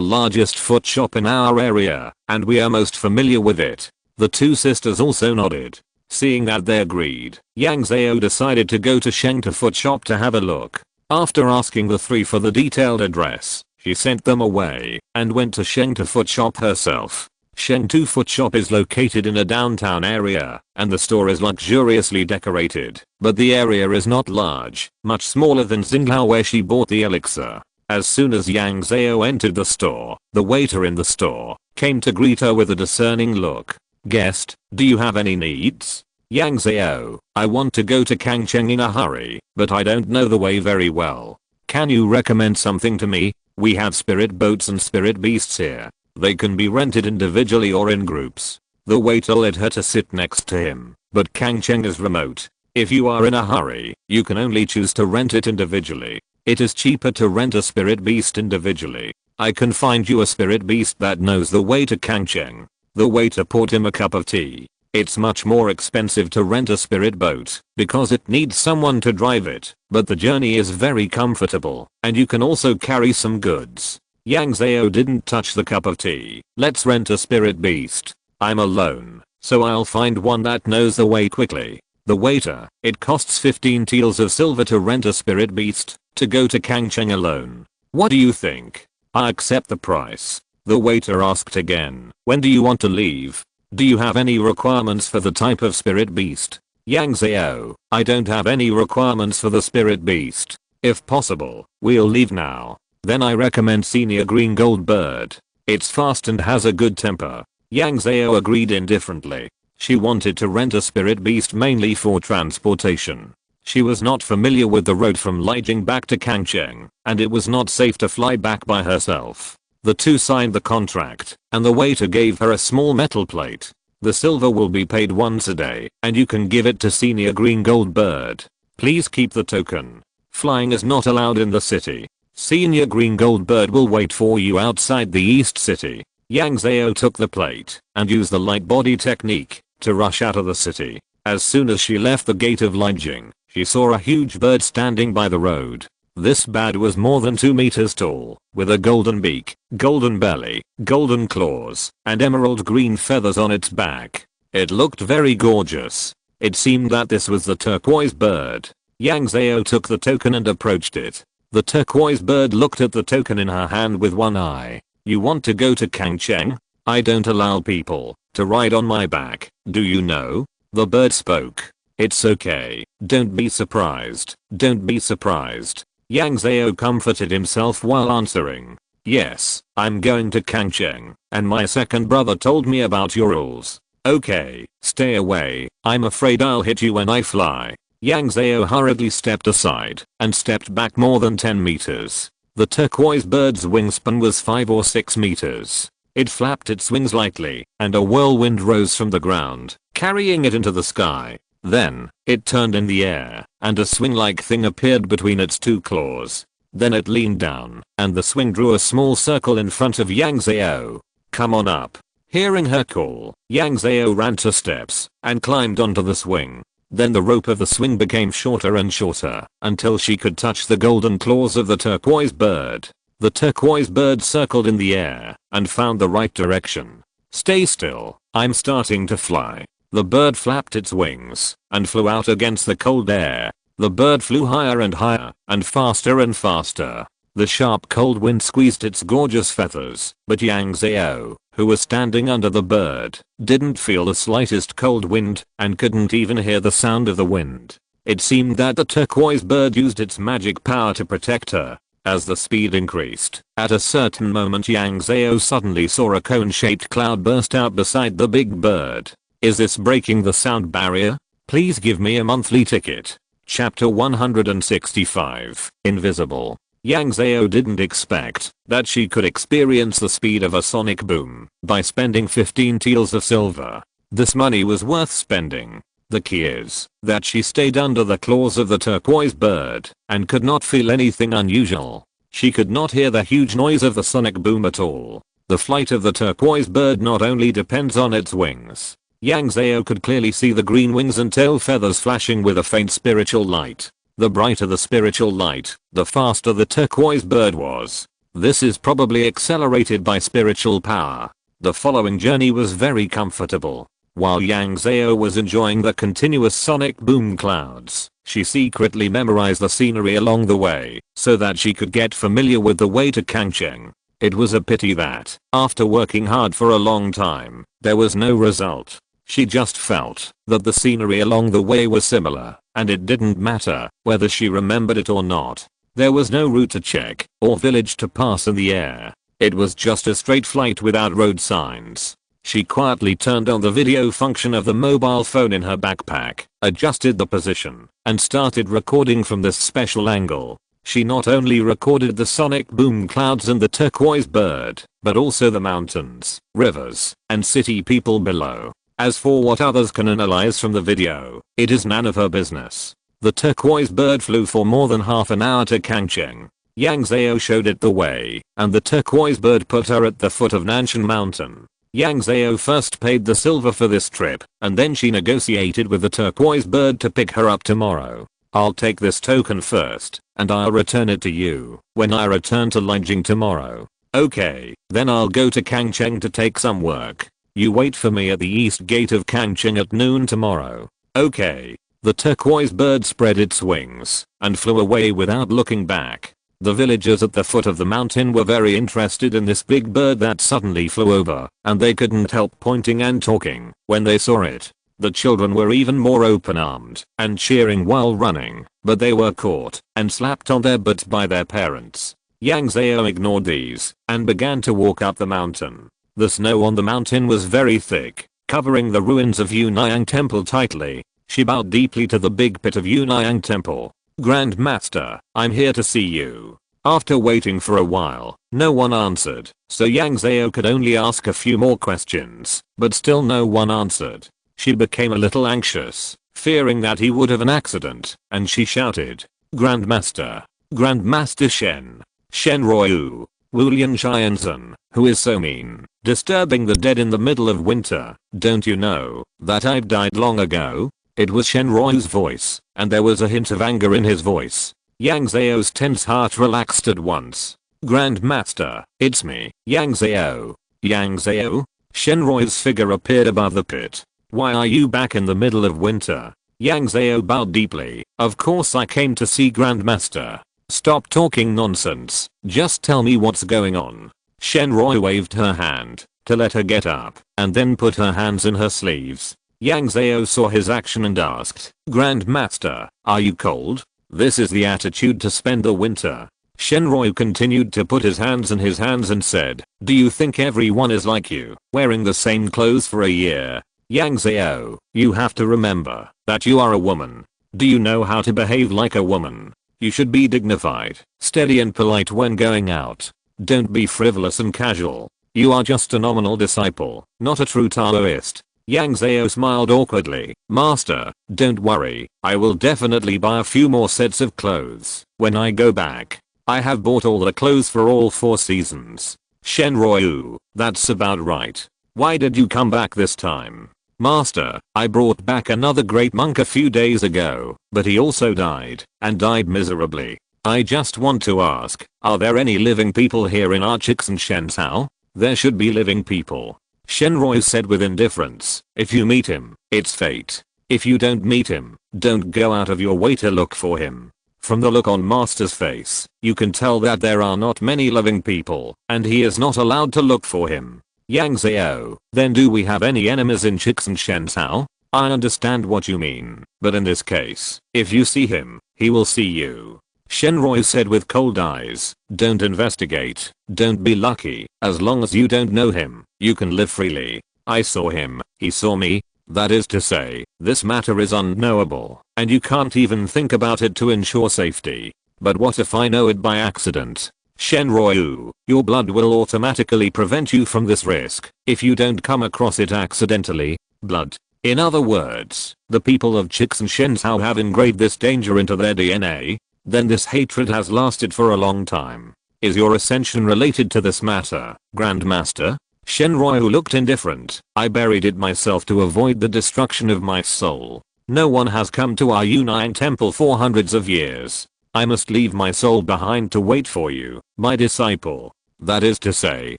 largest foot shop in our area, and we are most familiar with it. The 2 sisters also nodded. Seeing that they agreed, Yang Zhao decided to go to Sheng 2-foot shop to have a look. After asking the 3 for the detailed address, she sent them away and went to Sheng 2-foot shop herself. Sheng 2-foot shop is located in a downtown area, and the store is luxuriously decorated, but the area is not large, much smaller than Xinghao where she bought the elixir. As soon as Yang Zhao entered the store, the waiter in the store came to greet her with a discerning look. Guest, do you have any needs? Yang Zhao, I want to go to Kangcheng in a hurry, but I don't know the way very well. Can you recommend something to me? We have spirit boats and spirit beasts here. They can be rented individually or in groups. The waiter led her to sit next to him, but Kangcheng is remote. If you are in a hurry, you can only choose to rent it individually. It is cheaper to rent a spirit beast individually. I can find you a spirit beast that knows the way to Kangcheng. The waiter poured him a cup of tea. It's much more expensive to rent a spirit boat because it needs someone to drive it, but the journey is very comfortable, and you can also carry some goods. Yang Zhao didn't touch the cup of tea. Let's rent a spirit beast. I'm alone, so I'll find one that knows the way quickly. The waiter, it costs 15 taels of silver to rent a spirit beast to go to Kangcheng alone. What do you think? I accept the price. The waiter asked again, when do you want to leave? Do you have any requirements for the type of spirit beast? Yang Zhao, I don't have any requirements for the spirit beast. If possible, we'll leave now. Then I recommend senior green gold bird. It's fast and has a good temper. Yang Zhao agreed indifferently. She wanted to rent a spirit beast mainly for transportation. She was not familiar with the road from Lijiang back to Kangcheng, and it was not safe to fly back by herself. The 2 signed the contract, and the waiter gave her a small metal plate. The silver will be paid once a day, and you can give it to senior green gold bird. Please keep the token. Flying is not allowed in the city. Senior green gold bird will wait for you outside the East City. Yang Zhao took the plate and used the light body technique to rush out of the city. As soon as she left the gate of Lijiang, she saw a huge bird standing by the road. This bird was more than 2 meters tall, with a golden beak, golden belly, golden claws, and emerald green feathers on its back. It looked very gorgeous. It seemed that this was the turquoise bird. Yang Zhao took the token and approached it. The turquoise bird looked at the token in her hand with one eye. "You want to go to Kangcheng? I don't allow people to ride on my back, do you know?" The bird spoke. "It's okay, don't be surprised, don't be surprised." Yang Zhao comforted himself while answering. "Yes, I'm going to Kangcheng, and my second brother told me about your rules." "Okay, stay away, I'm afraid I'll hit you when I fly." Yang Zhao hurriedly stepped aside and stepped back more than 10 meters. The turquoise bird's wingspan was 5 or 6 meters. It flapped its wings lightly, and a whirlwind rose from the ground, carrying it into the sky. Then, it turned in the air, and a swing-like thing appeared between its two claws. Then it leaned down, and the swing drew a small circle in front of Yang Zhao. "Come on up." Hearing her call, Yang Zhao ran 2 steps, and climbed onto the swing. Then the rope of the swing became shorter and shorter, until she could touch the golden claws of the turquoise bird. The turquoise bird circled in the air, and found the right direction. "Stay still, I'm starting to fly." The bird flapped its wings, and flew out against the cold air. The bird flew higher and higher, and faster and faster. The sharp cold wind squeezed its gorgeous feathers, but Yang Zhao, who was standing under the bird, didn't feel the slightest cold wind, and couldn't even hear the sound of the wind. It seemed that the turquoise bird used its magic power to protect her. As the speed increased, at a certain moment Yang Zhao suddenly saw a cone-shaped cloud burst out beside the big bird. "Is this breaking the sound barrier? Please give me a monthly ticket." Chapter 165. Invisible. Yang Zhao didn't expect that she could experience the speed of a sonic boom by spending 15 taels of silver. This money was worth spending. The key is that she stayed under the claws of the turquoise bird and could not feel anything unusual. She could not hear the huge noise of the sonic boom at all. The flight of the turquoise bird not only depends on its wings. Yang Zhao could clearly see the green wings and tail feathers flashing with a faint spiritual light. The brighter the spiritual light, the faster the turquoise bird was. This is probably accelerated by spiritual power. The following journey was very comfortable. While Yang Zhao was enjoying the continuous sonic boom clouds, she secretly memorized the scenery along the way so that she could get familiar with the way to Kangcheng. It was a pity that, after working hard for a long time, there was no result. She just felt that the scenery along the way was similar, and it didn't matter whether she remembered it or not. There was no route to check or village to pass in the air. It was just a straight flight without road signs. She quietly turned on the video function of the mobile phone in her backpack, adjusted the position, and started recording from this special angle. She not only recorded the sonic boom clouds and the turquoise bird, but also the mountains, rivers, and city people below. As for what others can analyze from the video, it is none of her business. The turquoise bird flew for more than half an hour to Kangcheng. Yang Zhao showed it the way, and the turquoise bird put her at the foot of Nanshan Mountain. Yang Zhao first paid the silver for this trip, and then she negotiated with the turquoise bird to pick her up tomorrow. "I'll take this token first, and I'll return it to you when I return to Linjing tomorrow." "Okay, then I'll go to Kangcheng to take some work. You wait for me at the east gate of Kangcheng at noon tomorrow." "Okay." The turquoise bird spread its wings and flew away without looking back. The villagers at the foot of the mountain were very interested in this big bird that suddenly flew over, and they couldn't help pointing and talking when they saw it. The children were even more open-armed and cheering while running, but they were caught and slapped on their butts by their parents. Yang Zhao ignored these and began to walk up the mountain. The snow on the mountain was very thick, covering the ruins of Yunayang Temple tightly. She bowed deeply to the big pit of Yunayang Temple. "Grand Master, I'm here to see you." After waiting for a while, no one answered, so Yang Zhao could only ask a few more questions, but still no one answered. She became a little anxious, fearing that he would have an accident, and she shouted, "Grandmaster! Grandmaster Shen! Shen Royu! Wulian Xianzhen, who is so mean, disturbing the dead in the middle of winter? Don't you know that I've died long ago?" It was Shenroy's voice, and there was a hint of anger in his voice. Yang Zhao's tense heart relaxed at once. Grandmaster, it's me, Yang Zhao. Yang Zhao? Shenroy's figure appeared above the pit. Why are you back in the middle of winter? Yang Zhao bowed deeply. Of course I came to see Grandmaster. Stop talking nonsense, just tell me what's going on. Shenroy waved her hand to let her get up and then put her hands in her sleeves. Yang Zhao saw his action and asked, Grandmaster, are you cold? This is the attitude to spend the winter. Shenroy continued to put his hands in his hands and said, do you think everyone is like you, wearing the same clothes for a year? Yang Zhao, you have to remember that you are a woman. Do you know how to behave like a woman? You should be dignified, steady and polite when going out. Don't be frivolous and casual. You are just a nominal disciple, not a true Taoist. Yang Zhao smiled awkwardly. Master, don't worry, I will definitely buy a few more sets of clothes when I go back. I have bought all the clothes for all 4 seasons. Shenroy, that's about right. Why did you come back this time? Master, I brought back another great monk a few days ago, but he also died, and died miserably. I just want to ask, are there any living people here in Archix Shenzhou? There should be living people. Shenroy said with indifference, if you meet him, it's fate. If you don't meet him, don't go out of your way to look for him. From the look on Master's face, you can tell that there are not many living people, and he is not allowed to look for him. Yang Zhao, then do we have any enemies in Chixin Shenzhou? I understand what you mean, but in this case, if you see him, he will see you. Shenroy said with cold eyes, don't investigate, don't be lucky, as long as you don't know him, you can live freely. I saw him, he saw me, that is to say, this matter is unknowable, and you can't even think about it to ensure safety. But what if I know it by accident? Shenroy, your blood will automatically prevent you from this risk if you don't come across it accidentally. Blood. In other words, the people of Chixin Shenzhou have engraved this danger into their DNA. Then this hatred has lasted for a long time. Is your ascension related to this matter, Grandmaster? Shenroy looked indifferent. I buried it myself to avoid the destruction of my soul. No one has come to our Yunnan temple for hundreds of years. I must leave my soul behind to wait for you, my disciple. That is to say,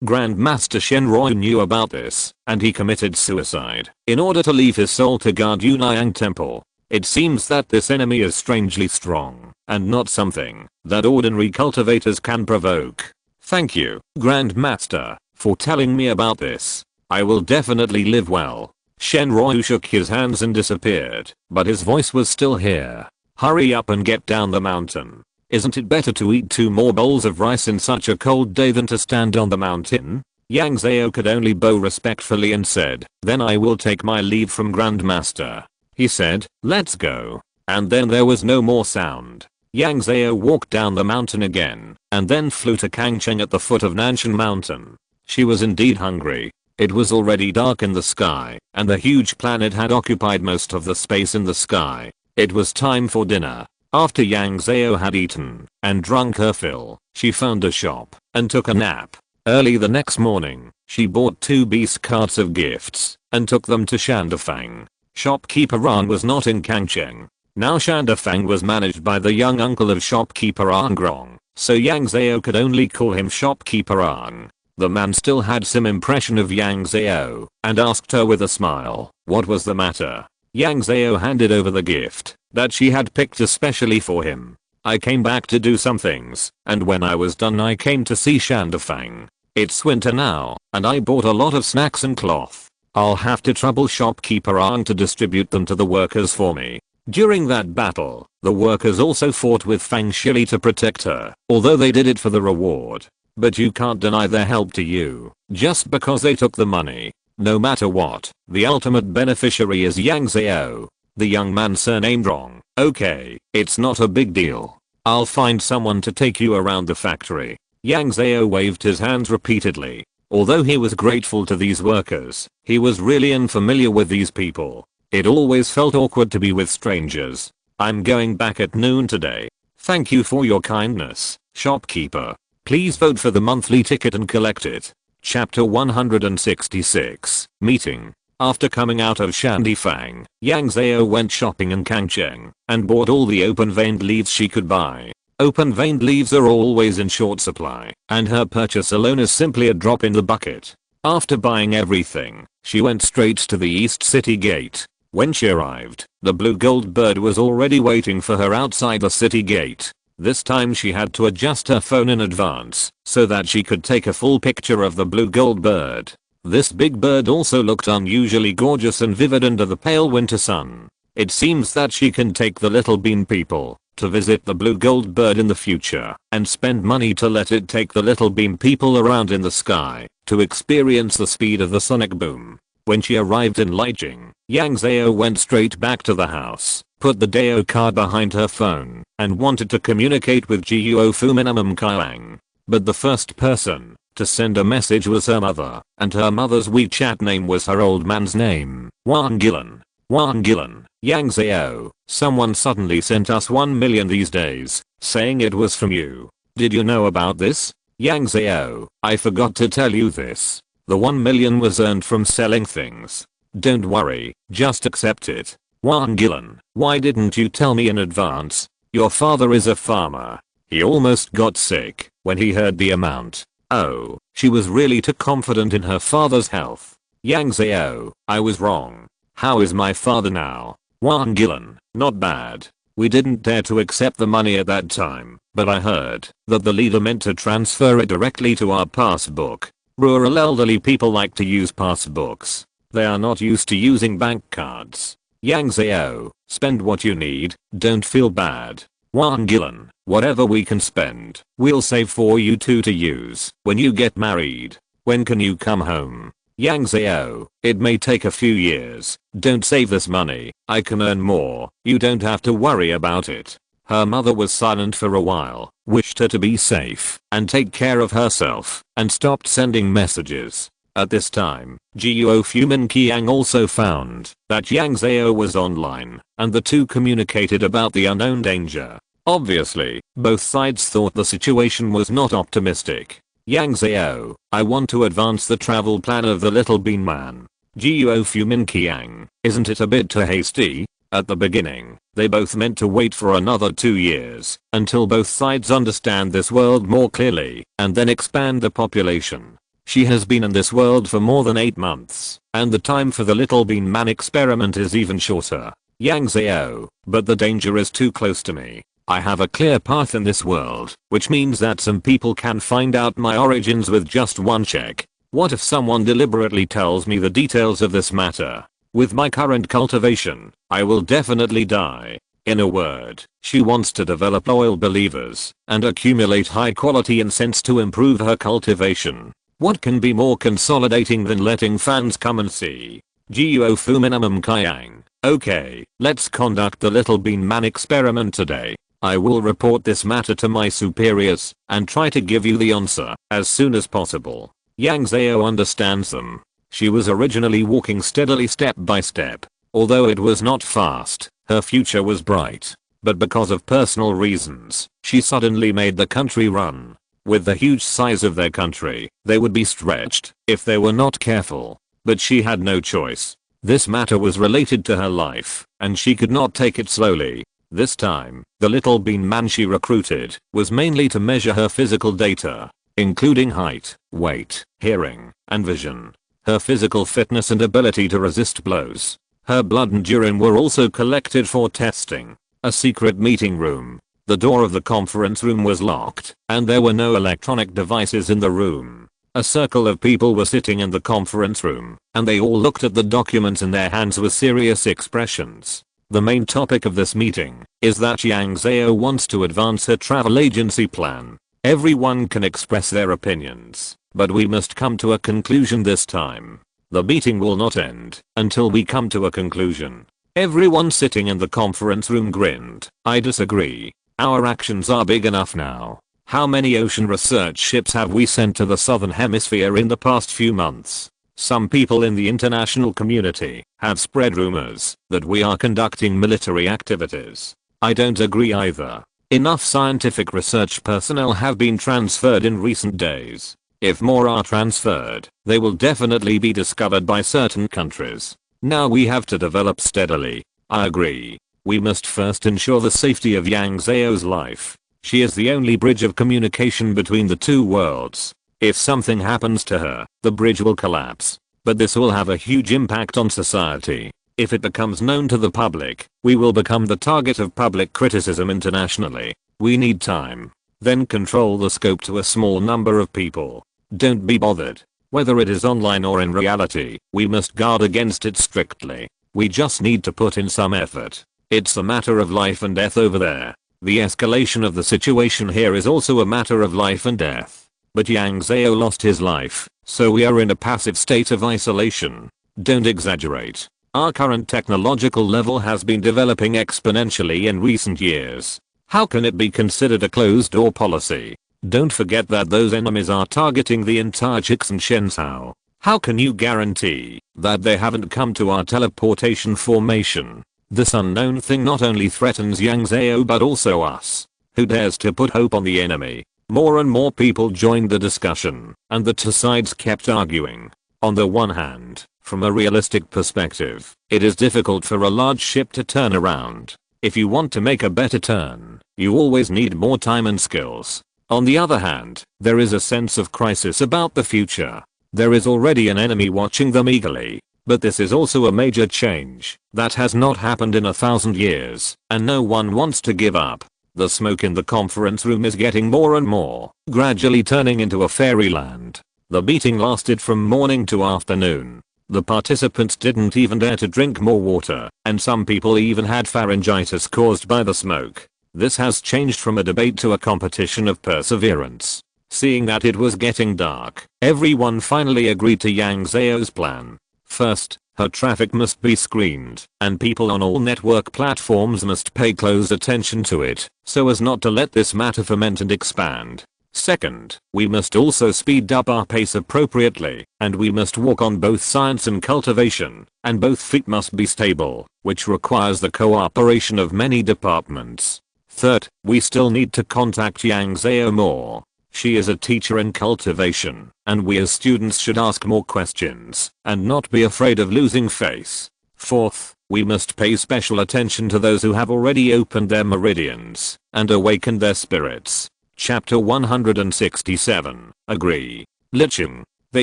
Grandmaster Shenroy knew about this, and he committed suicide in order to leave his soul to guard Yunnan temple. It seems that this enemy is strangely strong, and not something that ordinary cultivators can provoke. Thank you, Grandmaster, for telling me about this. I will definitely live well. Shenroy shook his hands and disappeared, but his voice was still here. Hurry up and get down the mountain. Isn't it better to eat 2 more bowls of rice in such a cold day than to stand on the mountain? Yang Zhao could only bow respectfully and said, then I will take my leave from Grandmaster. He said, let's go. And then there was no more sound. Yang Zhao walked down the mountain again, and then flew to Kangcheng at the foot of Nanshan Mountain. She was indeed hungry. It was already dark in the sky, and the huge planet had occupied most of the space in the sky. It was time for dinner. After Yang Zhao had eaten and drunk her fill, she found a shop and took a nap. Early the next morning, she bought 2 beast carts of gifts and took them to Shandafang. Shopkeeper Ran was not in Kangcheng. Now Shandafang was managed by the young uncle of shopkeeper Angrong, so Yang Zhao could only call him shopkeeper Ang. The man still had some impression of Yang Zhao and asked her with a smile, what was the matter? Yang Zhao handed over the gift that she had picked especially for him. I came back to do some things, and when I was done I came to see Shandafang. It's winter now, and I bought a lot of snacks and cloth. I'll have to trouble shopkeeper Ang to distribute them to the workers for me. During that battle, the workers also fought with Fang Shili to protect her, although they did it for the reward. But you can't deny their help to you, just because they took the money. No matter what, the ultimate beneficiary is Yang Zhao. The young man surnamed Rong. Okay, it's not a big deal. I'll find someone to take you around the factory. Yang Zhao waved his hands repeatedly. Although he was grateful to these workers, he was really unfamiliar with these people. It always felt awkward to be with strangers. I'm going back at noon today. Thank you for your kindness, shopkeeper. Please vote for the monthly ticket and collect it. Chapter 166. Meeting. After coming out of Shandifang, Yang Zhao went shopping in Kangcheng and bought all the open-veined leaves she could buy. Open-veined leaves are always in short supply, and her purchase alone is simply a drop in the bucket. After buying everything, she went straight to the East City gate. When she arrived, the blue gold bird was already waiting for her outside the city gate. This time she had to adjust her phone in advance so that she could take a full picture of the blue gold bird. This big bird also looked unusually gorgeous and vivid under the pale winter sun. It seems that she can take the little bean people to visit the blue gold bird in the future and spend money to let it take the little bean people around in the sky to experience the speed of the sonic boom. When she arrived in Licheng, Yang Zhao went straight back to the house, put the Dao card behind her phone, and wanted to communicate with Guo Fuminamum Kaiang. But the first person to send a message was her mother, and her mother's WeChat name was her old man's name, Wang Gilan. Wang Gilan, Yang Zhao, someone suddenly sent us 1 million these days, saying it was from you. Did you know about this? Yang Zhao, I forgot to tell you this. The 1 million was earned from selling things. Don't worry, just accept it. Wang Gilan, why didn't you tell me in advance? Your father is a farmer. He almost got sick when he heard the amount. Oh, she was really too confident in her father's health. Yang Zhao, I was wrong. How is my father now? Wang Gilan, not bad. We didn't dare to accept the money at that time, but I heard that the leader meant to transfer it directly to our passbook. Rural elderly people like to use passbooks. They are not used to using bank cards. Yang Zhao, spend what you need, don't feel bad. Wang Gilan, whatever we can spend, we'll save for you two to use when you get married. When can you come home? Yang Zhao, it may take a few years. Don't save this money. I can earn more. You don't have to worry about it. Her mother was silent for a while, wished her to be safe and take care of herself, and stopped sending messages. At this time, Guo Fumin Qiang also found that Yang Zhao was online, and the two communicated about the unknown danger. Obviously, both sides thought the situation was not optimistic. Yang Zhao, I want to advance the travel plan of the little bean man. Guo Fumin Qiang, isn't it a bit too hasty? At the beginning, they both meant to wait for another 2 years until both sides understand this world more clearly and then expand the population. She has been in this world for more than 8 months, and the time for the little bean man experiment is even shorter. Yang Zhao, but the danger is too close to me. I have a clear path in this world, which means that some people can find out my origins with just one check. What if someone deliberately tells me the details of this matter? With my current cultivation, I will definitely die. In a word, she wants to develop loyal believers and accumulate high quality incense to improve her cultivation. What can be more consolidating than letting fans come and see? Guo Fuminamum Qiang. Okay, let's conduct the little bean man experiment today. I will report this matter to my superiors and try to give you the answer as soon as possible. Yang Zhao understands them. She was originally walking steadily step by step. Although it was not fast, her future was bright. But because of personal reasons, she suddenly made the country run. With the huge size of their country, they would be stretched if they were not careful. But she had no choice. This matter was related to her life, and she could not take it slowly. This time, the little bean man she recruited was mainly to measure her physical data, including height, weight, hearing, and vision. Her physical fitness and ability to resist blows. Her blood and urine were also collected for testing. A secret meeting room. The door of the conference room was locked, and there were no electronic devices in the room. A circle of people were sitting in the conference room, and they all looked at the documents in their hands with serious expressions. The main topic of this meeting is that Yang Zhao wants to advance her travel agency plan. Everyone can express their opinions, but we must come to a conclusion this time. The meeting will not end until we come to a conclusion. Everyone sitting in the conference room grinned. I disagree. Our actions are big enough now. How many ocean research ships have we sent to the southern hemisphere in the past few months? Some people in the international community have spread rumors that we are conducting military activities. I don't agree either. Enough scientific research personnel have been transferred in recent days. If more are transferred, they will definitely be discovered by certain countries. Now we have to develop steadily. I agree. We must first ensure the safety of Yang Zhao's life. She is the only bridge of communication between the two worlds. If something happens to her, the bridge will collapse. But this will have a huge impact on society. If it becomes known to the public, we will become the target of public criticism internationally. We need time. Then control the scope to a small number of people. Don't be bothered. Whether it is online or in reality, we must guard against it strictly. We just need to put in some effort. It's a matter of life and death over there. The escalation of the situation here is also a matter of life and death. But Yang Zhao lost his life, so we are in a passive state of isolation. Don't exaggerate. Our current technological level has been developing exponentially in recent years. How can it be considered a closed-door policy? Don't forget that those enemies are targeting the entire Shenzhou. How can you guarantee that they haven't come to our teleportation formation? This unknown thing not only threatens Yang Zhao but also us. Who dares to put hope on the enemy? More and more people joined the discussion, and the two sides kept arguing. On the one hand, from a realistic perspective, it is difficult for a large ship to turn around. If you want to make a better turn, you always need more time and skills. On the other hand, there is a sense of crisis about the future. There is already an enemy watching them eagerly. But this is also a major change that has not happened in 1,000 years, and no one wants to give up. The smoke in the conference room is getting more and more, gradually turning into a fairyland. The meeting lasted from morning to afternoon. The participants didn't even dare to drink more water, and some people even had pharyngitis caused by the smoke. This has changed from a debate to a competition of perseverance. Seeing that it was getting dark, everyone finally agreed to Yang Zhao's plan. First, her traffic must be screened, and people on all network platforms must pay close attention to it, so as not to let this matter ferment and expand. Second, we must also speed up our pace appropriately, and we must walk on both science and cultivation, and both feet must be stable, which requires the cooperation of many departments. Third, we still need to contact Yang Zhao more. She is a teacher in cultivation, and we as students should ask more questions, and not be afraid of losing face. Fourth, we must pay special attention to those who have already opened their meridians, and awakened their spirits. Chapter 167. Agree. Licheng. They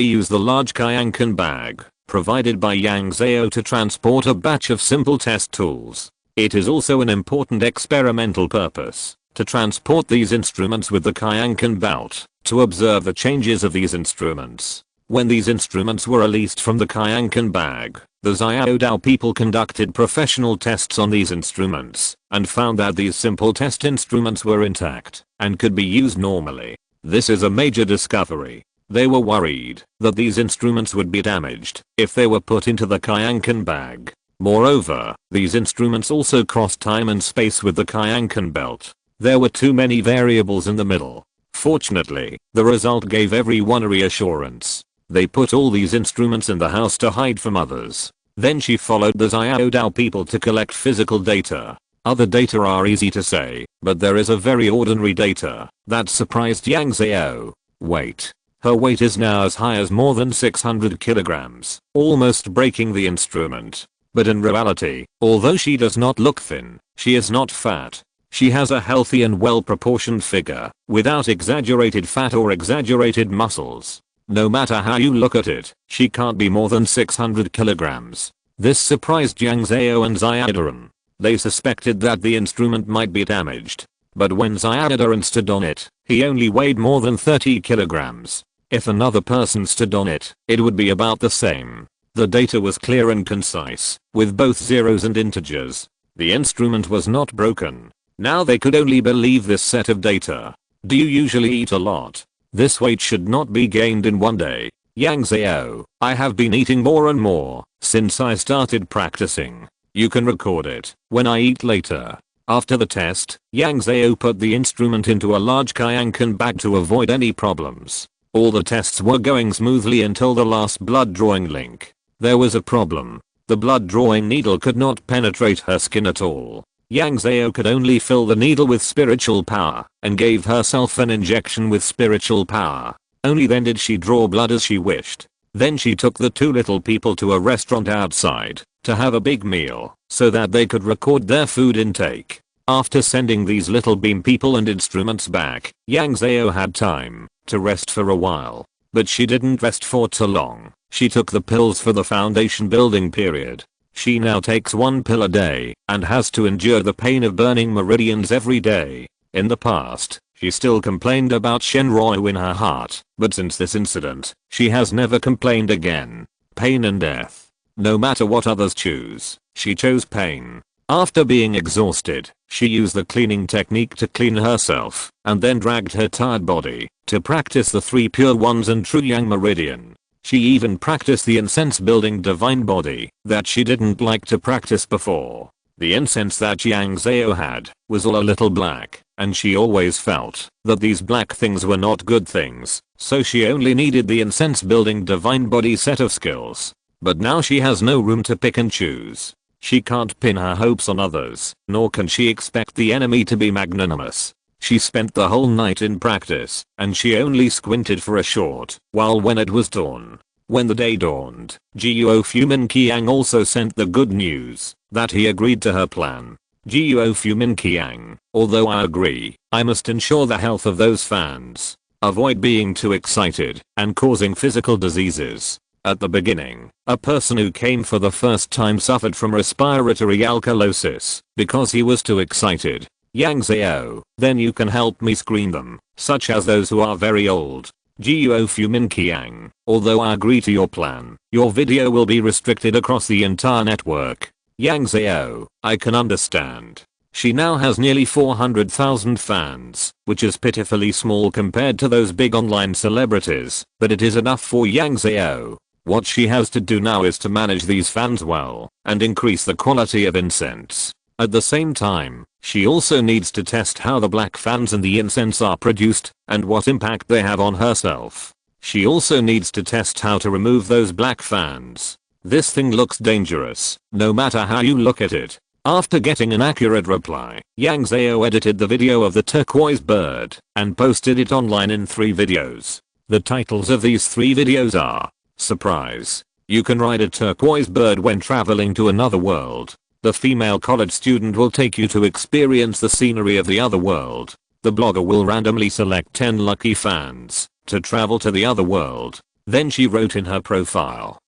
use the large Kayankan bag, provided by Yang Zhao to transport a batch of simple test tools. It is also an important experimental purpose, to transport these instruments with the Kayankan belt, to observe the changes of these instruments. When these instruments were released from the Kayankan bag, the Xiaodao people conducted professional tests on these instruments, and found that these simple test instruments were intact, and could be used normally. This is a major discovery. They were worried that these instruments would be damaged if they were put into the Kayankan bag. Moreover, these instruments also crossed time and space with the Kayankan belt. There were too many variables in the middle. Fortunately, the result gave everyone a reassurance. They put all these instruments in the house to hide from others. Then she followed the Xiaodao people to collect physical data. Other data are easy to say, but there is a very ordinary data that surprised Yang Zhao. Weight. Her weight is now as high as more than 600 kilograms, almost breaking the instrument. But in reality, although she does not look thin, she is not fat. She has a healthy and well-proportioned figure, without exaggerated fat or exaggerated muscles. No matter how you look at it, she can't be more than 600 kilograms. This surprised Yang Zhao and Xiaodaran. They suspected that the instrument might be damaged. But when Xiaodaran stood on it, he only weighed more than 30 kilograms. If another person stood on it, it would be about the same. The data was clear and concise, with both zeros and integers. The instrument was not broken. Now they could only believe this set of data. Do you usually eat a lot? This weight should not be gained in one day. Yang Zhao, I have been eating more and more since I started practicing. You can record it when I eat later. After the test, Yang Zhao put the instrument into a large Kayankan bag to avoid any problems. All the tests were going smoothly until the last blood drawing link. There was a problem. The blood drawing needle could not penetrate her skin at all. Yang Zhao could only fill the needle with spiritual power and gave herself an injection with spiritual power. Only then did she draw blood as she wished. Then she took the two little people to a restaurant outside to have a big meal so that they could record their food intake. After sending these little beam people and instruments back, Yang Zhao had time to rest for a while. But she didn't rest for too long. She took the pills for the foundation building period. She now takes one pill a day and has to endure the pain of burning meridians every day. In the past, she still complained about Shenroi in her heart, but since this incident, she has never complained again. Pain and death. No matter what others choose, she chose pain. After being exhausted, she used the cleaning technique to clean herself, and then dragged her tired body to practice the three pure ones and true Yang Meridian. She even practiced the incense building divine body that she didn't like to practice before. The incense that Yang Zhao had was all a little black, and she always felt that these black things were not good things, so she only needed the incense building divine body set of skills. But now she has no room to pick and choose. She can't pin her hopes on others, nor can she expect the enemy to be magnanimous. She spent the whole night in practice, and she only squinted for a short while when it was dawn. When the day dawned, Guo Fumin Qiang also sent the good news that he agreed to her plan. Guo Fumin Qiang, although I agree, I must ensure the health of those fans. Avoid being too excited and causing physical diseases. At the beginning, a person who came for the first time suffered from respiratory alkalosis because he was too excited. Yang Zhao, then you can help me screen them, such as those who are very old. Guo Fumin Qiang, although I agree to your plan, your video will be restricted across the entire network. Yang Zhao, I can understand. She now has nearly 400,000 fans, which is pitifully small compared to those big online celebrities, but it is enough for Yang Zhao. What she has to do now is to manage these fans well and increase the quality of incense. At the same time, she also needs to test how the black fans and the incense are produced and what impact they have on herself. She also needs to test how to remove those black fans. This thing looks dangerous, no matter how you look at it. After getting an accurate reply, Yang Zhao edited the video of the turquoise bird and posted it online in 3 videos. The titles of these 3 videos are: Surprise. You can ride a turquoise bird when traveling to another world. The female college student will take you to experience the scenery of the other world. The blogger will randomly select 10 lucky fans to travel to the other world. Then she wrote in her profile: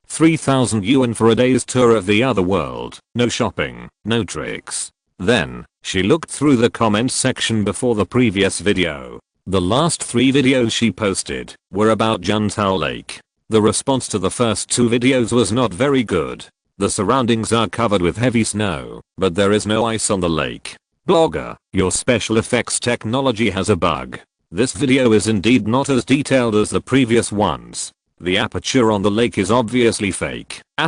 3,000 yuan for a day's tour of the other world. No shopping, no tricks. Then, she looked through the comments section before the previous video. The last 3 videos she posted were about Juntao Lake. The response to the first 2 videos was not very good. The surroundings are covered with heavy snow, but there is no ice on the lake. Blogger, your special effects technology has a bug. This video is indeed not as detailed as the previous ones. The aperture on the lake is obviously fake. ****.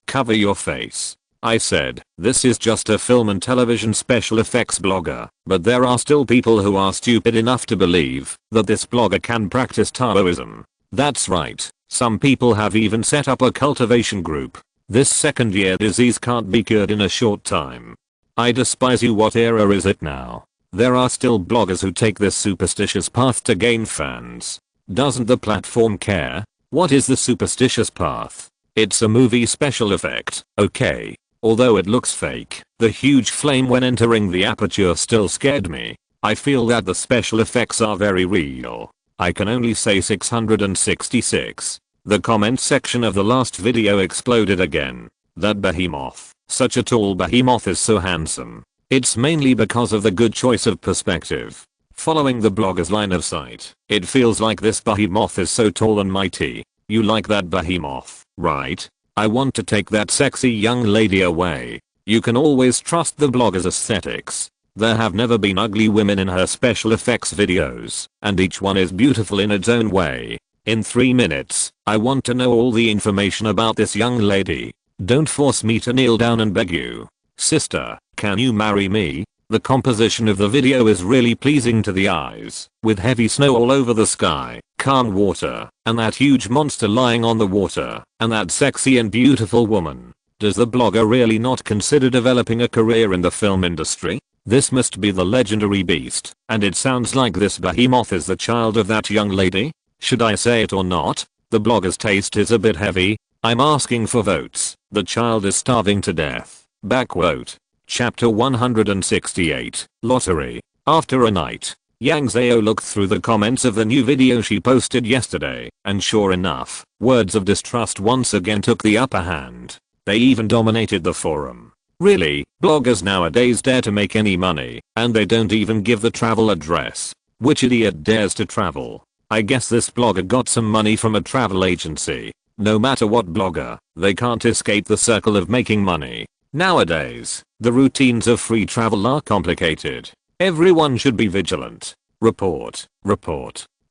Cover your face. I said, this is just a film and television special effects blogger, but there are still people who are stupid enough to believe that this blogger can practice Taoism. That's right. Some people have even set up a cultivation group. This second-year disease can't be cured in a short time. I despise you. What era is it now? There are still bloggers who take this superstitious path to gain fans. Doesn't the platform care? What is the superstitious path? It's a movie special effect, okay. Although it looks fake, the huge flame when entering the aperture still scared me. I feel that the special effects are very real. I can only say 666. The comment section of the last video exploded again. That behemoth, such a tall behemoth, is so handsome. It's mainly because of the good choice of perspective. Following the blogger's line of sight, it feels like this behemoth is so tall and mighty. You like that behemoth, right? I want to take that sexy young lady away. You can always trust the blogger's aesthetics. There have never been ugly women in her special effects videos, and each one is beautiful in its own way. In 3 minutes, I want to know all the information about this young lady. Don't force me to kneel down and beg you. Sister, can you marry me? The composition of the video is really pleasing to the eyes, with heavy snow all over the sky, calm water, and that huge monster lying on the water, and that sexy and beautiful woman. Does the blogger really not consider developing a career in the film industry? This must be the legendary beast, and it sounds like this behemoth is the child of that young lady. Should I say it or not? The blogger's taste is a bit heavy. I'm asking for votes. The child is starving to death. Backquote. Chapter 168. Lottery. After a night, Yang Zhao looked through the comments of the new video she posted yesterday, and sure enough, words of distrust once again took the upper hand. They even dominated the forum. Really, bloggers nowadays dare to make any money, and they don't even give the travel address. Which idiot dares to travel? I guess this blogger got some money from a travel agency. No matter what blogger, they can't escape the circle of making money. Nowadays, the routines of free travel are complicated. Everyone should be vigilant. Report.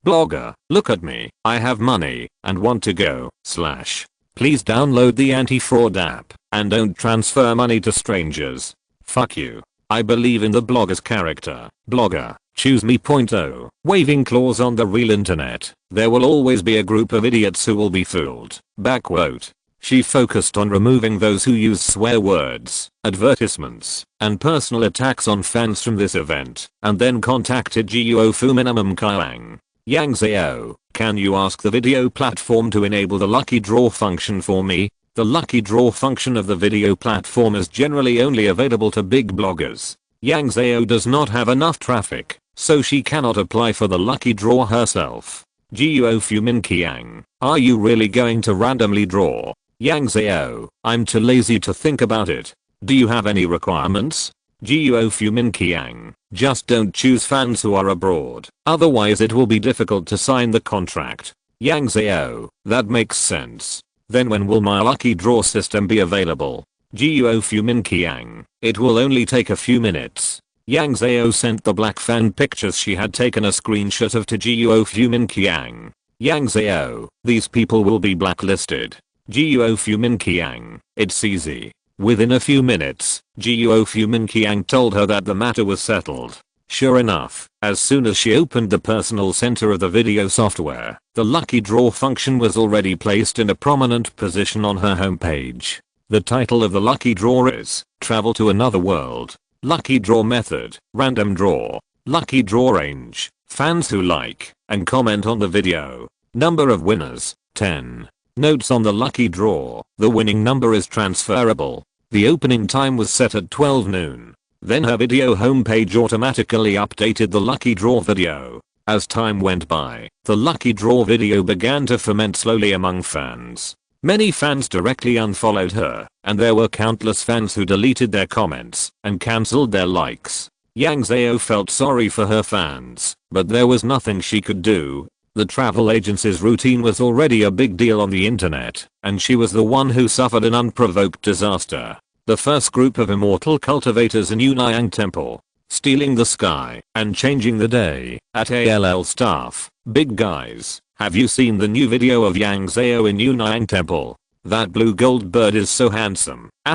Blogger, look at me. I have money and want to go. Please download the anti-fraud app and don't transfer money to strangers. Fuck you. I believe in the blogger's character. Blogger, choose me. Waving claws on the real internet. There will always be a group of idiots who will be fooled. Backquote. She focused on removing those who use swear words, advertisements, and personal attacks on fans from this event, and then contacted Guo Fu Minimum Kyang. Yang Zhao, can you ask the video platform to enable the lucky draw function for me? The lucky draw function of the video platform is generally only available to big bloggers. Yang Zhao does not have enough traffic, so she cannot apply for the lucky draw herself. Guo Fu Min Kyang, are you really going to randomly draw? Yang Zhao, I'm too lazy to think about it. Do you have any requirements? Guo Fu Min Kyang, just don't choose fans who are abroad, otherwise it will be difficult to sign the contract. Yang Zhao, that makes sense. Then when will my lucky draw system be available? Guo Fu Min Kyang, it will only take a few minutes. Yang Zhao sent the black fan pictures she had taken a screenshot of to Guo Fu Min Kyang. Yang Zhao, these people will be blacklisted. Guo Fu Min Kyang, it's easy. Within a few minutes, Guo Fu Min Kyang told her that the matter was settled. Sure enough, as soon as she opened the personal center of the video software, the lucky draw function was already placed in a prominent position on her homepage. The title of the lucky draw is Travel to Another World. Lucky draw method, random draw. Lucky draw range, fans who like and comment on the video. Number of winners, 10. Notes on the lucky draw, the winning number is transferable. The opening time was set at 12 noon. Then her video homepage automatically updated the lucky draw video. As time went by, the lucky draw video began to ferment slowly among fans. Many fans directly unfollowed her, and there were countless fans who deleted their comments and cancelled their likes. Yang Zhao felt sorry for her fans, but there was nothing she could do. The travel agency's routine was already a big deal on the internet, and she was the one who suffered an unprovoked disaster. The first group of immortal cultivators in Yunnan Temple, stealing the sky and changing the day, at ALL staff. Big guys, have you seen the new video of Yang Zhao in Yunnan Temple? That blue gold bird is so handsome. ****.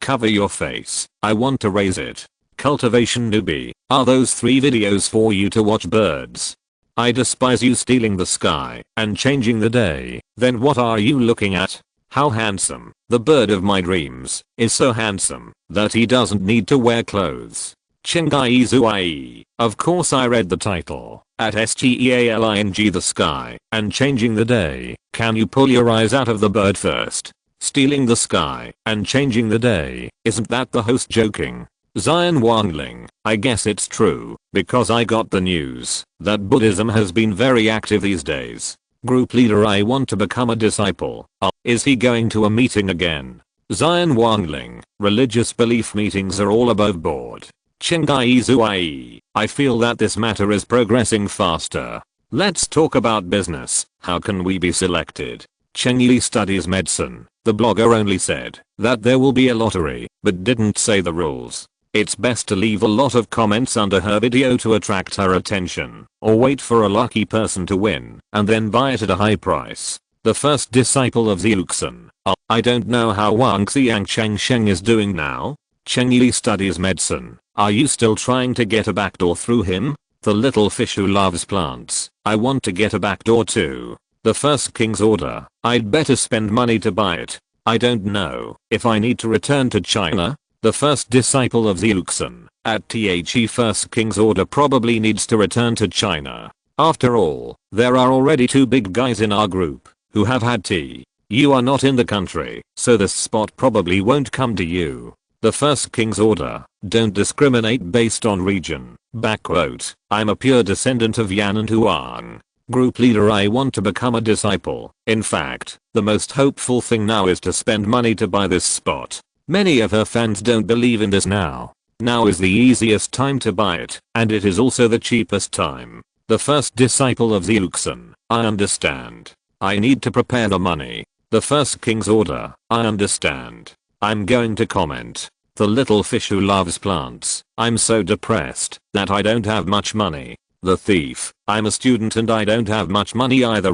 Cover your face. I want to raise it. Cultivation newbie, are those 3 videos for you to watch birds? I despise you stealing the sky and changing the day. Then what are you looking at? How handsome. The bird of my dreams is so handsome that he doesn't need to wear clothes. Chengai Zuai. Of course I read the title. At STEALING the sky and changing the day. Can you pull your eyes out of the bird first? Stealing the sky and changing the day. Isn't that the host joking? Zion Wanling, I guess it's true, because I got the news that Buddhism has been very active these days. Group leader, I want to become a disciple. Is he going to a meeting again? Zion Wanling, religious belief meetings are all above board. Chengai Zuai, I feel that this matter is progressing faster. Let's talk about business. How can we be selected? Chengyi studies medicine. The blogger only said that there will be a lottery, but didn't say the rules. It's best to leave a lot of comments under her video to attract her attention, or wait for a lucky person to win, and then buy it at a high price. The first disciple of Zeuxin. I don't know how Wang Xiang Cheng Sheng is doing now. Chengyi studies medicine. Are you still trying to get a backdoor through him? The little fish who loves plants. I want to get a backdoor too. The first king's order. I'd better spend money to buy it. I don't know if I need to return to China. The first disciple of Zeuxin, at The First King's order, probably needs to return to China. After all, there are already 2 big guys in our group who have had tea. You are not in the country, so this spot probably won't come to you. The First King's order, don't discriminate based on region. Backquote, I'm a pure descendant of Yan and Huang. Group leader, I want to become a disciple. In fact, the most hopeful thing now is to spend money to buy this spot. Many of her fans don't believe in this now. Now is the easiest time to buy it, and it is also the cheapest time. The first disciple of Zeuxin, I understand. I need to prepare the money. The First King's order, I understand. I'm going to comment. The little fish who loves plants. I'm so depressed that I don't have much money. The thief, I'm a student and I don't have much money either.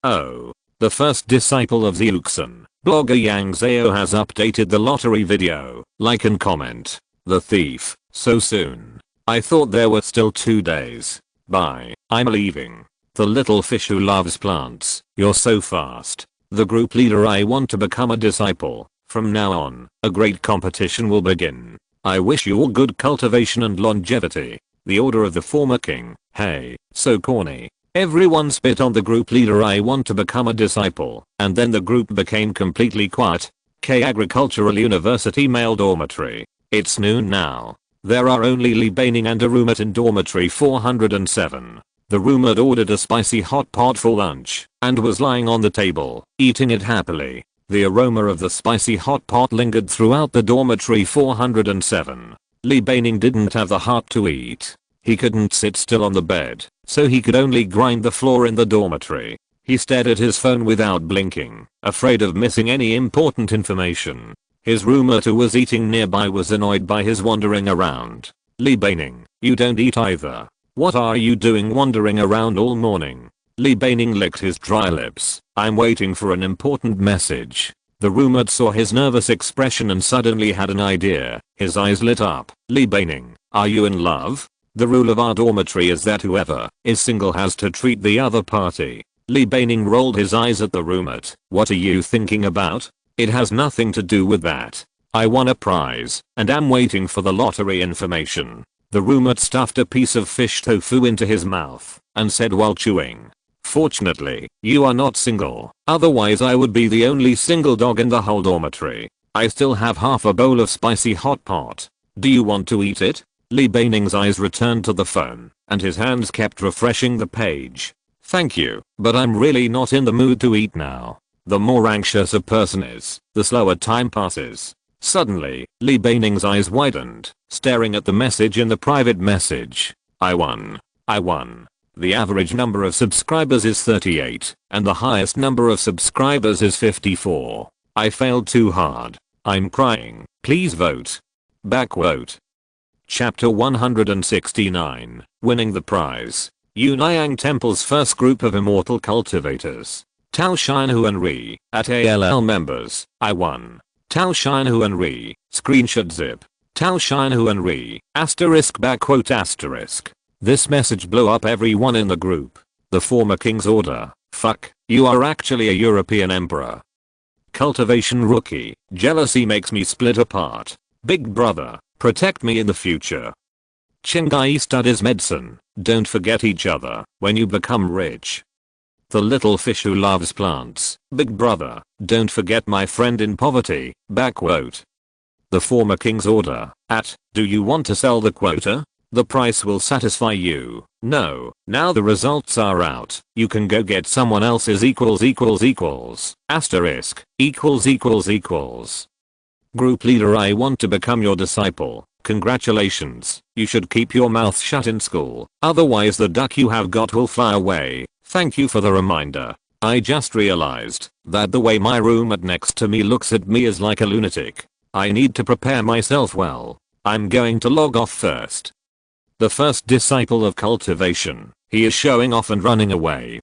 Oh. The first disciple of Zeuxin, blogger Yang Zhao has updated the lottery video. Like and comment. The thief, so soon. I thought there were still 2 days. Bye, I'm leaving. The little fish who loves plants, you're so fast. The group leader, I want to become a disciple. From now on, a great competition will begin. I wish you all good cultivation and longevity. The order of the former king. Hey, so corny. Everyone spit on the group leader, I want to become a disciple, and then the group became completely quiet. Agricultural University male dormitory. It's noon now. There are only Li Beining and a roommate in dormitory 407. The roommate ordered a spicy hot pot for lunch, and was lying on the table, eating it happily. The aroma of the spicy hot pot lingered throughout the dormitory 407. Li Beining didn't have the heart to eat. He couldn't sit still on the bed, so he could only grind the floor in the dormitory. He stared at his phone without blinking, afraid of missing any important information. His roommate who was eating nearby was annoyed by his wandering around. Li Beining, you don't eat either. What are you doing wandering around all morning? Li Beining licked his dry lips. I'm waiting for an important message. The roommate saw his nervous expression and suddenly had an idea. His eyes lit up. Li Beining, are you in love? The rule of our dormitory is that whoever is single has to treat the other party. Li Beining rolled his eyes at the roommate. What are you thinking about? It has nothing to do with that. I won a prize, and am waiting for the lottery information. The roommate stuffed a piece of fish tofu into his mouth, and said while chewing. Fortunately, you are not single, otherwise I would be the only single dog in the whole dormitory. I still have half a bowl of spicy hot pot. Do you want to eat it? Li Beining's eyes returned to the phone, and his hands kept refreshing the page. Thank you, but I'm really not in the mood to eat now. The more anxious a person is, the slower time passes. Suddenly, Li Beining's eyes widened, staring at the message in the private message. I won. The average number of subscribers is 38, and the highest number of subscribers is 54. I failed too hard. I'm crying. Please vote. Backquote. Chapter 169. Winning the prize. Yunayang Temple's first group of immortal cultivators. Tao Shinhu and Ri, at ALL members, I won. Tao Shinhu and Ri, screenshot zip. Tao Shinhu and Ri, asterisk backquote asterisk. This message blew up everyone in the group. The former king's order. Fuck, you are actually a European emperor. Cultivation rookie, jealousy makes me split apart. Big brother, protect me in the future. Chengai studies medicine, don't forget each other when you become rich. The little fish who loves plants, big brother, don't forget my friend in poverty, backquote. The former king's order, at, do you want to sell the quota? The price will satisfy you. No, now the results are out. You can go get someone else's asterisk equals. Group leader, I want to become your disciple. Congratulations. You should keep your mouth shut in school. Otherwise the duck you have got will fly away. Thank you for the reminder. I just realized that the way my roommate next to me looks at me is like a lunatic. I need to prepare myself well. I'm going to log off first. The first disciple of cultivation. He is showing off and running away.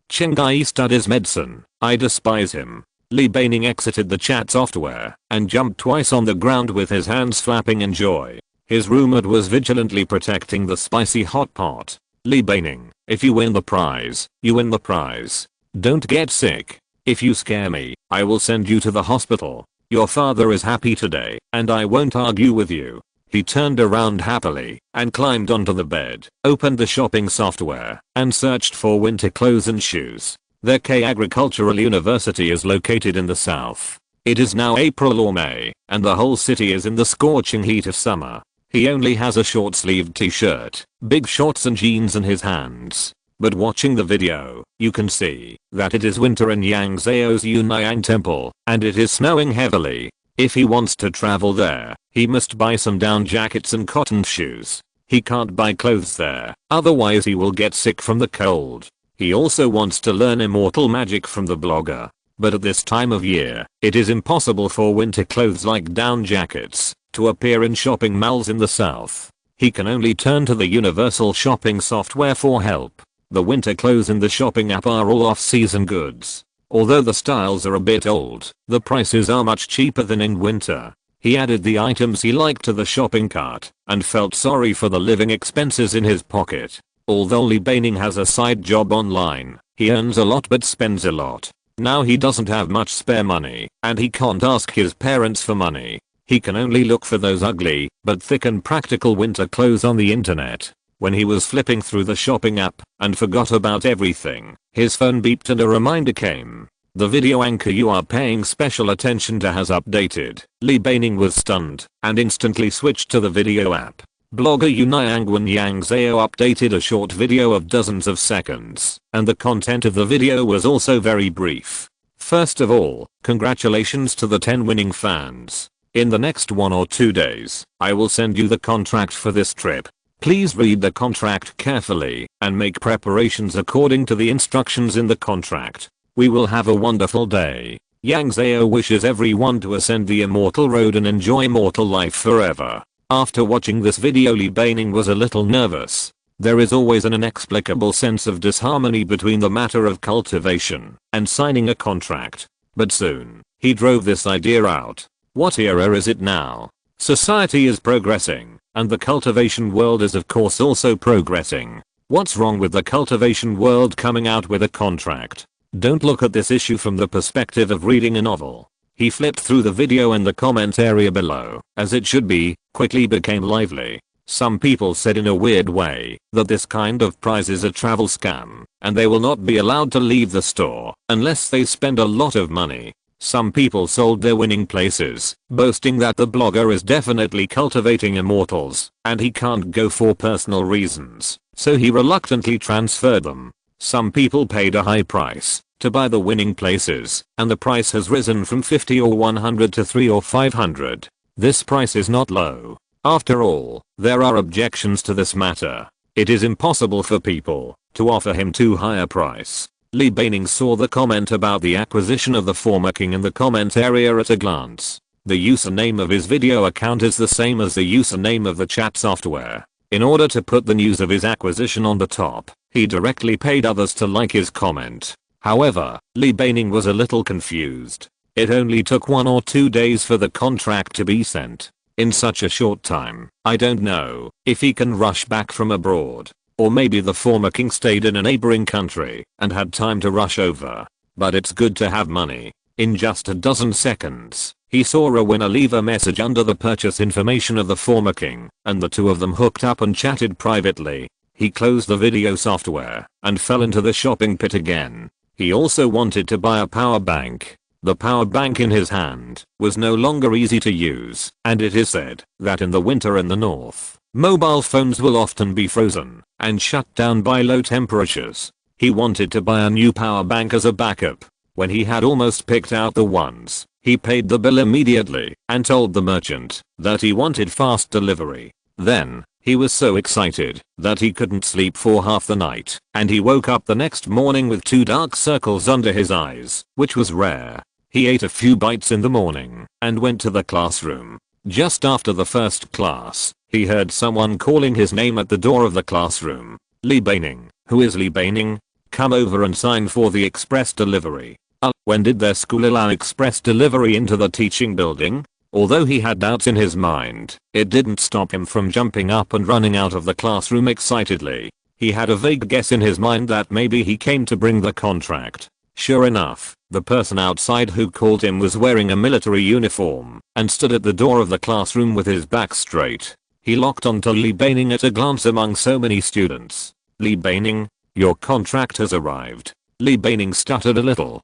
Chengai studies medicine. I despise him. Li Beining exited the chat software and jumped twice on the ground with his hands flapping in joy. His roommate was vigilantly protecting the spicy hot pot. Li Beining, if you win the prize, you win the prize. Don't get sick. If you scare me, I will send you to the hospital. Your father is happy today, and I won't argue with you." He turned around happily and climbed onto the bed, opened the shopping software, and searched for winter clothes and shoes. Their Agricultural University is located in the south. It is now April or May, and the whole city is in the scorching heat of summer. He only has a short-sleeved t-shirt, big shorts and jeans in his hands. But watching the video, you can see that it is winter in Yang Zhao's Yunyang temple, and it is snowing heavily. If he wants to travel there, he must buy some down jackets and cotton shoes. He can't buy clothes there, otherwise he will get sick from the cold. He also wants to learn immortal magic from the blogger. But at this time of year, it is impossible for winter clothes like down jackets to appear in shopping malls in the south. He can only turn to the universal shopping software for help. The winter clothes in the shopping app are all off-season goods. Although the styles are a bit old, the prices are much cheaper than in winter. He added the items he liked to the shopping cart and felt sorry for the living expenses in his pocket. Although Li has a side job online, he earns a lot but spends a lot. Now he doesn't have much spare money, and he can't ask his parents for money. He can only look for those ugly but thick and practical winter clothes on the internet. When he was flipping through the shopping app and forgot about everything, his phone beeped and a reminder came. The video anchor you are paying special attention to has updated. Li was stunned and instantly switched to the video app. Blogger Yunyang Yang Zhao updated a short video of dozens of seconds, and the content of the video was also very brief. First of all, congratulations to the 10 winning fans. In the next 1 or 2 days, I will send you the contract for this trip. Please read the contract carefully and make preparations according to the instructions in the contract. We will have a wonderful day. Yang Zhao wishes everyone to ascend the immortal road and enjoy mortal life forever. After watching this video, Li was a little nervous. There is always an inexplicable sense of disharmony between the matter of cultivation and signing a contract. But soon, he drove this idea out. What era is it now? Society is progressing, and the cultivation world is of course also progressing. What's wrong with the cultivation world coming out with a contract? Don't look at this issue from the perspective of reading a novel. He flipped through the video and the comment area below, as it should be, quickly became lively. Some people said in a weird way that this kind of prize is a travel scam, and they will not be allowed to leave the store unless they spend a lot of money. Some people sold their winning places, boasting that the blogger is definitely cultivating immortals, and he can't go for personal reasons, so he reluctantly transferred them. Some people paid a high price to buy the winning places, and the price has risen from 50 or 100 to 3 or 500. This price is not low. After all, there are objections to this matter. It is impossible for people to offer him too high a price. Li saw the comment about the acquisition of the former king in the comment area at a glance. The username of his video account is the same as the username of the chat software. In order to put the news of his acquisition on the top, he directly paid others to like his comment. However, Li was a little confused. It only took 1 or 2 days for the contract to be sent. In such a short time, I don't know if he can rush back from abroad. Or maybe the former king stayed in a neighboring country and had time to rush over. But it's good to have money. In just a dozen seconds, he saw a winner leave a message under the purchase information of the former king, and the two of them hooked up and chatted privately. He closed the video software and fell into the shopping pit again. He also wanted to buy a power bank. The power bank in his hand was no longer easy to use, and it is said that in the winter in the north, mobile phones will often be frozen and shut down by low temperatures. He wanted to buy a new power bank as a backup. When he had almost picked out the ones, he paid the bill immediately and told the merchant that he wanted fast delivery. Then, he was so excited that he couldn't sleep for half the night, and he woke up the next morning with 2 dark circles under his eyes, which was rare. He ate a few bites in the morning and went to the classroom. Just after the first class, he heard someone calling his name at the door of the classroom. Li Baining. Who is Li Baining? Come over and sign for the express delivery. When did their school allow express delivery into the teaching building? Although he had doubts in his mind, it didn't stop him from jumping up and running out of the classroom excitedly. He had a vague guess in his mind that maybe he came to bring the contract. Sure enough, The person outside who called him was wearing a military uniform and stood at the door of the classroom with his back straight. He locked onto Li Beining at a glance among so many students. Li Beining, your contract has arrived. Li Beining stuttered a little.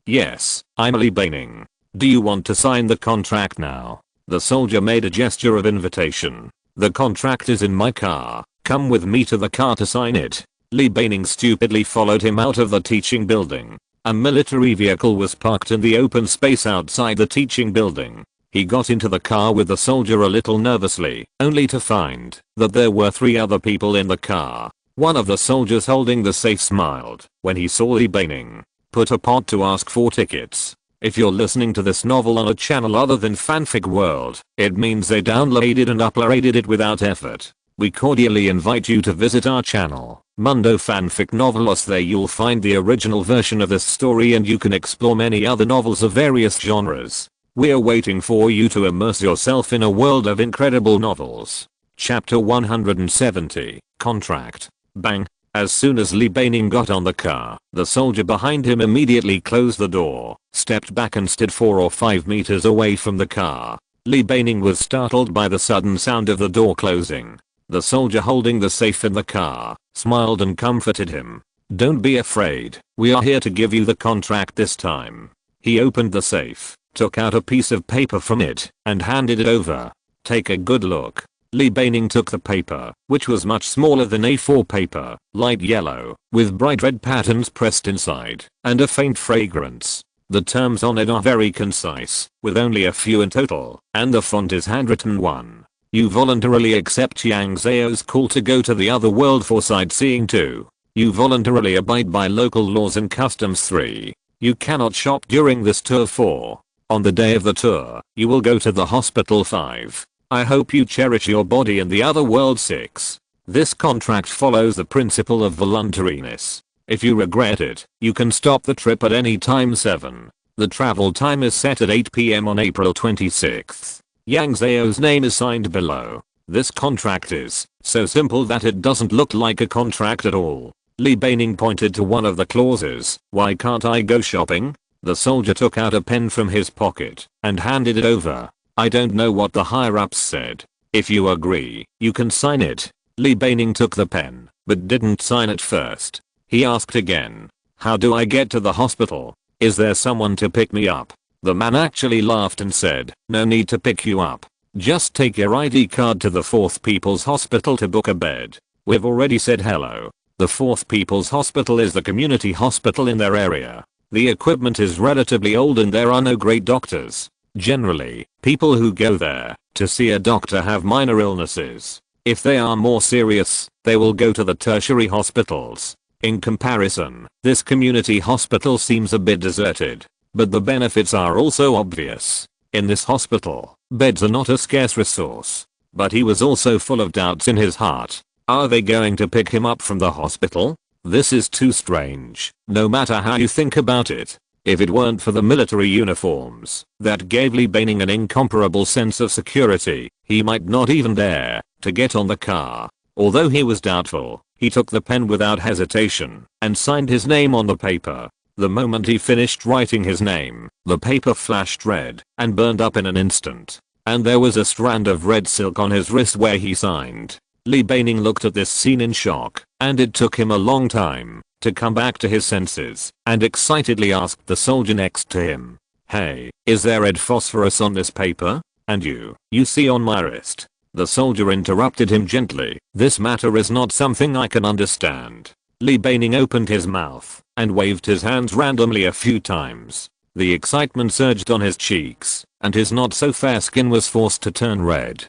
Yes, I'm Li Beining. Do you want to sign the contract now? The soldier made a gesture of invitation. The contract is in my car. Come with me to the car to sign it. Li Beining stupidly followed him out of the teaching building. A military vehicle was parked in the open space outside the teaching building. He got into the car with the soldier a little nervously, only to find that there were 3 other people in the car. One of the soldiers holding the safe smiled when he saw Li Beining. Put a pot to ask for tickets. If you're listening to this novel on a channel other than Fanfic World, it means they downloaded and uploaded it without effort. We cordially invite you to visit our channel, Mundo Fanfic Novelos. There you'll find the original version of this story and you can explore many other novels of various genres. We're waiting for you to immerse yourself in a world of incredible novels. Chapter 170, Contract. Bang. As soon as Li Beining got on the car, the soldier behind him immediately closed the door, stepped back and stood 4 or 5 meters away from the car. Li Beining was startled by the sudden sound of the door closing. The soldier holding the safe in the car smiled and comforted him. Don't be afraid, we are here to give you the contract this time. He opened the safe, took out a piece of paper from it, and handed it over. Take a good look. Li Beining took the paper, which was much smaller than A4 paper, light yellow, with bright red patterns pressed inside, and a faint fragrance. The terms on it are very concise, with only a few in total, and the font is handwritten. 1. You voluntarily accept Yang Zhao's call to go to the other world for sightseeing. 2. You voluntarily abide by local laws and customs. 3. You cannot shop during this tour. 4. On the day of the tour, you will go to the hospital. 5. I hope you cherish your body in the other world. 6. This contract follows the principle of voluntariness. If you regret it, you can stop the trip at any time. 7. The travel time is set at 8 PM on April 26th. Yang Zhao's name is signed below. This contract is so simple that it doesn't look like a contract at all. Li Beining pointed to one of the clauses. Why can't I go shopping? The soldier took out a pen from his pocket and handed it over. I don't know what the higher-ups said. If you agree, you can sign it. Li Beining took the pen, but didn't sign it first. He asked again. How do I get to the hospital? Is there someone to pick me up? The man actually laughed and said, no need to pick you up. Just take your ID card to the 4th People's Hospital to book a bed. We've already said hello. The 4th People's Hospital is the community hospital in their area. The equipment is relatively old and there are no great doctors. Generally, people who go there to see a doctor have minor illnesses. If they are more serious, they will go to the tertiary hospitals. In comparison, this community hospital seems a bit deserted. But the benefits are also obvious. In this hospital, beds are not a scarce resource. But he was also full of doubts in his heart. Are they going to pick him up from the hospital? This is too strange, no matter how you think about it. If it weren't for the military uniforms that gave Li Beining an incomparable sense of security, he might not even dare to get on the car. Although he was doubtful, he took the pen without hesitation and signed his name on the paper. The moment he finished writing his name, the paper flashed red and burned up in an instant. And there was a strand of red silk on his wrist where he signed. Li Beining looked at this scene in shock, and it took him a long time to come back to his senses, and excitedly asked the soldier next to him. Hey, is there red phosphorus on this paper? And you see on my wrist? The soldier interrupted him gently. This matter is not something I can understand. Li Beining opened his mouth and waved his hands randomly a few times. The excitement surged on his cheeks, and his not so fair skin was forced to turn red.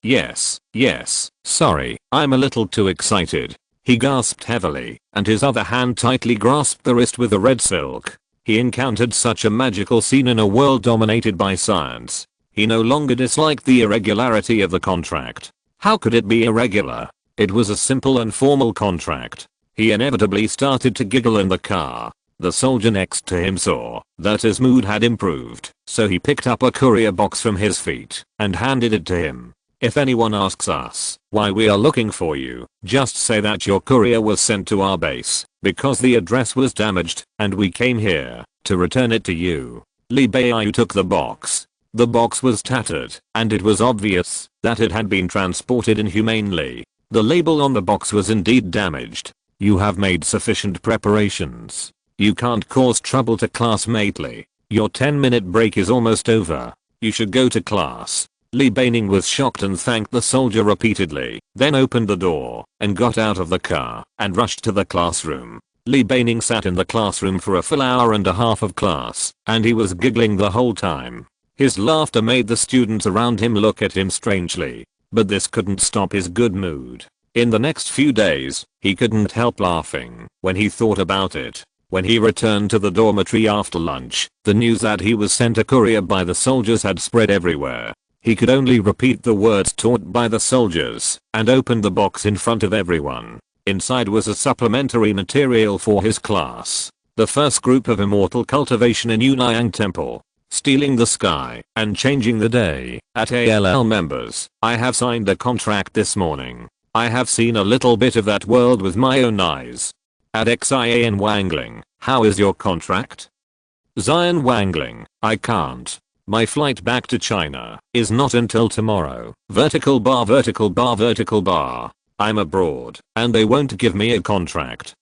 Yes, sorry, I'm a little too excited. He gasped heavily, and his other hand tightly grasped the wrist with the red silk. He encountered such a magical scene in a world dominated by science. He no longer disliked the irregularity of the contract. How could it be irregular? It was a simple and formal contract. He inevitably started to giggle in the car. The soldier next to him saw that his mood had improved, so he picked up a courier box from his feet and handed it to him. If anyone asks us why we are looking for you, just say that your courier was sent to our base because the address was damaged and we came here to return it to you. Li Beiyu took the box. The box was tattered and it was obvious that it had been transported inhumanely. The label on the box was indeed damaged. You have made sufficient preparations. You can't cause trouble to classmate Li. Your 10-minute break is almost over. You should go to class. Li Beining was shocked and thanked the soldier repeatedly, then opened the door and got out of the car and rushed to the classroom. Li Beining sat in the classroom for a full hour and a half of class, and he was giggling the whole time. His laughter made the students around him look at him strangely, but this couldn't stop his good mood. In the next few days, he couldn't help laughing when he thought about it. When he returned to the dormitory after lunch, the news that he was sent a courier by the soldiers had spread everywhere. He could only repeat the words taught by the soldiers and opened the box in front of everyone. Inside was a supplementary material for his class. The first group of immortal cultivation in Yunnyang Temple. Stealing the sky and changing the day. At ALL members, I have signed a contract this morning. I have seen a little bit of that world with my own eyes. At Xian Wangling, how is your contract? Xian Wangling, I can't. My flight back to China is not until tomorrow. Vertical bar vertical bar vertical bar. I'm abroad and they won't give me a contract.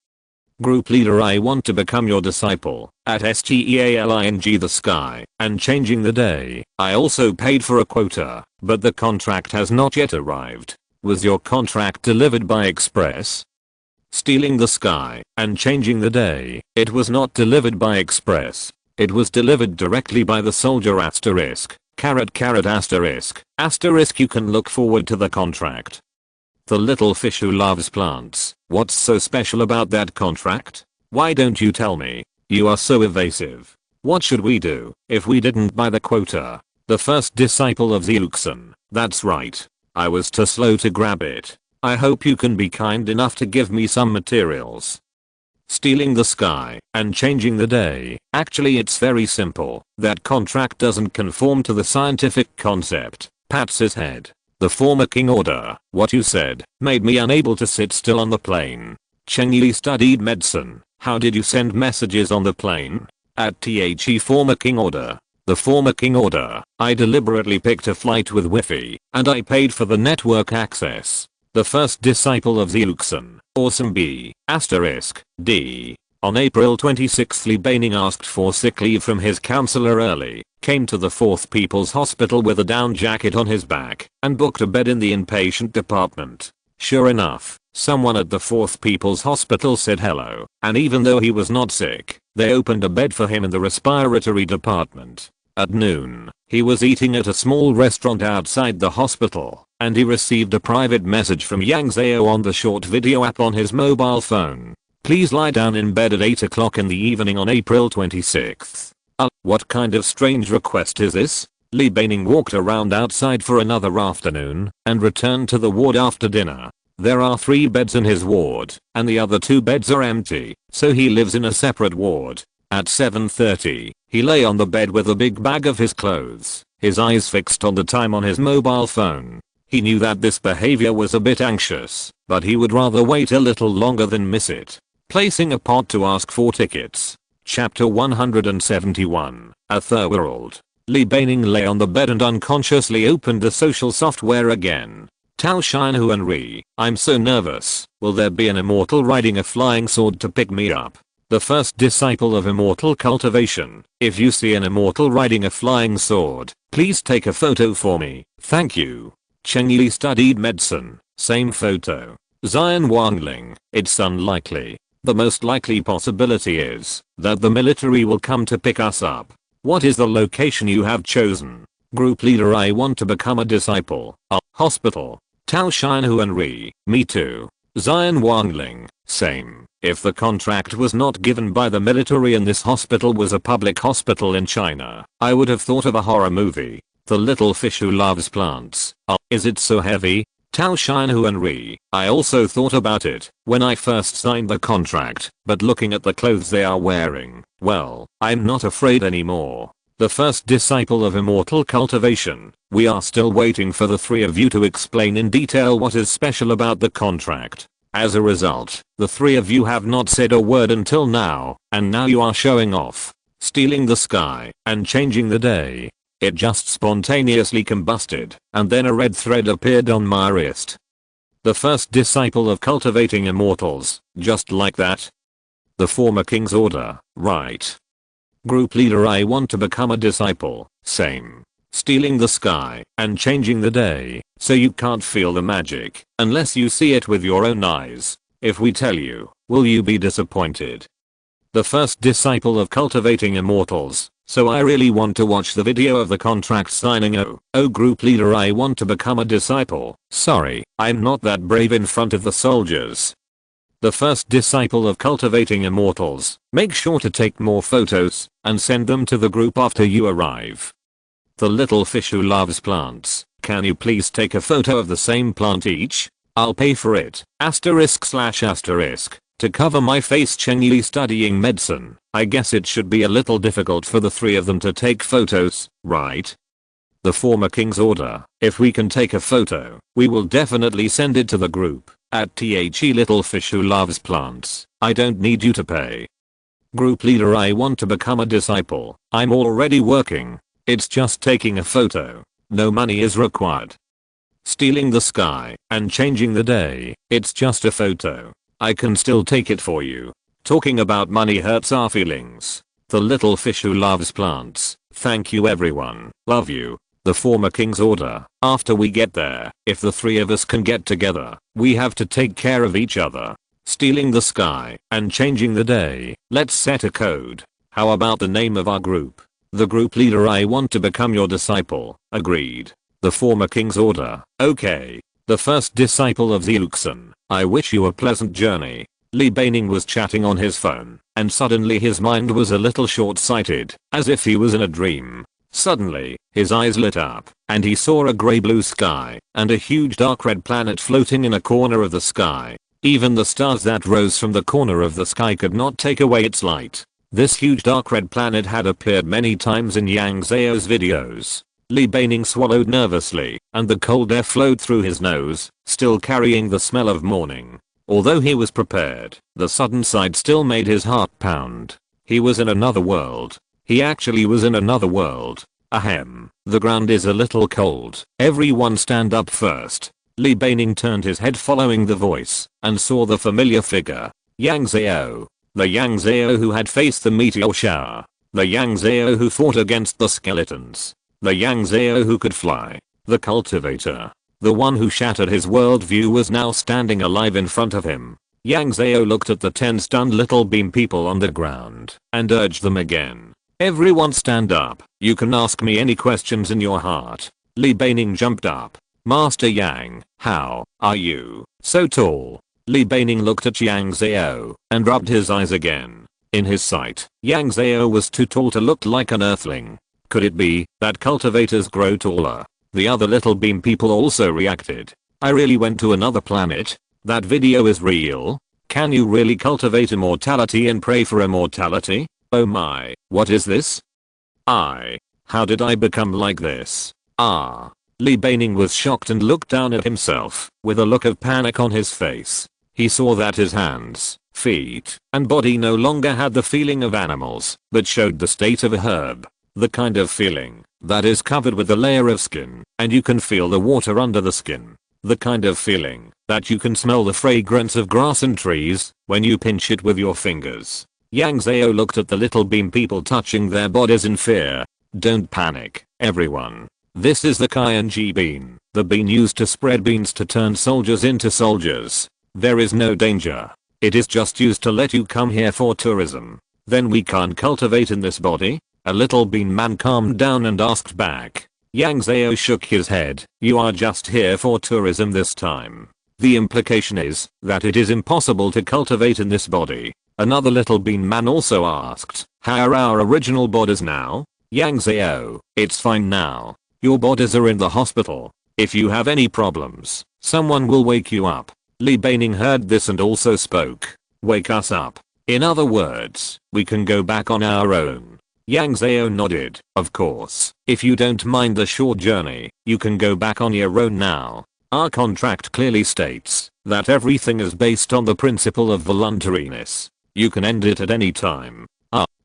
Group leader, I want to become your disciple. At STEALING the sky and changing the day. I also paid for a quota, but the contract has not yet arrived. Was your contract delivered by express? Stealing the sky and changing the day. It was not delivered by express. It was delivered directly by the soldier asterisk. Asterisk. Asterisk, you can look forward to the contract. The little fish who loves plants. What's so special about that contract? Why don't you tell me? You are so evasive. What should we do if we didn't buy the quota? The first disciple of Zeuxin. That's right. I was too slow to grab it. I hope you can be kind enough to give me some materials. Stealing the sky and changing the day. Actually, it's very simple. That contract doesn't conform to the scientific concept. Pats his head. The former king order, what you said, made me unable to sit still on the plane. Cheng Yi studied medicine. How did you send messages on the plane? At The former king order. The former king order, I deliberately picked a flight with Wi-Fi, and I paid for the network access. The first disciple of Zeuxin. Awesome B. Asterisk. D. On April 26, Li Beining asked for sick leave from his counselor early, came to the 4th People's Hospital with a down jacket on his back, and booked a bed in the inpatient department. Sure enough, someone at the 4th People's Hospital said hello, and even though he was not sick, they opened a bed for him in the respiratory department. At noon, he was eating at a small restaurant outside the hospital, and he received a private message from Yang Zhao on the short video app on his mobile phone. Please lie down in bed at 8 o'clock in the evening on April 26th. What kind of strange request is this? Li Beining walked around outside for another afternoon and returned to the ward after dinner. There are 3 beds in his ward, and the other 2 beds are empty, so he lives in a separate ward. At 7:30, he lay on the bed with a big bag of his clothes, his eyes fixed on the time on his mobile phone. He knew that this behavior was a bit anxious, but he would rather wait a little longer than miss it. Placing a pot to ask for tickets. Chapter 171, A Third World. Li Beining lay on the bed and unconsciously opened the social software again. Tao Shinhu and Ri, I'm so nervous. Will there be an immortal riding a flying sword to pick me up? The first disciple of immortal cultivation. If you see an immortal riding a flying sword, please take a photo for me. Thank you. Cheng Yi studied medicine. Same photo. Xian Wangling, it's unlikely. The most likely possibility is that the military will come to pick us up. What is the location you have chosen? Group leader, I want to become a disciple. Hospital. Tao Shinhu and Ri, me too. Xian Wangling, same. If the contract was not given by the military and this hospital was a public hospital in China, I would have thought of a horror movie. The little fish who loves plants. Is it so heavy? Tao Shinhu and Ri, I also thought about it when I first signed the contract, but looking at the clothes they are wearing, well, I'm not afraid anymore. The first disciple of immortal cultivation. We are still waiting for the three of you to explain in detail what is special about the contract. As a result, the three of you have not said a word until now, and now you are showing off. Stealing the sky and changing the day. It just spontaneously combusted, and then a red thread appeared on my wrist. The first disciple of cultivating immortals, just like that. The former king's order, right. Group leader, I want to become a disciple, same. Stealing the sky and changing the day, so you can't feel the magic unless you see it with your own eyes. If we tell you, will you be disappointed? The first disciple of cultivating immortals, so I really want to watch the video of the contract signing. Oh group leader, I want to become a disciple. Sorry, I'm not that brave in front of the soldiers. The first disciple of cultivating immortals, make sure to take more photos and send them to the group after you arrive. The little fish who loves plants, can you please take a photo of the same plant each? I'll pay for it. */*. To cover my face. Cheng Yi studying medicine. I guess it should be a little difficult for the three of them to take photos, right? The former king's order. If we can take a photo, we will definitely send it to the group. @THE little fish who loves plants. I don't need you to pay. Group leader, I want to become a disciple. I'm already working. It's just taking a photo. No money is required. Stealing the sky and changing the day. It's just a photo. I can still take it for you. Talking about money hurts our feelings. The little fish who loves plants. Thank you everyone. Love you. The former king's order. After we get there, if the three of us can get together, we have to take care of each other. Stealing the sky and changing the day. Let's set a code. How about the name of our group? The group leader, I want to become your disciple. Agreed. The former king's order. Okay. The first disciple of Zeuxin. I wish you a pleasant journey. Li Beining was chatting on his phone, and suddenly his mind was a little short-sighted, as if he was in a dream. Suddenly, his eyes lit up, and he saw a grey blue sky, and a huge dark red planet floating in a corner of the sky. Even the stars that rose from the corner of the sky could not take away its light. This huge dark red planet had appeared many times in Yang Zhao's videos. Li Beining swallowed nervously, and the cold air flowed through his nose, still carrying the smell of morning. Although he was prepared, the sudden sight still made his heart pound. He was in another world. He actually was in another world. Ahem. The ground is a little cold. Everyone stand up first. Li Beining turned his head following the voice, and saw the familiar figure. Yang Zhao. The Yang Zhao who had faced the meteor shower. The Yang Zhao who fought against the skeletons. The Yang Zhao who could fly. The cultivator. The one who shattered his worldview was now standing alive in front of him. Yang Zhao looked at the 10 stunned little beam people on the ground, and urged them again. Everyone stand up. You can ask me any questions in your heart. Li Beining jumped up. Master Yang, how are you so tall? Li Beining looked at Yang Zhao and rubbed his eyes again. In his sight, Yang Zhao was too tall to look like an earthling. Could it be that cultivators grow taller? The other little beam people also reacted. I really went to another planet? That video is real? Can you really cultivate immortality and pray for immortality? Oh my, what is this? How did I become like this? Li Beining was shocked and looked down at himself, with a look of panic on his face. He saw that his hands, feet, and body no longer had the feeling of animals, but showed the state of a herb. The kind of feeling that is covered with a layer of skin, and you can feel the water under the skin. The kind of feeling that you can smell the fragrance of grass and trees when you pinch it with your fingers. Yang Zhao looked at the little beam people touching their bodies in fear. Don't panic, everyone. This is the Qianji bean, the bean used to spread beans to turn soldiers into soldiers. There is no danger. It is just used to let you come here for tourism. Then we can't cultivate in this body? A little bean man calmed down and asked back. Yang Zhao shook his head. You are just here for tourism this time. The implication is that it is impossible to cultivate in this body. Another little bean man also asked. How are our original bodies now? Yang Zhao, it's fine now. Your bodies are in the hospital. If you have any problems, someone will wake you up. Li Beining heard this and also spoke. Wake us up. In other words, we can go back on our own. Yang Zhao nodded. Of course, if you don't mind the short journey, you can go back on your own now. Our contract clearly states that everything is based on the principle of voluntariness. You can end it at any time.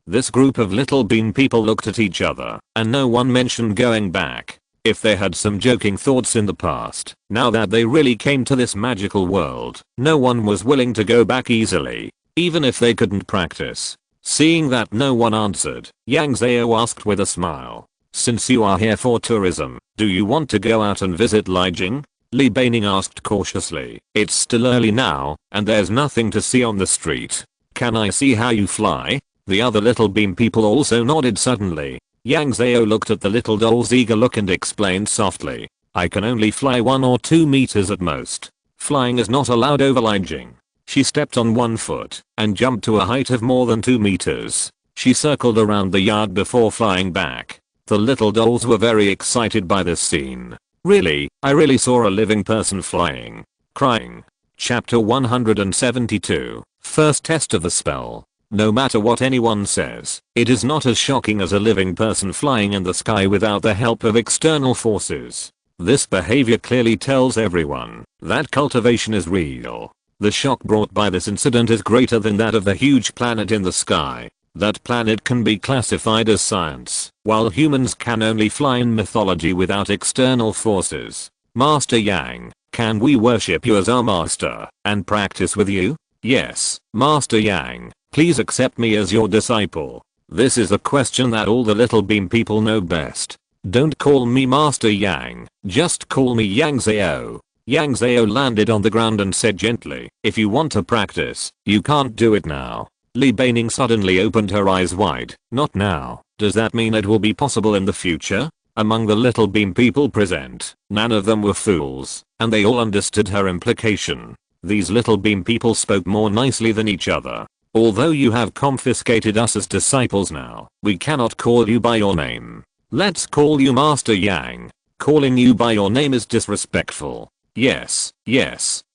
This group of little bean people looked at each other, and no one mentioned going back. If they had some joking thoughts in the past, now that they really came to this magical world, no one was willing to go back easily, even if they couldn't practice. Seeing that no one answered, Yang Zhao asked with a smile. Since you are here for tourism, do you want to go out and visit Lijiang? Li Beining asked cautiously. It's still early now, and there's nothing to see on the street. Can I see how you fly? The other little bean people also nodded suddenly. Yang Zhao looked at the little doll's eager look and explained softly. I can only fly 1 or 2 meters at most. Flying is not allowed over Lijiang. She stepped on one foot and jumped to a height of more than 2 meters. She circled around the yard before flying back. The little dolls were very excited by this scene. Really, I really saw a living person flying. Crying. Chapter 172. First test of the spell. No matter what anyone says, it is not as shocking as a living person flying in the sky without the help of external forces. This behavior clearly tells everyone that cultivation is real. The shock brought by this incident is greater than that of the huge planet in the sky. That planet can be classified as science, while humans can only fly in mythology without external forces. Master Yang, can we worship you as our master and practice with you? Yes, Master Yang. Please accept me as your disciple. This is a question that all the little bean people know best. Don't call me Master Yang, just call me Yang Zhao. Yang Zhao landed on the ground and said gently, if you want to practice, you can't do it now. Li Beining suddenly opened her eyes wide. Not now. Does that mean it will be possible in the future? Among the little bean people present, none of them were fools, and they all understood her implication. These little bean people spoke more nicely than each other. Although you have confiscated us as disciples now, we cannot call you by your name. Let's call you Master Yang. Calling you by your name is disrespectful. Yes,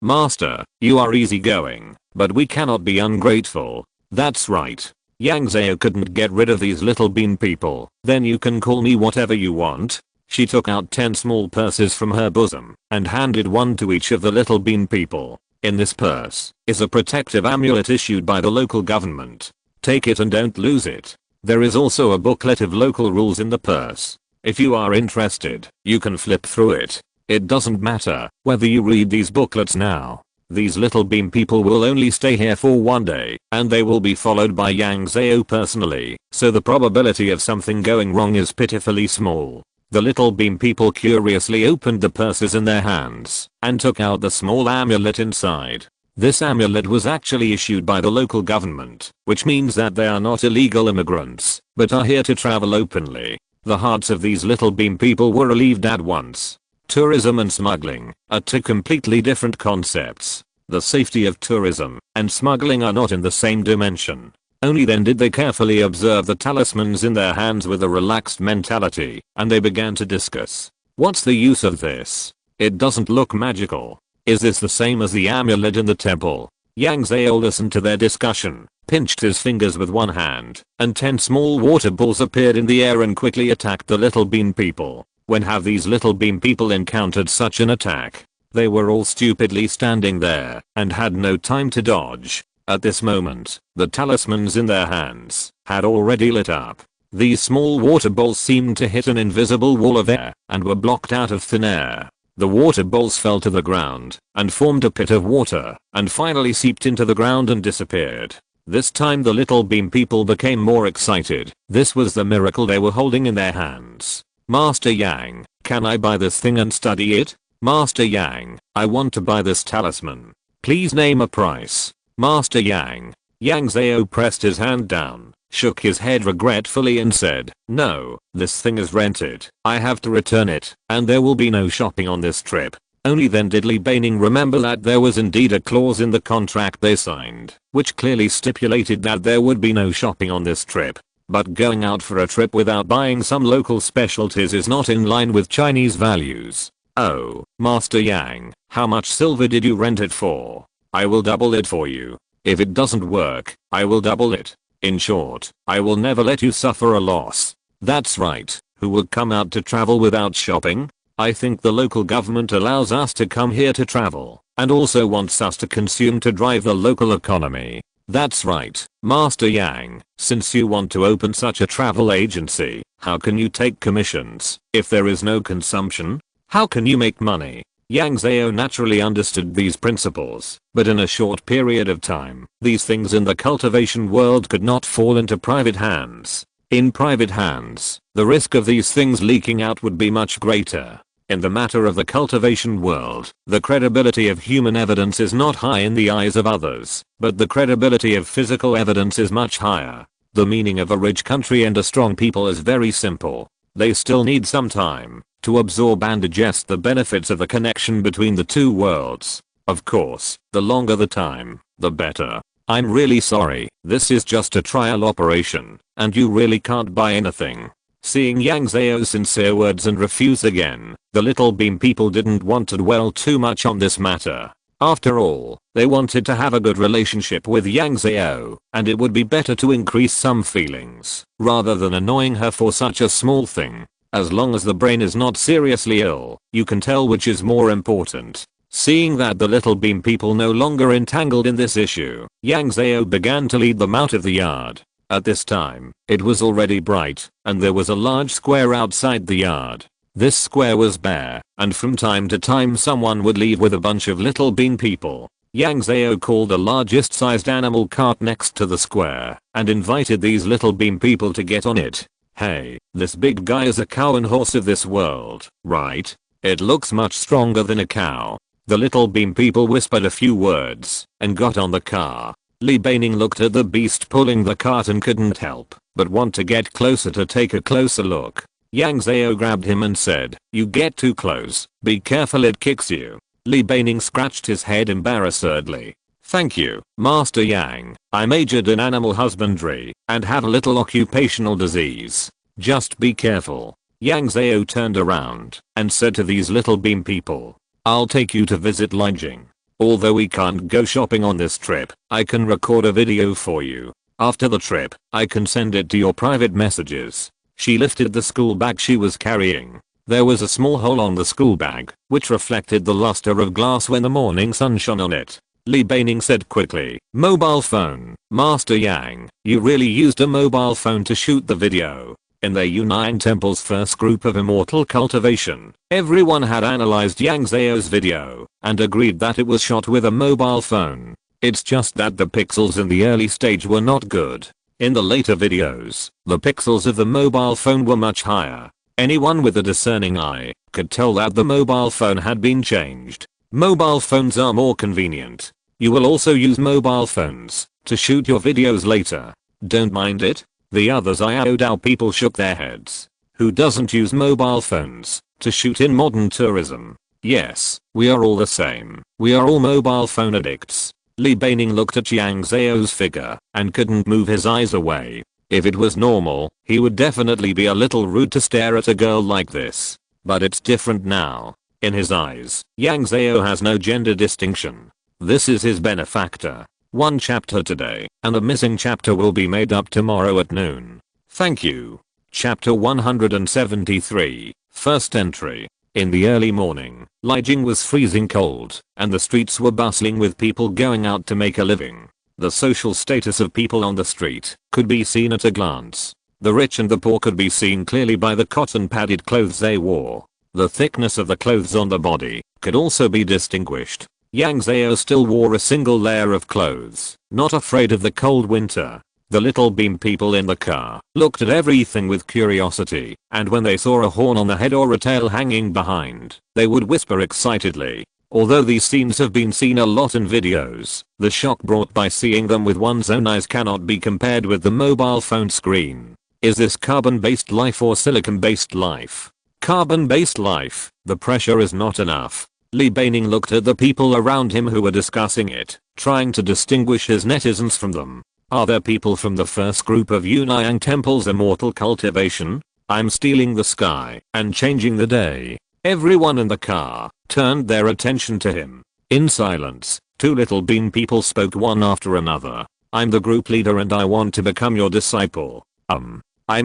Master, you are easygoing, but we cannot be ungrateful. That's right. Yang Zhao couldn't get rid of these little bean people. Then you can call me whatever you want. She took out 10 small purses from her bosom and handed one to each of the little bean people. In this purse is a protective amulet issued by the local government. Take it and don't lose it. There is also a booklet of local rules in the purse. If you are interested, you can flip through it. It doesn't matter whether you read these booklets now. These little bean people will only stay here for 1 day, and they will be followed by Yang Zhao personally, so the probability of something going wrong is pitifully small. The little bean people curiously opened the purses in their hands and took out the small amulet inside. This amulet was actually issued by the local government, which means that they are not illegal immigrants, but are here to travel openly. The hearts of these little bean people were relieved at once. Tourism and smuggling are 2 completely different concepts. The safety of tourism and smuggling are not in the same dimension. Only then did they carefully observe the talismans in their hands with a relaxed mentality, and they began to discuss. What's the use of this? It doesn't look magical. Is this the same as the amulet in the temple? Yang Zhao listened to their discussion, pinched his fingers with one hand, and 10 small water balls appeared in the air and quickly attacked the little bean people. When have these little bean people encountered such an attack? They were all stupidly standing there and had no time to dodge. At this moment, the talismans in their hands had already lit up. These small water balls seemed to hit an invisible wall of air and were blocked out of thin air. The water balls fell to the ground and formed a pit of water and finally seeped into the ground and disappeared. This time the little bean people became more excited. This was the miracle they were holding in their hands. Master Yang, can I buy this thing and study it? Master Yang, I want to buy this talisman. Please name a price. Master Yang. Yang Zhao pressed his hand down, shook his head regretfully and said, no, this thing is rented. I have to return it, and there will be no shopping on this trip. Only then did Li Beining remember that there was indeed a clause in the contract they signed, which clearly stipulated that there would be no shopping on this trip. But going out for a trip without buying some local specialties is not in line with Chinese values. Oh, Master Yang, how much silver did you rent it for? I will double it for you. If it doesn't work, I will double it. In short, I will never let you suffer a loss. That's right. Who would come out to travel without shopping? I think the local government allows us to come here to travel, and also wants us to consume to drive the local economy. That's right, Master Yang, since you want to open such a travel agency, how can you take commissions if there is no consumption? How can you make money? Yang Zhao naturally understood these principles, but in a short period of time, these things in the cultivation world could not fall into private hands. In private hands, the risk of these things leaking out would be much greater. In the matter of the cultivation world, the credibility of human evidence is not high in the eyes of others, but the credibility of physical evidence is much higher. The meaning of a rich country and a strong people is very simple. They still need some time to absorb and digest the benefits of the connection between the two worlds. Of course, the longer the time, the better. I'm really sorry, this is just a trial operation, and you really can't buy anything. Seeing Yang Zhao's sincere words and refuse again, the little bean people didn't want to dwell too much on this matter. After all, they wanted to have a good relationship with Yang Zhao, and it would be better to increase some feelings, rather than annoying her for such a small thing. As long as the brain is not seriously ill, you can tell which is more important. Seeing that the little bean people no longer entangled in this issue, Yang Zhao began to lead them out of the yard. At this time, it was already bright, and there was a large square outside the yard. This square was bare, and from time to time someone would leave with a bunch of little bean people. Yang Zhao called the largest sized animal cart next to the square, and invited these little bean people to get on it. Hey, this big guy is a cow and horse of this world, right? It looks much stronger than a cow. The little bean people whispered a few words, and got on the car. Li Baining looked at the beast pulling the cart and couldn't help but want to get closer to take a closer look. Yang Zhao grabbed him and said, "You get too close, be careful it kicks you." Li Baining scratched his head embarrassedly. "Thank you, Master Yang, I majored in animal husbandry and have a little occupational disease. Just be careful." Yang Zhao turned around and said to these little bean people, "I'll take you to visit Lijing. Although we can't go shopping on this trip, I can record a video for you. After the trip, I can send it to your private messages." She lifted the school bag she was carrying. There was a small hole on the school bag, which reflected the luster of glass when the morning sun shone on it. Li Baining said quickly, "Mobile phone, Master Yang, you really used a mobile phone to shoot the video." In the Yunnan Temple's first group of immortal cultivation, everyone had analyzed Yang Zhao's video and agreed that it was shot with a mobile phone. It's just that the pixels in the early stage were not good. In the later videos, the pixels of the mobile phone were much higher. Anyone with a discerning eye could tell that the mobile phone had been changed. Mobile phones are more convenient. You will also use mobile phones to shoot your videos later. Don't mind it? The other Xiaodao people shook their heads. Who doesn't use mobile phones to shoot in modern tourism? Yes, we are all the same. We are all mobile phone addicts. Li Baining looked at Yang Zhao's figure and couldn't move his eyes away. If it was normal, he would definitely be a little rude to stare at a girl like this. But it's different now. In his eyes, Yang Zhao has no gender distinction. This is his benefactor. One chapter today, and the missing chapter will be made up tomorrow at noon. Thank you. Chapter 173, First Entry. In the early morning, Lijing was freezing cold, and the streets were bustling with people going out to make a living. The social status of people on the street could be seen at a glance. The rich and the poor could be seen clearly by the cotton padded clothes they wore. The thickness of the clothes on the body could also be distinguished. Yang Zhao still wore a single layer of clothes, not afraid of the cold winter. The little bean people in the car looked at everything with curiosity, and when they saw a horn on the head or a tail hanging behind, they would whisper excitedly. Although these scenes have been seen a lot in videos, the shock brought by seeing them with one's own eyes cannot be compared with the mobile phone screen. Is this carbon-based life or silicon-based life? Carbon-based life, the pressure is not enough. Li Baining looked at the people around him who were discussing it, trying to distinguish his netizens from them. Are there people from the first group of Yunnan Temple's immortal cultivation? I'm stealing the sky and changing the day. Everyone in the car turned their attention to him. In silence, two little bean people spoke one after another. I'm the group leader and I want to become your disciple. I'm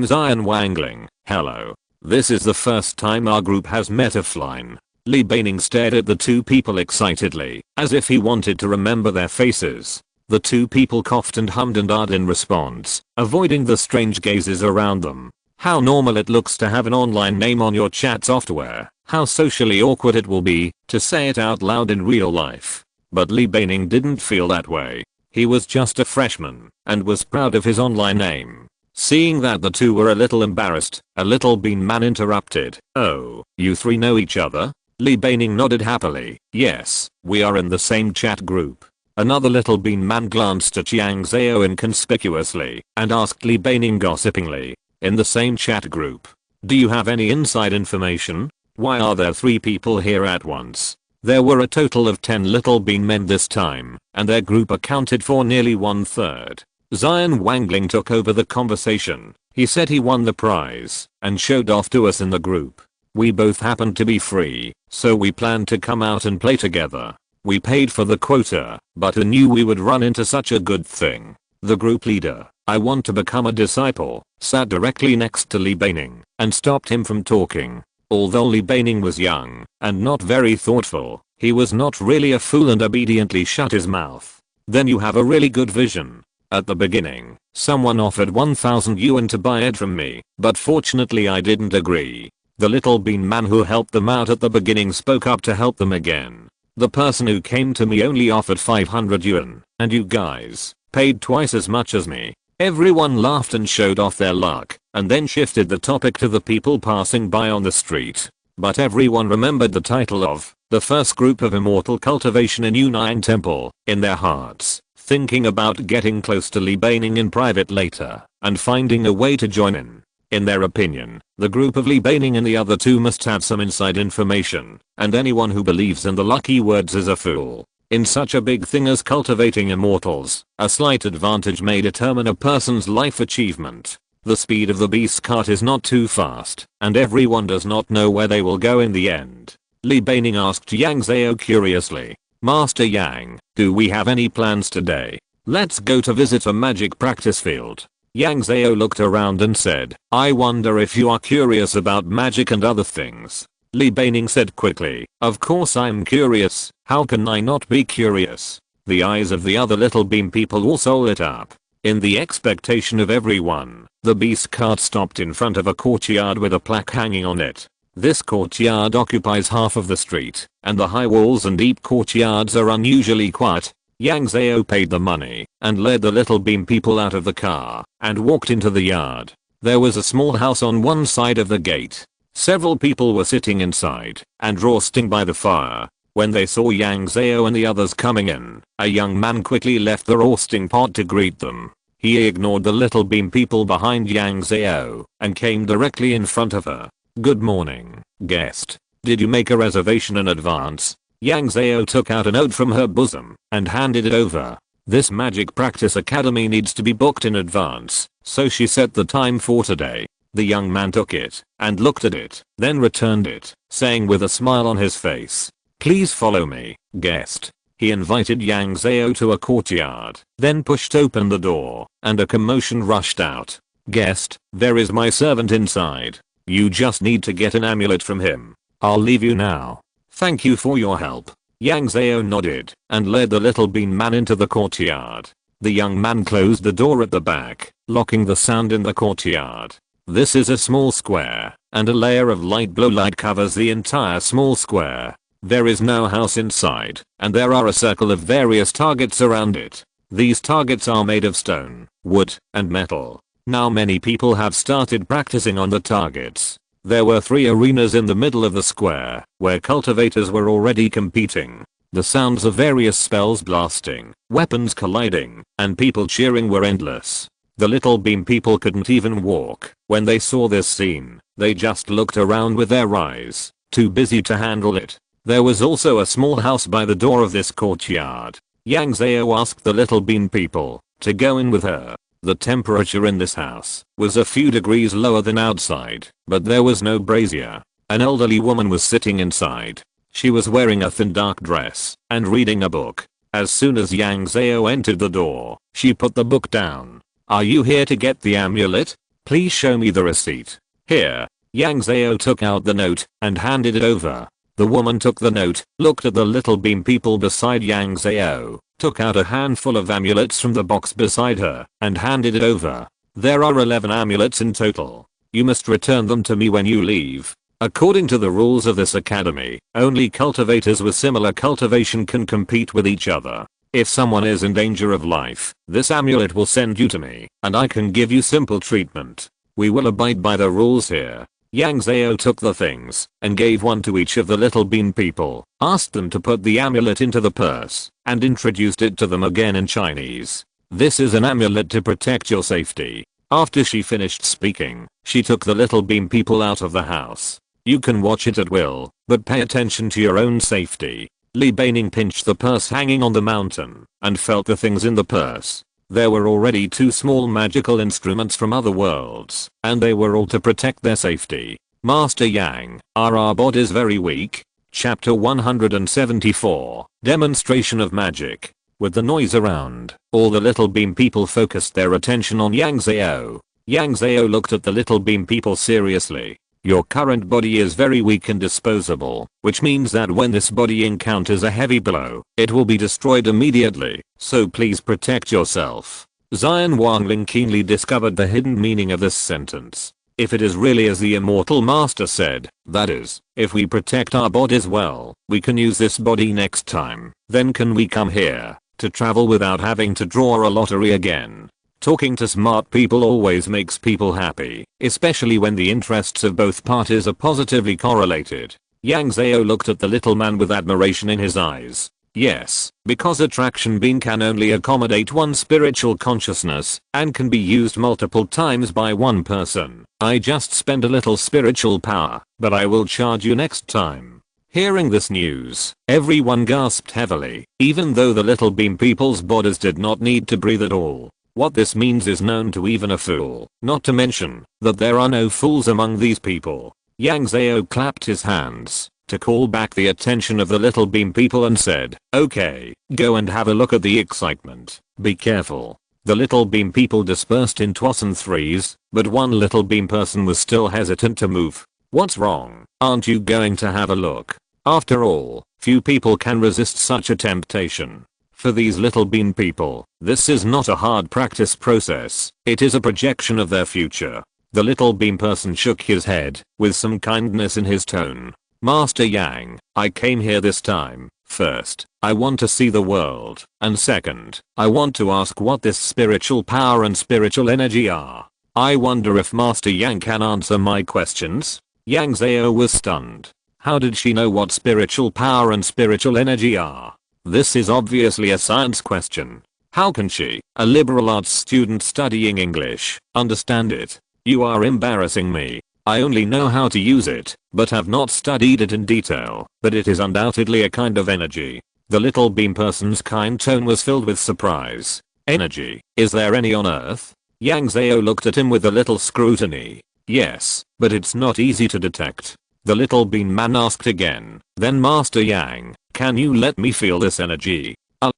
Zion Wangling. Hello. This is the first time our group has met offline. Li Beining stared at the two people excitedly, as if he wanted to remember their faces. The two people coughed and hummed and ahed in response, avoiding the strange gazes around them. How normal it looks to have an online name on your chat software. How socially awkward it will be to say it out loud in real life. But Li Beining didn't feel that way. He was just a freshman and was proud of his online name. Seeing that the two were a little embarrassed, a little bean man interrupted. Oh, you three know each other? Li Beining nodded happily. Yes, we are in the same chat group. Another little bean man glanced at Yang Zhao inconspicuously and asked Li Beining gossipingly. In the same chat group. Do you have any inside information? Why are there 3 people here at once? There were a total of 10 little bean men this time, and their group accounted for nearly 1/3. Zion Wangling took over the conversation. He said he won the prize and showed off to us in the group. We both happened to be free, so we planned to come out and play together. We paid for the quota, but who knew we would run into such a good thing. The group leader, I want to become a disciple, sat directly next to Li Beining and stopped him from talking. Although Li Beining was young and not very thoughtful, he was not really a fool and obediently shut his mouth. Then you have a really good vision. At the beginning, someone offered 1,000 yuan to buy it from me, but fortunately I didn't agree. The little bean man who helped them out at the beginning spoke up to help them again. The person who came to me only offered 500 yuan, and you guys paid twice as much as me. Everyone laughed and showed off their luck, and then shifted the topic to the people passing by on the street. But everyone remembered the title of the first group of immortal cultivation in Yunnan Temple in their hearts, thinking about getting close to Li Beining in private later and finding a way to join in. In their opinion, the group of Li Beining and the other two must have some inside information, and anyone who believes in the lucky words is a fool. In such a big thing as cultivating immortals, a slight advantage may determine a person's life achievement. The speed of the beast cart is not too fast, and everyone does not know where they will go in the end. Li Beining asked Yang Zhao curiously. Master Yang, do we have any plans today? Let's go to visit a magic practice field. Yang Zhao looked around and said, I wonder if you are curious about magic and other things. Li Beining said quickly, of course I'm curious, how can I not be curious? The eyes of the other little beam people also lit up. In the expectation of everyone, the beast cart stopped in front of a courtyard with a plaque hanging on it. This courtyard occupies half of the street, and the high walls and deep courtyards are unusually quiet. Yang Zhao paid the money and led the little beam people out of the car and walked into the yard. There was a small house on one side of the gate. Several people were sitting inside and roasting by the fire. When they saw Yang Zhao and the others coming in, a young man quickly left the roasting pot to greet them. He ignored the little beam people behind Yang Zhao and came directly in front of her. Good morning, guest. Did you make a reservation in advance? Yang Zhao took out a note from her bosom and handed it over. This magic practice academy needs to be booked in advance, so she set the time for today. The young man took it and looked at it, then returned it, saying with a smile on his face, please follow me, guest. He invited Yang Zhao to a courtyard, then pushed open the door, and a commotion rushed out. Guest, there is my servant inside. You just need to get an amulet from him. I'll leave you now. Thank you for your help. Yang Zhao nodded and led the little bean man into the courtyard. The young man closed the door at the back, locking the sound in the courtyard. This is a small square, and a layer of light blue light covers the entire small square. There is no house inside, and there are a circle of various targets around it. These targets are made of stone, wood, and metal. Now many people have started practicing on the targets. There were 3 arenas in the middle of the square, where cultivators were already competing. The sounds of various spells blasting, weapons colliding, and people cheering were endless. The little beam people couldn't even walk when they saw this scene. They just looked around with their eyes, too busy to handle it. There was also a small house by the door of this courtyard. Yang Zhao asked the little bean people to go in with her. The temperature in this house was a few degrees lower than outside, but there was no brazier. An elderly woman was sitting inside. She was wearing a thin dark dress and reading a book. As soon as Yang Zhao entered the door, she put the book down. "Are you here to get the amulet? Please show me the receipt." "Here." Yang Zhao took out the note and handed it over. The woman took the note, looked at the little beam people beside Yang Zhao, took out a handful of amulets from the box beside her, and handed it over. "There are 11 amulets in total. You must return them to me when you leave. According to the rules of this academy, only cultivators with similar cultivation can compete with each other. If someone is in danger of life, this amulet will send you to me, and I can give you simple treatment. We will abide by the rules here." Yang Zhao took the things and gave one to each of the little bean people, asked them to put the amulet into the purse, and introduced it to them again in Chinese. "This is an amulet to protect your safety." After she finished speaking, she took the little bean people out of the house. "You can watch it at will, but pay attention to your own safety." Li Beining pinched the purse hanging on the mountain and felt the things in the purse. There were already 2 small magical instruments from other worlds, and they were all to protect their safety. "Master Yang, are our bodies very weak?" Chapter 174, Demonstration of Magic. With the noise around, all the little beam people focused their attention on Yang Zhao. Yang Zhao looked at the little beam people seriously. "Your current body is very weak and disposable, which means that when this body encounters a heavy blow, it will be destroyed immediately, so please protect yourself." Xian Wangling keenly discovered the hidden meaning of this sentence. If it is really as the immortal master said, that is, if we protect our bodies well, we can use this body next time, then can we come here to travel without having to draw a lottery again. Talking to smart people always makes people happy, especially when the interests of both parties are positively correlated. Yang Zhao looked at the little man with admiration in his eyes. "Yes, because attraction beam can only accommodate one spiritual consciousness and can be used multiple times by one person. I just spent a little spiritual power, but I will charge you next time." Hearing this news, everyone gasped heavily, even though the little beam people's bodies did not need to breathe at all. What this means is known to even a fool, not to mention that there are no fools among these people. Yang Zhao clapped his hands to call back the attention of the little beam people and said, "Okay, go and have a look at the excitement. Be careful." The little beam people dispersed in 2s and 3s, but one little beam person was still hesitant to move. "What's wrong? Aren't you going to have a look?" After all, few people can resist such a temptation. For these little bean people, this is not a hard practice process, it is a projection of their future. The little bean person shook his head, with some kindness in his tone. "Master Yang, I came here this time. First, I want to see the world, and second, I want to ask what this spiritual power and spiritual energy are. I wonder if Master Yang can answer my questions?" Yang Zhao was stunned. How did she know what spiritual power and spiritual energy are? This is obviously a science question. How can she, a liberal arts student studying English, understand it? "You are embarrassing me. I only know how to use it, but have not studied it in detail, but it is undoubtedly a kind of energy." The little beam person's kind tone was filled with surprise. "Energy? Is there any on Earth?" Yang Zhao looked at him with a little scrutiny. "Yes, but it's not easy to detect." The little bean man asked again, "Then Master Yang, can you let me feel this energy?"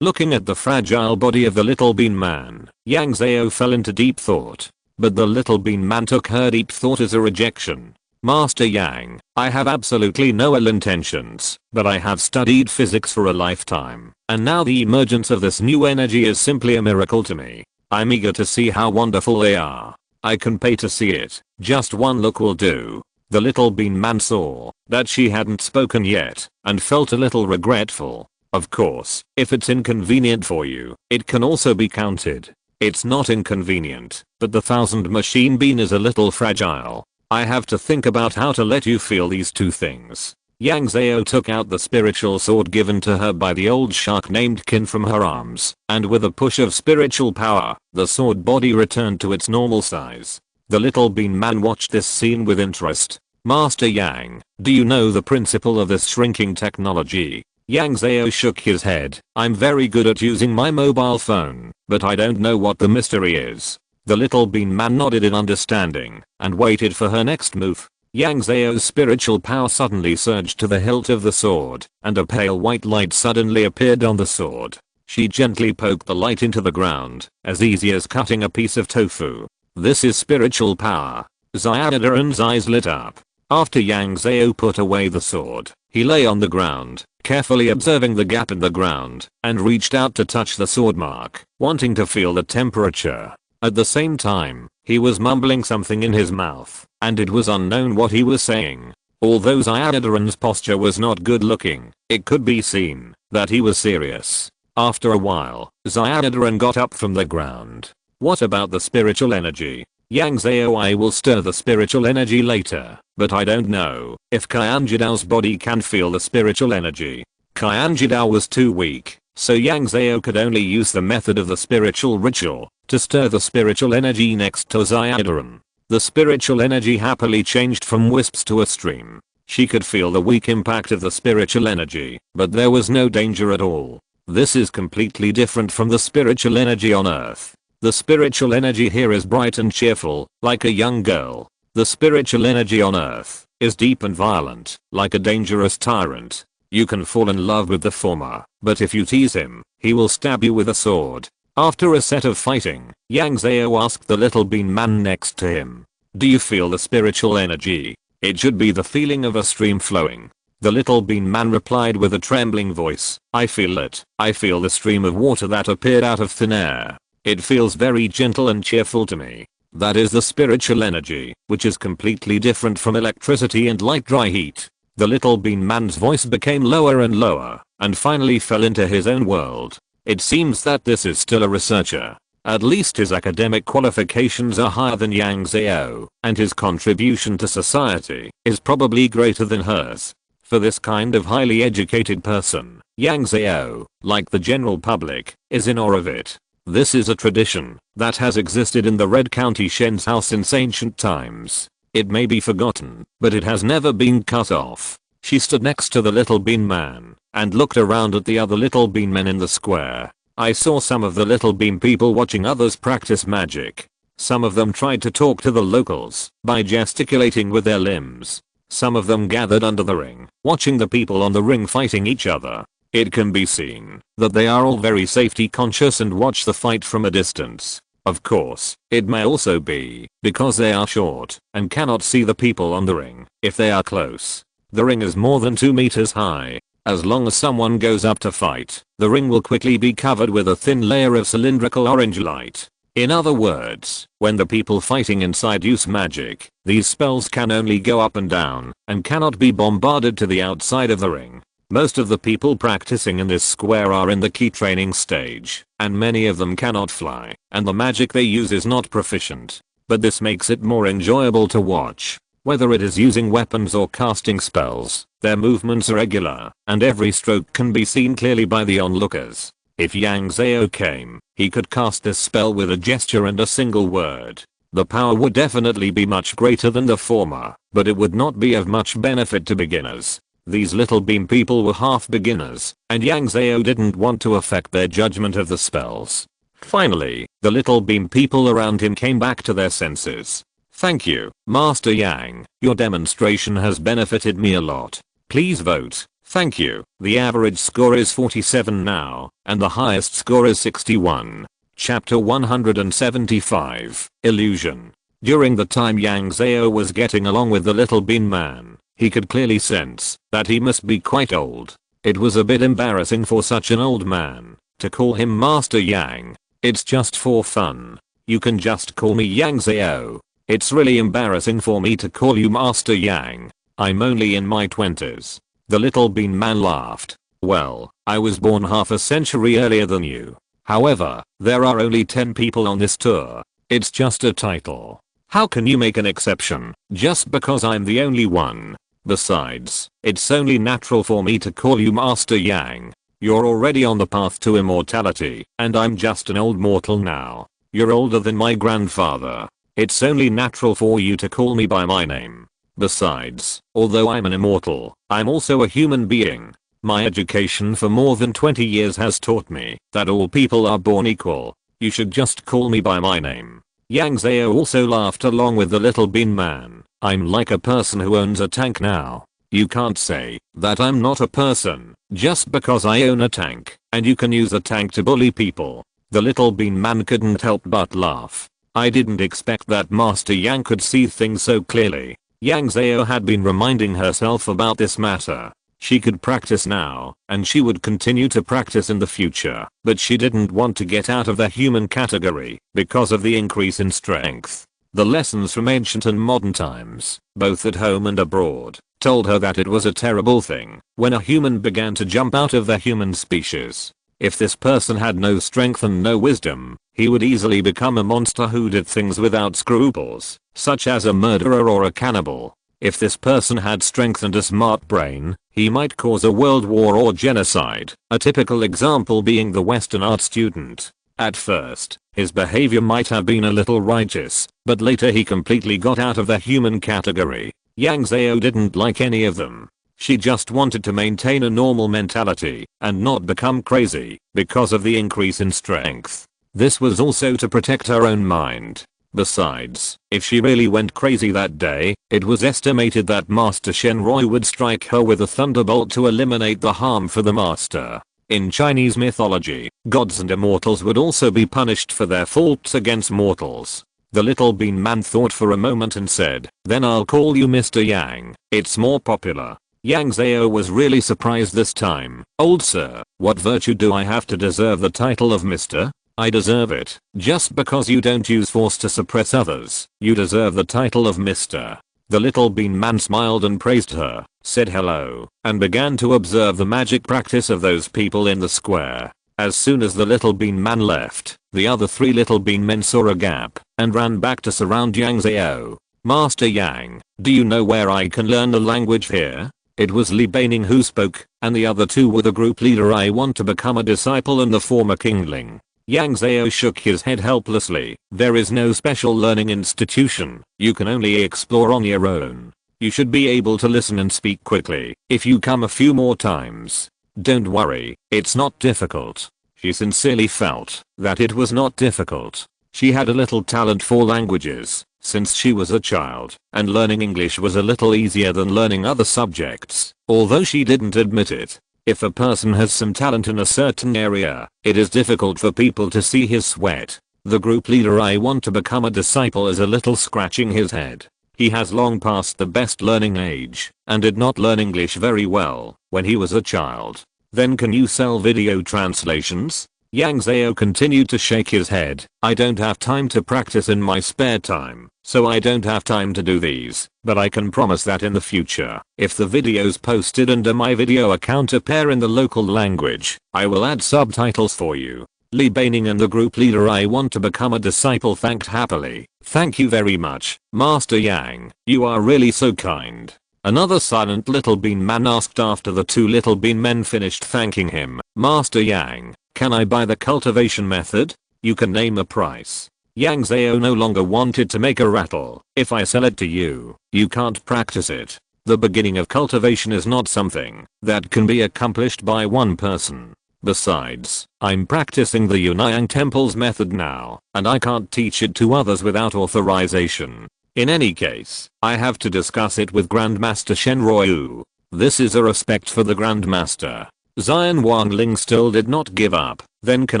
Looking at the fragile body of the little bean man, Yang Zhao fell into deep thought. But the little bean man took her deep thought as a rejection. "Master Yang, I have absolutely no ill intentions, but I have studied physics for a lifetime, and now the emergence of this new energy is simply a miracle to me. I'm eager to see how wonderful they are. I can pay to see it, just one look will do." The little bean man saw that she hadn't spoken yet and felt a little regretful. "Of course, if it's inconvenient for you, it can also be counted." "It's not inconvenient, but the 1000 machine bean is a little fragile. I have to think about how to let you feel these 2 things." Yang Zhao took out the spiritual sword given to her by the old shark named Qin from her arms, and with a push of spiritual power, the sword body returned to its normal size. The little bean man watched this scene with interest. "Master Yang, do you know the principle of this shrinking technology?" Yang Zhao shook his head. "I'm very good at using my mobile phone, but I don't know what the mystery is." The little bean man nodded in understanding and waited for her next move. Yang Zhao's spiritual power suddenly surged to the hilt of the sword, and a pale white light suddenly appeared on the sword. She gently poked the light into the ground, as easy as cutting a piece of tofu. This is spiritual power. Xiaodaran's eyes lit up. After Yang Zhao put away the sword, he lay on the ground, carefully observing the gap in the ground, and reached out to touch the sword mark, wanting to feel the temperature. At the same time, he was mumbling something in his mouth, and it was unknown what he was saying. Although Xiaodaran's posture was not good looking, it could be seen that he was serious. After a while, Xiaodaran got up from the ground. What about the spiritual energy? Yang Zhao, I will stir the spiritual energy later, but I don't know if Qianjidao's body can feel the spiritual energy. Qianjidao was too weak, so Yang Zhao could only use the method of the spiritual ritual to stir the spiritual energy next to Xiaodaran. The spiritual energy happily changed from wisps to a stream. She could feel the weak impact of the spiritual energy, but there was no danger at all. This is completely different from the spiritual energy on Earth. The spiritual energy here is bright and cheerful, like a young girl. The spiritual energy on Earth is deep and violent, like a dangerous tyrant. You can fall in love with the former, but if you tease him, he will stab you with a sword. After a set of fighting, Yang Zhao asked the little bean man next to him, "Do you feel the spiritual energy? It should be the feeling of a stream flowing." The little bean man replied with a trembling voice, "I feel it. I feel the stream of water that appeared out of thin air. It feels very gentle and cheerful to me. That is the spiritual energy, which is completely different from electricity and light dry heat." The little bean man's voice became lower and lower, and finally fell into his own world. It seems that this is still a researcher. At least his academic qualifications are higher than Yang Zhao, and his contribution to society is probably greater than hers. For this kind of highly educated person, Yang Zhao, like the general public, is in awe of it. This is a tradition that has existed in the Red County Shen's house since ancient times. It may be forgotten, but it has never been cut off. She stood next to the little bean man and looked around at the other little bean men in the square. I saw some of the little bean people watching others practice magic. Some of them tried to talk to the locals by gesticulating with their limbs. Some of them gathered under the ring, watching the people on the ring fighting each other. It can be seen that they are all very safety conscious and watch the fight from a distance. Of course, it may also be because they are short and cannot see the people on the ring if they are close. The ring is more than 2 meters high. As long as someone goes up to fight, the ring will quickly be covered with a thin layer of cylindrical orange light. In other words, when the people fighting inside use magic, these spells can only go up and down and cannot be bombarded to the outside of the ring. Most of the people practicing in this square are in the key training stage, and many of them cannot fly, and the magic they use is not proficient. But this makes it more enjoyable to watch. Whether it is using weapons or casting spells, their movements are regular, and every stroke can be seen clearly by the onlookers. If Yang Zhao came, he could cast this spell with a gesture and a single word. The power would definitely be much greater than the former, but it would not be of much benefit to beginners. These little bean people were half beginners, and Yang Zhao didn't want to affect their judgment of the spells. Finally, the little bean people around him came back to their senses. "Thank you, Master Yang. Your demonstration has benefited me a lot. Please vote." "Thank you." The average score is 47 now, and the highest score is 61. Chapter 175, Illusion. During the time Yang Zhao was getting along with the little bean man, he could clearly sense that he must be quite old. It was a bit embarrassing for such an old man to call him Master Yang. "It's just for fun. You can just call me Yang Zhao." "It's really embarrassing for me to call you Master Yang. I'm only in my 20s. The little bean man laughed. "Well, I was born half a century earlier than you. However, there are only 10 people on this tour. It's just a title. How can you make an exception just because I'm the only one? Besides, it's only natural for me to call you Master Yang. You're already on the path to immortality, and I'm just an old mortal now. You're older than my grandfather. It's only natural for you to call me by my name. Besides, although I'm an immortal, I'm also a human being. My education for more than 20 years has taught me that all people are born equal. You should just call me by my name." Yang Zhao also laughed along with the little bean man. "I'm like a person who owns a tank now. You can't say that I'm not a person just because I own a tank and you can use a tank to bully people. The little bean man couldn't help but laugh. I didn't expect that Master Yang could see things so clearly. Yang Zhao had been reminding herself about this matter. She could practice now, and she would continue to practice in the future, but she didn't want to get out of the human category because of the increase in strength. The lessons from ancient and modern times, both at home and abroad, told her that it was a terrible thing when a human began to jump out of the human species. If this person had no strength and no wisdom, he would easily become a monster who did things without scruples, such as a murderer or a cannibal. If this person had strength and a smart brain, he might cause a world war or genocide, a typical example being the Western art student. At first, his behavior might have been a little righteous, but later he completely got out of the human category. Yang Zhao didn't like any of them. She just wanted to maintain a normal mentality and not become crazy because of the increase in strength. This was also to protect her own mind. Besides, if she really went crazy that day, it was estimated that Master Shenroi would strike her with a thunderbolt to eliminate the harm for the master. In Chinese mythology, gods and immortals would also be punished for their faults against mortals. The little bean man thought for a moment and said, "Then I'll call you Mr. Yang, it's more popular." Yang Zhao was really surprised this time. "Old sir, what virtue do I have to deserve the title of Mr.? I deserve it. Just because you don't use force to suppress others, you deserve the title of Mr." The little bean man smiled and praised her, said hello, and began to observe the magic practice of those people in the square. As soon as the little bean man left, the other 3 little bean men saw a gap and ran back to surround Yang Zhao. "Master Yang, do you know where I can learn the language here?" It was Li Beining who spoke, and the other 2 were the group leader. "I want to become a disciple and the former kingling." Yang Zhao shook his head helplessly. "There is no special learning institution. You can only explore on your own. You should be able to listen and speak quickly if you come a few more times. Don't worry, it's not difficult." She sincerely felt that it was not difficult. She had a little talent for languages since she was a child, and learning English was a little easier than learning other subjects, although she didn't admit it. If a person has some talent in a certain area, it is difficult for people to see his sweat. The group leader "I want to become a disciple" is a little scratching his head. He has long passed the best learning age and did not learn English very well when he was a child. "Then can you sell video translations?" Yang Zhao continued to shake his head. "I don't have time to practice in my spare time, so I don't have time to do these, but I can promise that in the future, if the videos posted under my video account appear in the local language, I will add subtitles for you." Li Beining and the group leader "I want to become a disciple" thanked happily. "Thank you very much, Master Yang, you are really so kind." Another silent little bean man asked after the 2 little bean men finished thanking him. "Master Yang, can I buy the cultivation method? You can name a price." Yang Zhao no longer wanted to make a rattle. "If I sell it to you, you can't practice it. The beginning of cultivation is not something that can be accomplished by one person. Besides, I'm practicing the Yunyang Temple's method now, and I can't teach it to others without authorization. In any case, I have to discuss it with Grandmaster Shenroi. This is a respect for the Grandmaster." Zion Wangling still did not give up. "Then can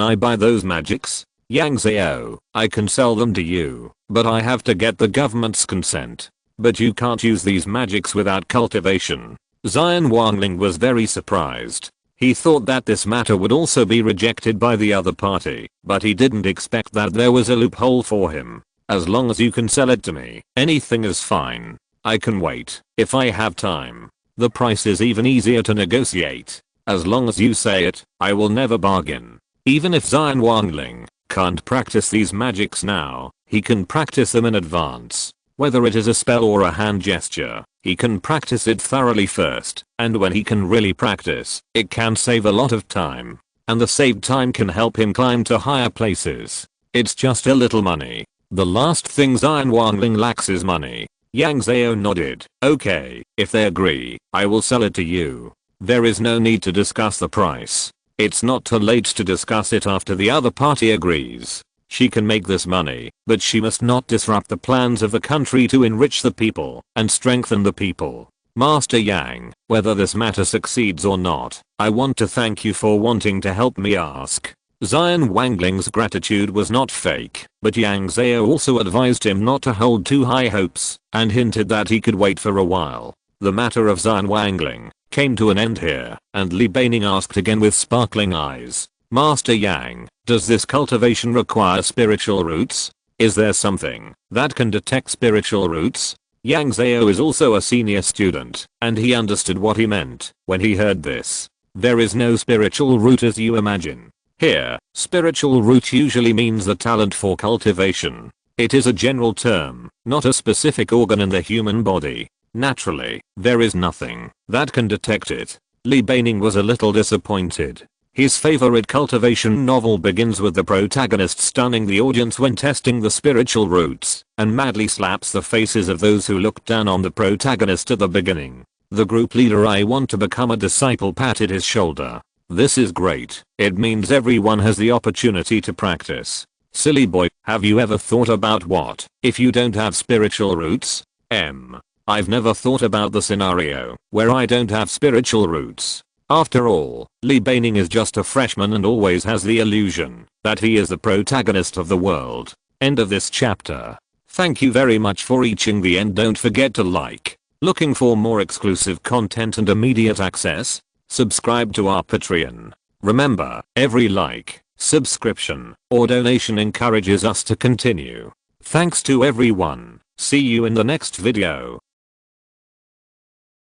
I buy those magics?" Yang Zhao, "I can sell them to you, but I have to get the government's consent. But you can't use these magics without cultivation." Zion Wangling was very surprised. He thought that this matter would also be rejected by the other party, but he didn't expect that there was a loophole for him. "As long as you can sell it to me, anything is fine. I can wait if I have time. The price is even easier to negotiate. As long as you say it, I will never bargain." Even if Zion Wangling can't practice these magics now, he can practice them in advance. Whether it is a spell or a hand gesture, he can practice it thoroughly first, and when he can really practice, it can save a lot of time. And the saved time can help him climb to higher places. It's just a little money. The last thing Zion Wangling lacks is money. Yang Zhao nodded. "Okay, if they agree, I will sell it to you. There is no need to discuss the price. It's not too late to discuss it after the other party agrees. She can make this money, but she must not disrupt the plans of the country to enrich the people and strengthen the people." Master Yang, whether this matter succeeds or not, I want to thank you for wanting to help me ask. Xian Wangling's gratitude was not fake, but Yang Zhao also advised him not to hold too high hopes, and hinted that he could wait for a while. The matter of Xian Wangling came to an end here, and Li Beining asked again with sparkling eyes, Master Yang, does this cultivation require spiritual roots? Is there something that can detect spiritual roots? Yang Zhao is also a senior student, and he understood what he meant when he heard this. There is no spiritual root as you imagine. Here, spiritual root usually means the talent for cultivation. It is a general term, not a specific organ in the human body. Naturally, there is nothing that can detect it. Li Beining was a little disappointed. His favorite cultivation novel begins with the protagonist stunning the audience when testing the spiritual roots, and madly slaps the faces of those who looked down on the protagonist at the beginning. The group leader I want to become a disciple patted his shoulder. This is great. It means everyone has the opportunity to practice. Silly boy, have you ever thought about what if you don't have spiritual roots? I've never thought about the scenario where I don't have spiritual roots. After all, Li Beining is just a freshman and always has the illusion that he is the protagonist of the world. End of this chapter. Thank you very much for reaching the end. Don't forget to like. Looking for more exclusive content and immediate access? Subscribe to our Patreon. Remember, every like, subscription, or donation encourages us to continue. Thanks to everyone. See you in the next video.